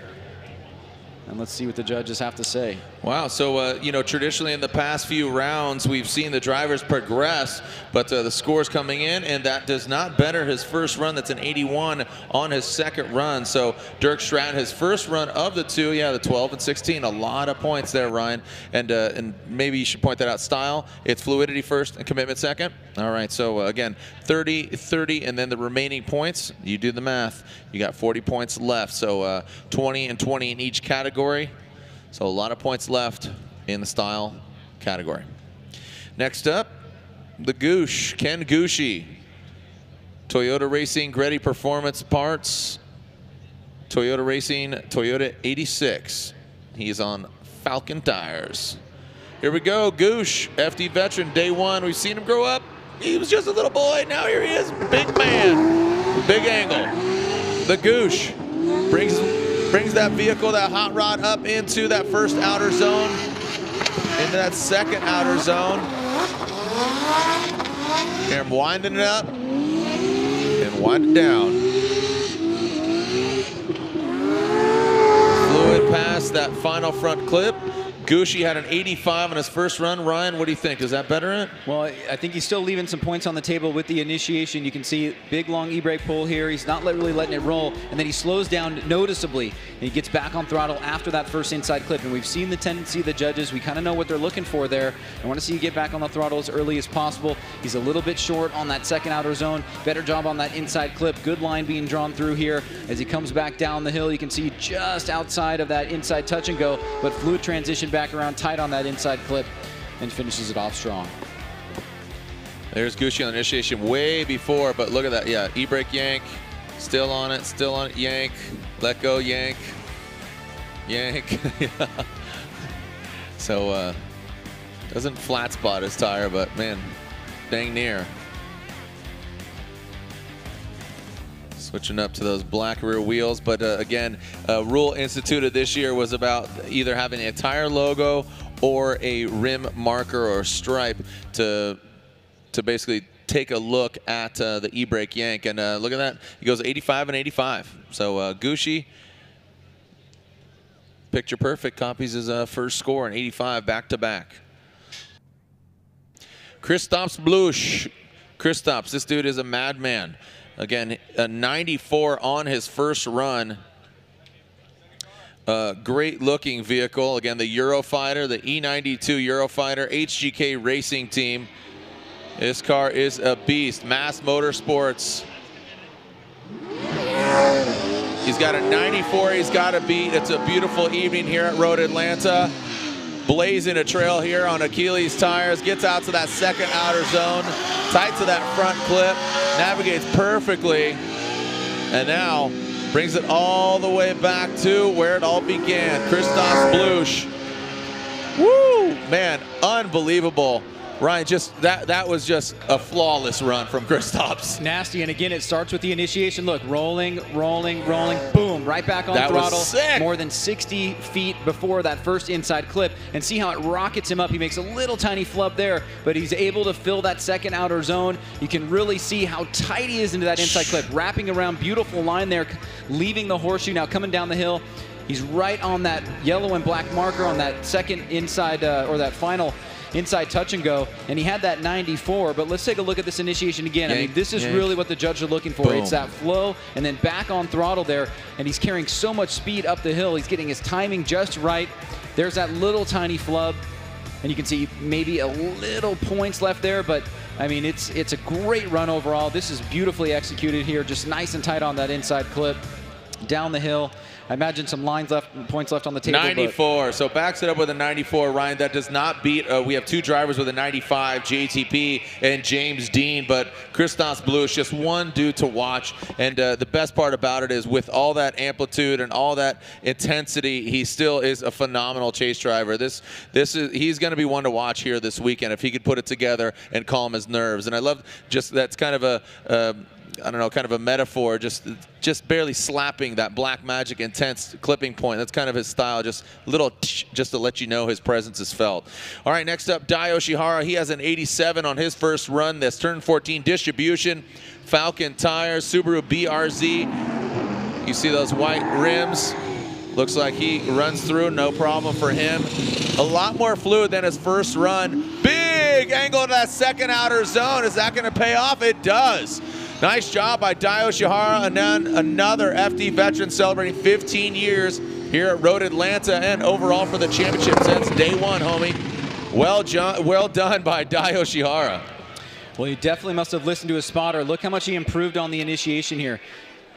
And let's see what the judges have to say. Wow, so, you know, traditionally in the past few rounds, we've seen the drivers progress, but the scores coming in, and that does not better his first run. That's an 81 on his second run. So Dirk Stratton, his first run of the two, yeah, the 12 and 16, a lot of points there, Ryan. And maybe you should point that out. Style, it's fluidity first and commitment second. All right, so again, 30, 30, and then the remaining points, you do the math. You got 40 points left, so 20 and 20 in each category. So a lot of points left in the style category. Next up, the Goosh, Ken Gooshie. Toyota Racing, Gretty Performance Parts. Toyota Racing, Toyota 86. He's on Falcon tires. Here we go, Goosh, FD veteran, day one. We've seen him grow up. He was just a little boy, now here he is, big man, big angle. The Goosh brings that vehicle, that hot rod, up into that first outer zone, into that second outer zone. Here I'm winding it up and wind it down. Fluid past that final front clip. Gooshie had an 85 on his first run. Ryan, what do you think? Is that better it? Well, I think he's still leaving some points on the table with the initiation. You can see big, long e-brake pull here. He's not really letting it roll, and then he slows down noticeably, and he gets back on throttle after that first inside clip. And we've seen the tendency of the judges. We kind of know what they're looking for there. I want to see you get back on the throttle as early as possible. He's a little bit short on that second outer zone. Better job on that inside clip. Good line being drawn through here. As he comes back down the hill, you can see just outside of that inside touch and go, but fluid transition back around tight on that inside clip and finishes it off strong. There's Gooshie on the initiation way before, but look at that. Yeah, e-brake yank, still on it, yank, let go, yank, yank. So doesn't flat spot his tire, but man, dang near. Switching up to those black rear wheels, but again, a rule instituted this year was about either having a tire logo or a rim marker or stripe to basically take a look at the e-brake yank. And look at that, he goes 85 and 85. So Gooshie, picture perfect, copies his first score in 85 back-to-back. Kristaps Blush. Kristaps, this dude is a madman. Again, a 94 on his first run. Great looking vehicle. Again, the Eurofighter, the E92 Eurofighter, HGK Racing Team. This car is a beast. Mass Motorsports. He's got a 94 he's got to beat. It's a beautiful evening here at Road Atlanta. Blazing a trail here on Achilles tires. Gets out to that second outer zone. Tight to that front clip. Navigates perfectly. And now brings it all the way back to where it all began. Kristaps Blush. Woo! Man, unbelievable. Ryan, just that was just a flawless run from Kristaps. Nasty, and again, it starts with the initiation. Look, rolling, rolling, rolling, boom, right back on throttle. Was sick. More than 60 feet before that first inside clip, and see how it rockets him up. He makes a little tiny flub there, but he's able to fill that second outer zone. You can really see how tight he is into that inside clip, wrapping around, beautiful line there, leaving the horseshoe, now coming down the hill. He's right on that yellow and black marker on that second inside, or that final inside touch and go, and he had that 94. But let's take a look at this initiation again. I mean, this is really what the judges are looking for. Boom. It's that flow and then back on throttle there, and he's carrying so much speed up the hill. He's getting his timing just right. There's that little tiny flub, and you can see maybe a little points left there, but I mean, it's a great run overall. This is beautifully executed here, just nice and tight on that inside clip. Down the hill. I imagine some points left on the table. 94. So backs it up with a 94, Ryan. That does not beat. We have 2 drivers with a 95, JTP and James Dean. But Christos Blue is just one dude to watch. And the best part about it is with all that amplitude and all that intensity, he still is a phenomenal chase driver. He's going to be one to watch here this weekend if he could put it together and calm his nerves. And I love just that's kind of a I don't know, kind of a metaphor, just barely slapping that black magic intense clipping point. That's kind of his style, just little just to let you know his presence is felt. All right, next up, Dai Yoshihara. He has an 87 on his first run. This turn 14 distribution, Falcon tires, Subaru BRZ. You see those white rims. Looks like he runs through, no problem for him. A lot more fluid than his first run. Big angle to that second outer zone. Is that going to pay off? It does. Nice job by Dai Yoshihara, and then another FD veteran celebrating 15 years here at Road Atlanta and overall for the championship since day one, homie. Well done by Dai Yoshihara. Well, he definitely must have listened to his spotter. Look how much he improved on the initiation here.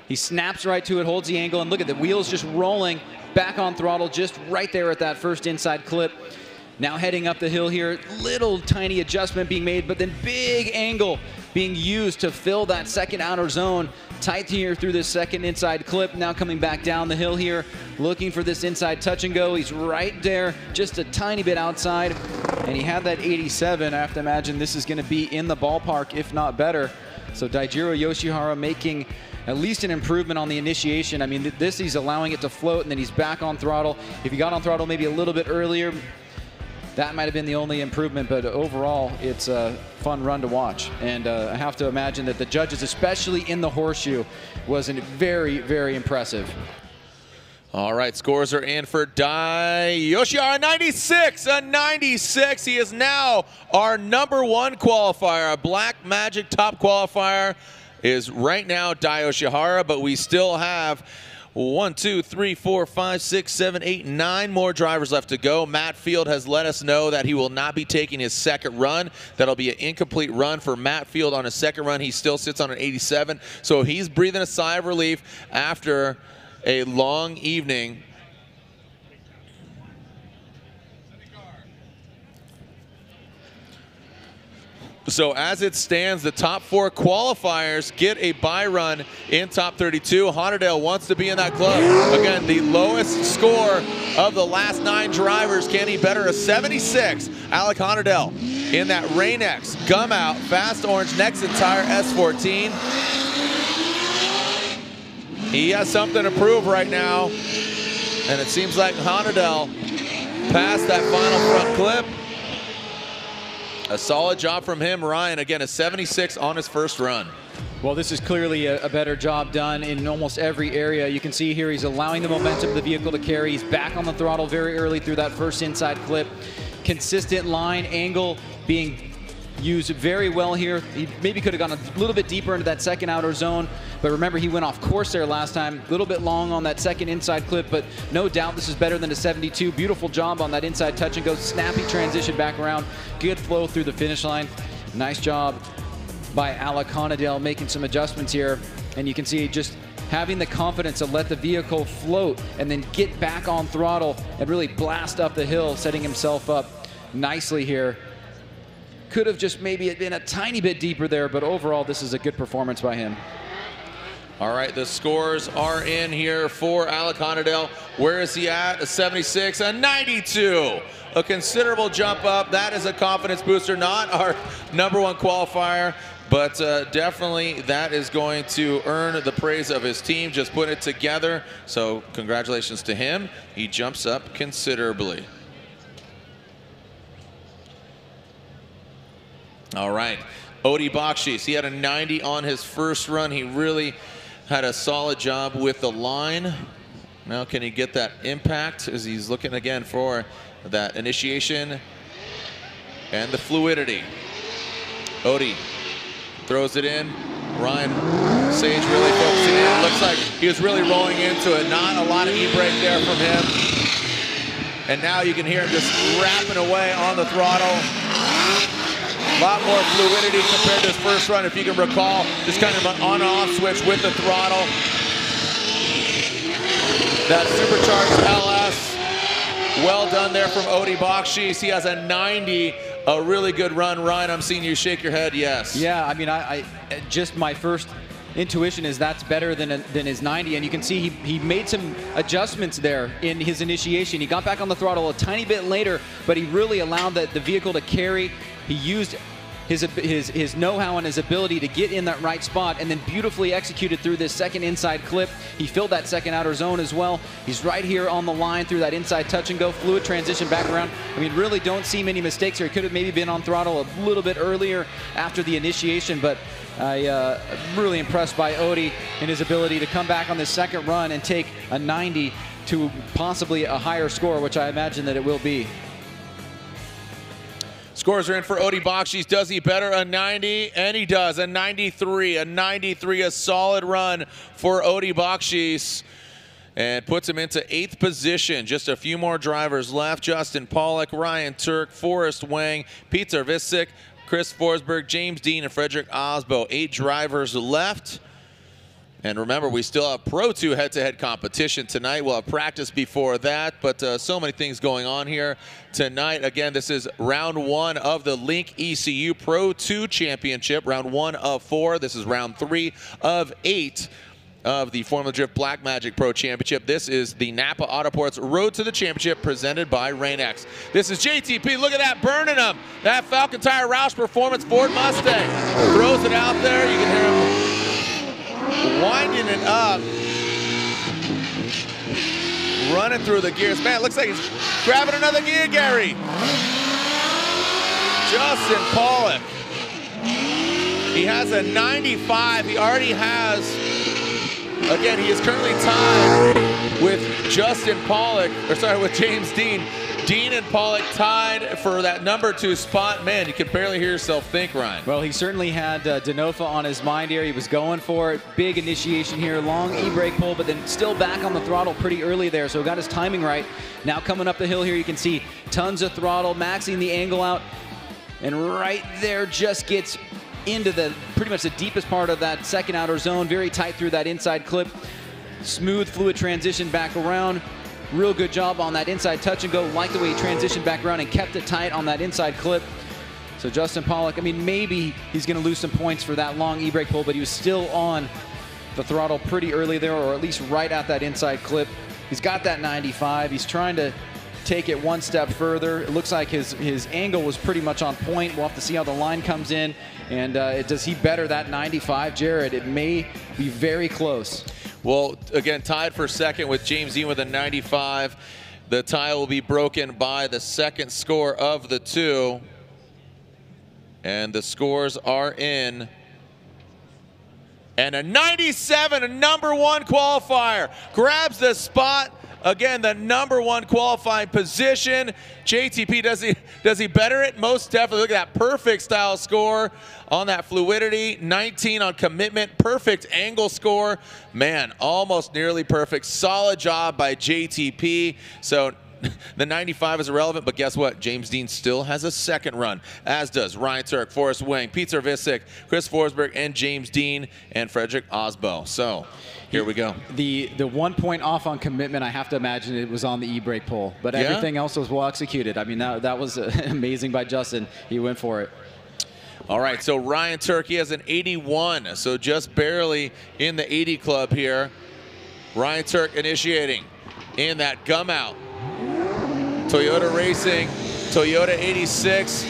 He snaps right to it, holds the angle, and look at the wheels just rolling back on throttle just right there at that first inside clip. Now heading up the hill here, little tiny adjustment being made, but then big angle being used to fill that second outer zone. Tight here through this second inside clip. Now coming back down the hill here, looking for this inside touch and go. He's right there, just a tiny bit outside. And he had that 87. I have to imagine this is going to be in the ballpark, if not better. So Daijiro Yoshihara making at least an improvement on the initiation. I mean, this he's allowing it to float, and then he's back on throttle. If he got on throttle maybe a little bit earlier, that might have been the only improvement, but overall, it's a fun run to watch. And I have to imagine that the judges, especially in the horseshoe, was very, very impressive. All right, scores are in for Dai Yoshihara, 96, a 96. He is now our #1 qualifier. A Black Magic top qualifier is right now Dai Yoshihara, but we still have 1, 2, 3, 4, 5, 6, 7, 8, 9 more drivers left to go. Matt Field has let us know that he will not be taking his second run. That'll be an incomplete run for Matt Field on his second run. He still sits on an 87, so he's breathing a sigh of relief after a long evening. So as it stands, the top 4 qualifiers get a bye run in top 32. Honadale wants to be in that club. Again, the lowest score of the last 9 drivers. Can he better a 76? Alec Honadale in that Rain-X Gum Out Fast Orange Nexen Tire S14. He has something to prove right now. And it seems like Honadale passed that final front clip. A solid job from him, Ryan. Again, a 76 on his first run. Well, this is clearly a better job done in almost every area. You can see here he's allowing the momentum of the vehicle to carry. He's back on the throttle very early through that first inside clip. Consistent line angle being used very well here. He maybe could have gone a little bit deeper into that second outer zone, but remember he went off course there last time. A little bit long on that second inside clip, but no doubt this is better than a 72. Beautiful job on that inside touch and go. Snappy transition back around. Good flow through the finish line. Nice job by Alec Honadale making some adjustments here, and you can see just having the confidence to let the vehicle float and then get back on throttle and really blast up the hill, setting himself up nicely here. Could have just maybe been a tiny bit deeper there, but overall this is a good performance by him. All right, the scores are in here for Alec Honadale. Where is he at? A 76, a 92. A considerable jump up. That is a confidence booster, not our #1 qualifier, but definitely that is going to earn the praise of his team. Just put it together. So congratulations to him. He jumps up considerably. All right, Odi Bakshis, he had a 90 on his first run. He really had a solid job with the line. Now can he get that impact as he's looking again for that initiation? and the fluidity. Odie throws it in. Ryan Sage really focusing in. It looks like he was really rolling into it. Not a lot of e-brake there from him. And now you can hear him just rapping away on the throttle. A lot more fluidity compared to his first run, if you can recall. Just kind of an on-off switch with the throttle. That supercharged LS. Well done there from Odie Bakshi's. He has a 90. A really good run. Ryan, I'm seeing you shake your head, yes. Yeah, I mean, I just my first intuition is that's better than his 90, and you can see he made some adjustments there in his initiation. He got back on the throttle a tiny bit later, but he really allowed the vehicle to carry. He used his know-how and his ability to get in that right spot, and then beautifully executed through this second inside clip. He filled that second outer zone as well. He's right here on the line through that inside touch and go, fluid transition back around. I mean, really don't see many mistakes here. He could have maybe been on throttle a little bit earlier after the initiation, but I'm really impressed by Odie and his ability to come back on this second run and take a 90 to possibly a higher score, which I imagine that it will be. Scores are in for Odie Bakshi's. Does he better? A 90, and he does. A 93, a solid run for Odie Bakshi's, and puts him into 8th position. Just a few more drivers left. Justin Pollock, Ryan Turk, Forrest Wang, Peter Visick, Chris Forsberg, James Dean, and Frederick Osbo. 8 drivers left. And remember, we still have Pro 2 head-to-head competition tonight. We'll have practice before that, but so many things going on here tonight. Again, this is round 1 of the Link ECU Pro 2 Championship, round 1 of 4. This is round 3 of 8 of the Formula Drift Blackmagic Pro Championship. This is the Napa Autoports Road to the Championship presented by Rain-X. This is JTP. Look at that, burning him. That Falcon Tire Roush Performance Ford Mustang. Throws it out there. You can hear him winding it up, running through the gears. Man, it looks like he's grabbing another gear, Gary. Justin Pollock. He has a 95. He already has, again, he is currently tied with Justin Pollock, or sorry, with James Dean. Dean and Pollock tied for that number 2 spot. Man, you can barely hear yourself think, Ryan. Well, he certainly had Denofa on his mind here. He was going for it. Big initiation here, long e-brake pull, but then still back on the throttle pretty early there, so got his timing right. Now coming up the hill here, you can see tons of throttle, maxing the angle out, and right there just gets into the pretty much the deepest part of that second outer zone, very tight through that inside clip. Smooth, fluid transition back around. Real good job on that inside touch and go. Like the way he transitioned back around and kept it tight on that inside clip. So Justin Pollock, I mean, maybe he's going to lose some points for that long e-brake pull, but he was still on the throttle pretty early there, or at least right at that inside clip. He's got that 95. He's trying to take it one step further. It looks like his angle was pretty much on point. We'll have to see how the line comes in. And does he better that 95, Jared? It may be very close. Well, again, tied for second with James Dean with a 95. The tie will be broken by the second score of the 2. And the scores are in. And a 97, a number 1 qualifier, grabs the spot. Again, the number 1 qualifying position. JTP, does he better it? Most definitely. Look at that perfect style score on that fluidity. 19 on commitment. Perfect angle score. Man, almost nearly perfect. Solid job by JTP. So the 95 is irrelevant, but guess what? James Dean still has a second run, as does Ryan Turk, Forrest Wang, Peter Visick, Chris Forsberg, and James Dean, and Frederick Osbo. So here we go. The 1 point off on commitment, I have to imagine it was on the e-brake pull, but everything else was well executed. I mean, that was amazing by Justin. He went for it. All right, so Ryan Turk, he has an 81, so just barely in the 80 club here. Ryan Turk initiating in that gum out. Toyota Racing, Toyota 86,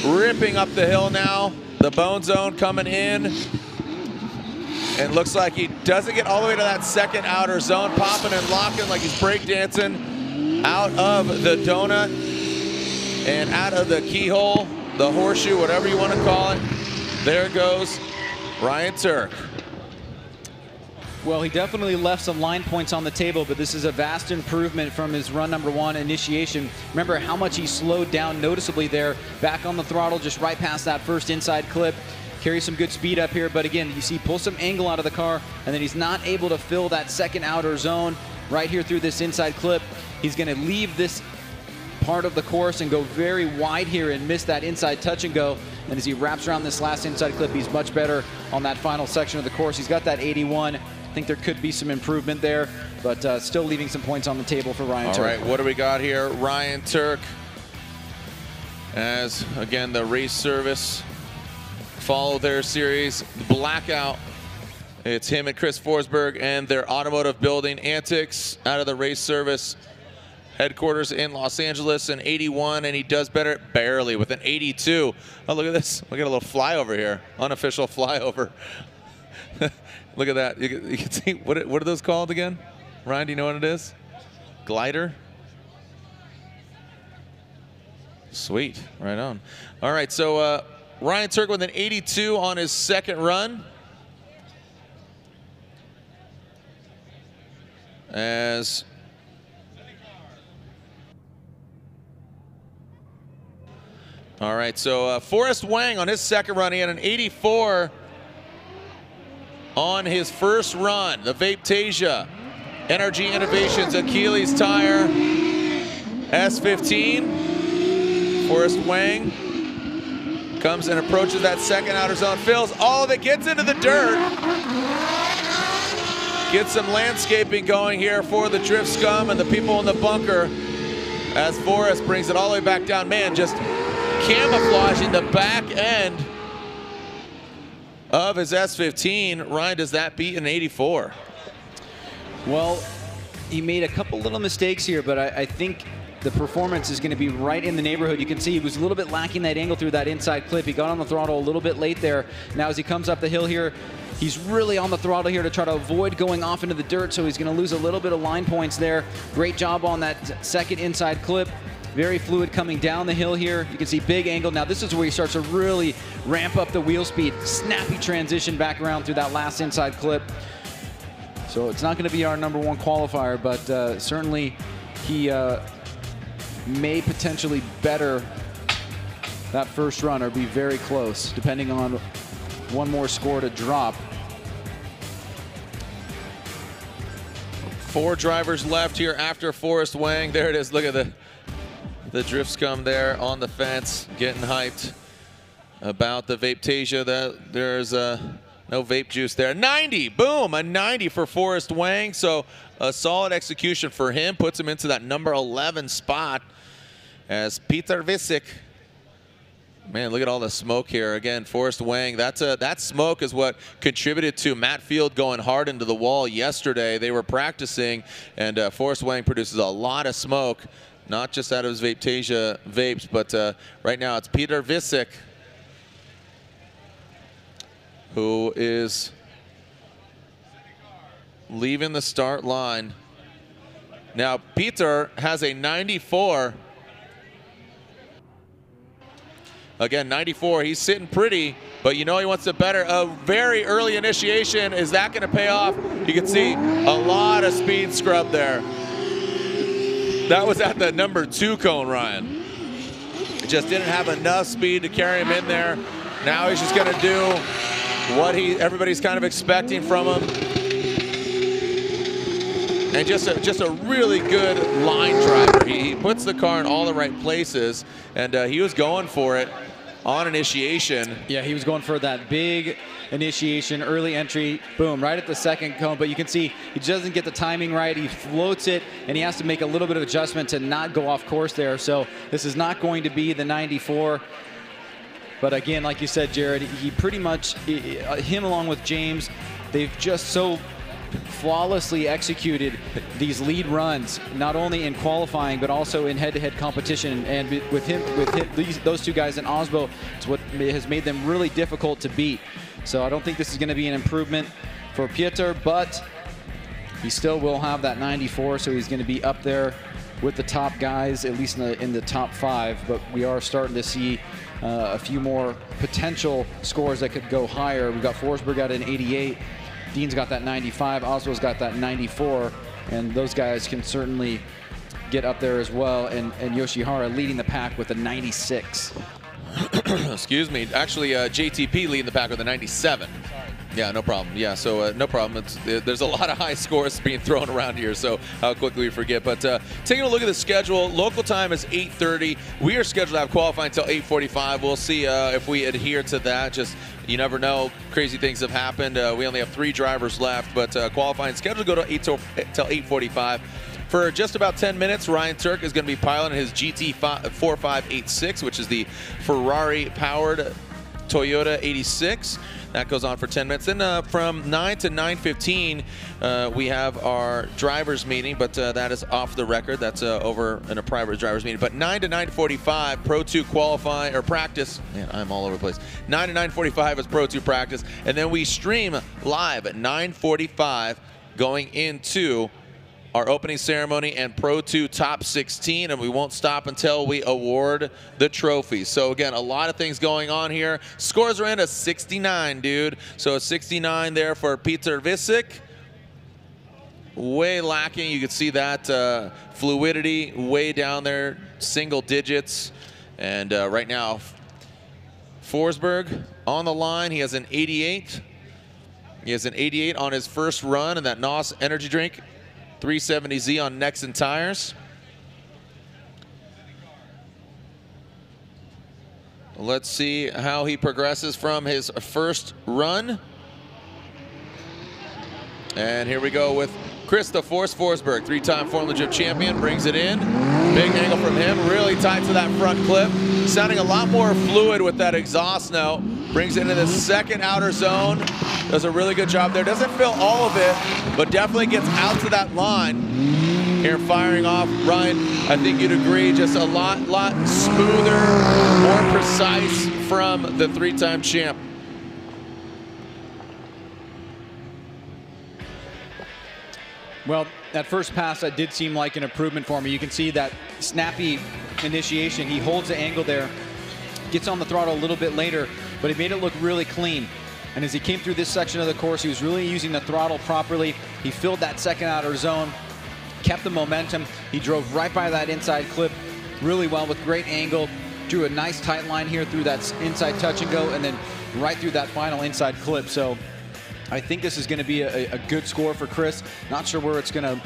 ripping up the hill now. The bone zone coming in. And looks like he doesn't get all the way to that second outer zone, popping and locking like he's breakdancing out of the donut and out of the keyhole, the horseshoe, whatever you want to call it. There goes Ryan Turk. Well, he definitely left some line points on the table, but this is a vast improvement from his run number 1 initiation. Remember how much he slowed down noticeably there, back on the throttle, just right past that first inside clip. Carries some good speed up here, but again, you see pull some angle out of the car, and then he's not able to fill that second outer zone right here through this inside clip. He's going to leave this part of the course and go very wide here and miss that inside touch and go. And as he wraps around this last inside clip, he's much better on that final section of the course. He's got that 81. I think there could be some improvement there, but still leaving some points on the table for Ryan Turk. All right, what do we got here? Ryan Turk, as again the race service follow their series blackout. It's him and Chris Forsberg and their automotive building antics out of the race service headquarters in Los Angeles, an 81, and he does better barely with an 82. Oh, look at this. Look at a little flyover here, unofficial flyover. Look at that. You can see, what are those called again? Ryan, do you know what it is? Glider? Sweet, right on. All right, so Ryan Turk with an 82 on his second run. As all right, so Forrest Wang on his second run, he had an 84 on his first run. The Vaptasia NRG Innovations Achilles tire S15. Forrest Wang comes and approaches that second outer zone, fills all of it, gets into the dirt. Get some landscaping going here for the drift scum and the people in the bunker as Forrest brings it all the way back down. Man, just camouflaging the back end of his S15. Ryan, does that beat an 84? Well, he made a couple little mistakes here, but I think the performance is going to be right in the neighborhood. You can see he was a little bit lacking that angle through that inside clip. He got on the throttle a little bit late there. Now as he comes up the hill here, he's really on the throttle here to try to avoid going off into the dirt, so he's going to lose a little bit of line points there. Great job on that second inside clip. Very fluid coming down the hill here. You can see big angle. Now this is where he starts to really ramp up the wheel speed. Snappy transition back around through that last inside clip. So it's not going to be our #1 qualifier, but certainly he may potentially better that first run or be very close, depending on one more score to drop. 4 drivers left here after Forrest Wang. There it is. Look at the drift scum there on the fence, getting hyped about the Vaptasia. There's no vape juice there. 90, boom, a 90 for Forrest Wang. So a solid execution for him, puts him into that #11 spot as Peter Visick. Man, look at all the smoke here. Again, Forrest Wang, that smoke is what contributed to Matt Field going hard into the wall yesterday. They were practicing, and Forrest Wang produces a lot of smoke, not just out of his Vaptasia vapes, but right now it's Peter Visick who is leaving the start line. Now, Peter has a 94. Again, 94, he's sitting pretty, but you know he wants to better. A very early initiation, is that gonna pay off? You can see a lot of speed scrub there. That was at the #2 cone, Ryan. Just didn't have enough speed to carry him in there. Now he's just gonna do what everybody's kind of expecting from him. And just a really good line driver. He puts the car in all the right places, and he was going for it on initiation. Yeah, he was going for that big initiation, early entry, boom, right at the second cone. But you can see he doesn't get the timing right. He floats it, and he has to make a little bit of adjustment to not go off course there. So this is not going to be the 94. But again, like you said, Jared, he pretty much, him along with James, they've just so flawlessly executed these lead runs, not only in qualifying but also in head-to-head competition. And with those two guys in Osbo, it's what has made them really difficult to beat. So I don't think this is going to be an improvement for Pieter, but he still will have that 94, so he's going to be up there with the top guys, at least in the top 5. But we are starting to see a few more potential scores that could go higher. We've got Forsberg at an 88. Dean's got that 95, Oswald's got that 94, and those guys can certainly get up there as well. And Yoshihara leading the pack with a 96. Excuse me. Actually, JTP leading the pack with a 97. Yeah, no problem. Yeah, so no problem. There's a lot of high scores being thrown around here, so how quickly we forget. But taking a look at the schedule, local time is 8:30. We are scheduled to have qualifying until 8:45. We'll see if we adhere to that. Just, you never know. Crazy things have happened. We only have 3 drivers left, but qualifying scheduled to go to 8 till 8:45. For just about 10 minutes, Ryan Turk is going to be piloting his GT4586, which is the Ferrari-powered Toyota 86. That goes on for 10 minutes. Then from 9 to 9:15, we have our drivers meeting, but that is off the record. That's over in a private drivers meeting. But 9 to 9:45, Pro 2 qualifying or practice. Man, I'm all over the place. 9 to 9:45 is Pro 2 practice, and then we stream live at 9:45 going into our opening ceremony and Pro 2 Top 16, and we won't stop until we award the trophies. So again, a lot of things going on here. Scores are in a 69, dude. So a 69 there for Peter Visick. Way lacking. You can see that fluidity way down there, single digits. And right now, Forsberg on the line. He has an 88. He has an 88 on his first run in that NOS energy drink. 370Z on Nexen tires. Let's see how he progresses from his first run. And here we go with Chris the Force Forsberg, 3-time Formula Drift champion, brings it in. Big angle from him, really tight to that front clip. Sounding a lot more fluid with that exhaust now. Brings it into the second outer zone. Does a really good job there. Doesn't fill all of it, but definitely gets out to that line. Here firing off, Ryan, I think you'd agree, just a lot smoother, more precise from the 3-time champ. Well, that first pass, that did seem like an improvement for me. You can see that snappy initiation. He holds the angle there, gets on the throttle a little bit later, but he made it look really clean. And as he came through this section of the course, he was really using the throttle properly. He filled that second outer zone, kept the momentum. He drove right by that inside clip really well with great angle, drew a nice tight line here through that inside touch and go, and then right through that final inside clip. So I think this is going to be a good score for Chris. Not sure where it's going to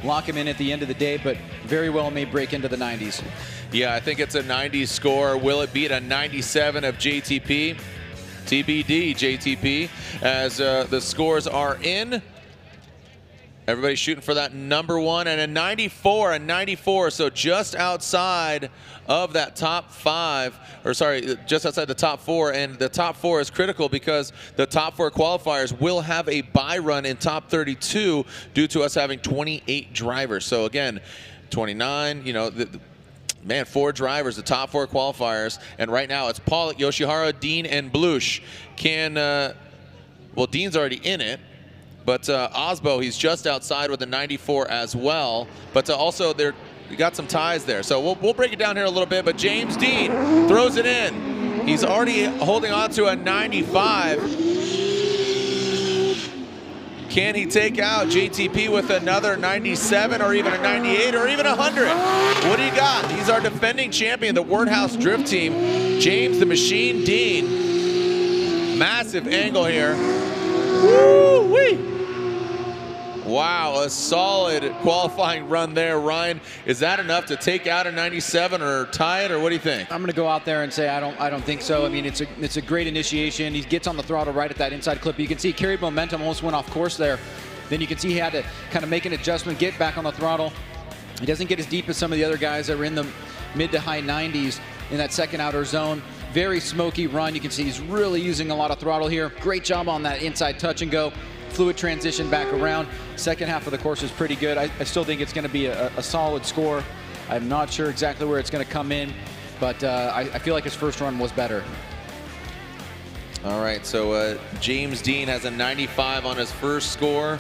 lock him in at the end of the day, but very well may break into the 90s. Yeah, I think it's a 90s score. Will it beat a 97 of JTP? TBD, JTP, as the scores are in. Everybody's shooting for that number 1 and a 94, so just outside of that top 5, or sorry, just outside the top 4, and the top 4 is critical because the top 4 qualifiers will have a bye run in top 32 due to us having 28 drivers. So again, 29, you know, man, 4 drivers, the top 4 qualifiers, and right now it's Pollock, Yoshihara, Dean, and Blush. Can, well, Dean's already in it, but Osbo, he's just outside with a 94 as well, but also we got some ties there. So we'll break it down here a little bit, but James Dean throws it in. He's already holding on to a 95. Can he take out JTP with another 97 or even a 98 or even 100? What do you got? He's our defending champion, the Wordhouse Drift Team. James the Machine Dean. Massive angle here. Woo-wee! Wow, a solid qualifying run there, Ryan. Is that enough to take out a 97 or tie it, or what do you think? I'm going to go out there and say I don't think so. I mean, it's a great initiation. He gets on the throttle right at that inside clip. You can see he carried momentum, almost went off course there. Then you can see he had to kind of make an adjustment, get back on the throttle. He doesn't get as deep as some of the other guys that were in the mid to high 90s in that second outer zone. Very smoky run. You can see he's really using a lot of throttle here. Great job on that inside touch and go. Fluid transition back around. Second half of the course is pretty good. I still think it's going to be a solid score. I'm not sure exactly where it's going to come in, but I feel like his first run was better. All right, so James Dean has a 95 on his first score.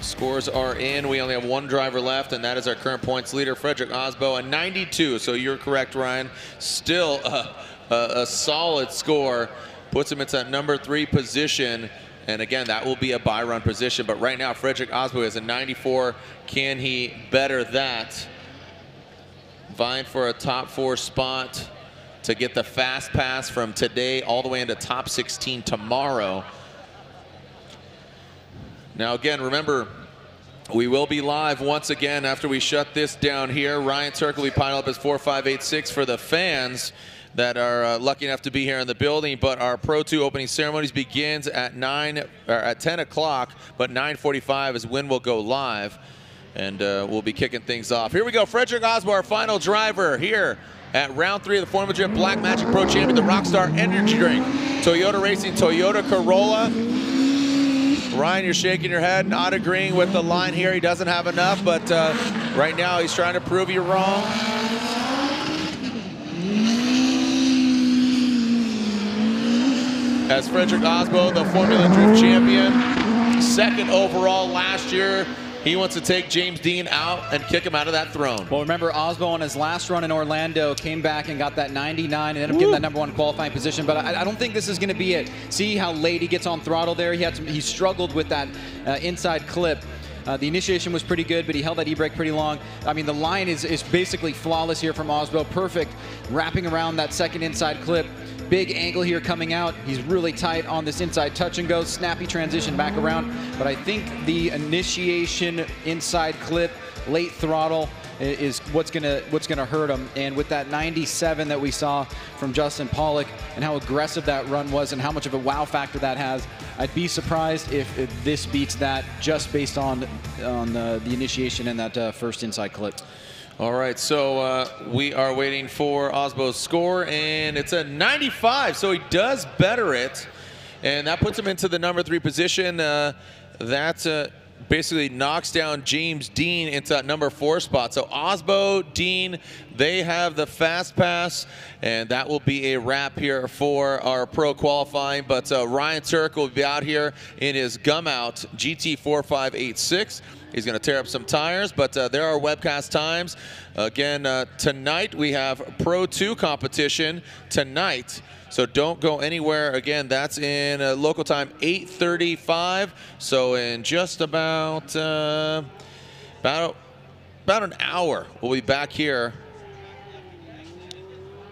Scores are in. We only have 1 driver left, and that is our current points leader, Frederick Osbo, a 92. So you're correct, Ryan. Still a solid score. puts him into that number 3 position. And again, that will be a buy run position. But right now, Frederick Osbo has a 94. Can he better that? Vying for a top 4 spot to get the fast pass from today all the way into top 16 tomorrow. Now again, remember, we will be live once again after we shut this down here. Ryan Turk will be piling up his 4.586 for the fans that are lucky enough to be here in the building. But our Pro 2 opening ceremonies begins at 10 o'clock, but 9:45 is when we'll go live, and we'll be kicking things off. Here we go, Frederick Osbo, our final driver here at round 3 of the Formula Drift Black Magic Pro Champion, the Rockstar Energy Drink, Toyota Racing Toyota Corolla. Ryan, you're shaking your head, not agreeing with the line here. He doesn't have enough, but right now he's trying to prove you wrong. As Frederick Osbo, the Formula Drift champion, 2nd overall last year. He wants to take James Dean out and kick him out of that throne. Well, remember, Osbo on his last run in Orlando came back and got that 99 and ended up getting that number 1 qualifying position. But I don't think this is going to be it. See how late he gets on throttle there? He struggled with that inside clip. The initiation was pretty good, but he held that e-brake pretty long. I mean, the line is basically flawless here from Osbo. Perfect, wrapping around that 2nd inside clip. Big angle here coming out. He's really tight on this inside touch and go. Snappy transition back around. But I think the initiation inside clip, late throttle is what's gonna hurt him. And with that 97 that we saw from Justin Pollock and how aggressive that run was and how much of a wow factor that has, I'd be surprised if this beats that just based on the initiation and that 1st inside clip. All right, so we are waiting for Osbo's score, and it's a 95, so he does better it, and that puts him into the number 3 position. That basically knocks down James Dean into that number 4 spot. So Osbo, Dean, they have the fast pass, and that will be a wrap here for our pro qualifying. But Ryan Turk will be out here in his gum out GT 4586. He's going to tear up some tires, but there are webcast times. Again, tonight we have Pro 2 competition tonight, so don't go anywhere. Again, that's in local time 8:35. So in just about an hour, we'll be back here.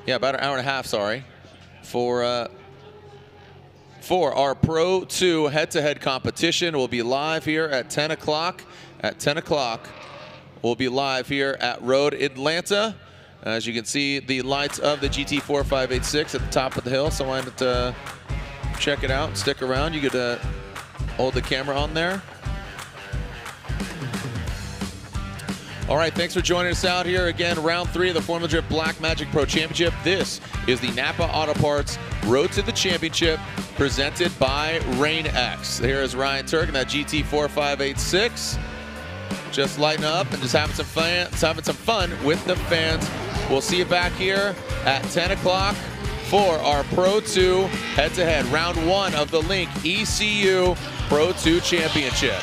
Yeah, about an hour and a half. Sorry, for our Pro 2 head-to-head competition. We'll be live here at 10 o'clock. At 10 o'clock, we'll be live here at Road Atlanta. As you can see, the lights of the GT 4586 at the top of the hill. So why don't check it out, stick around. You could hold the camera on there. All right, thanks for joining us out here. Again, round 3 of the Formula Drift Black Magic Pro Championship. This is the Napa Auto Parts Road to the Championship presented by Rain X. Here is Ryan Turk in that GT 4586. Just lighten up and just having some fun with the fans. We'll see you back here at 10 o'clock for our Pro 2 head-to-head, round 1 of the Link ECU Pro 2 Championship.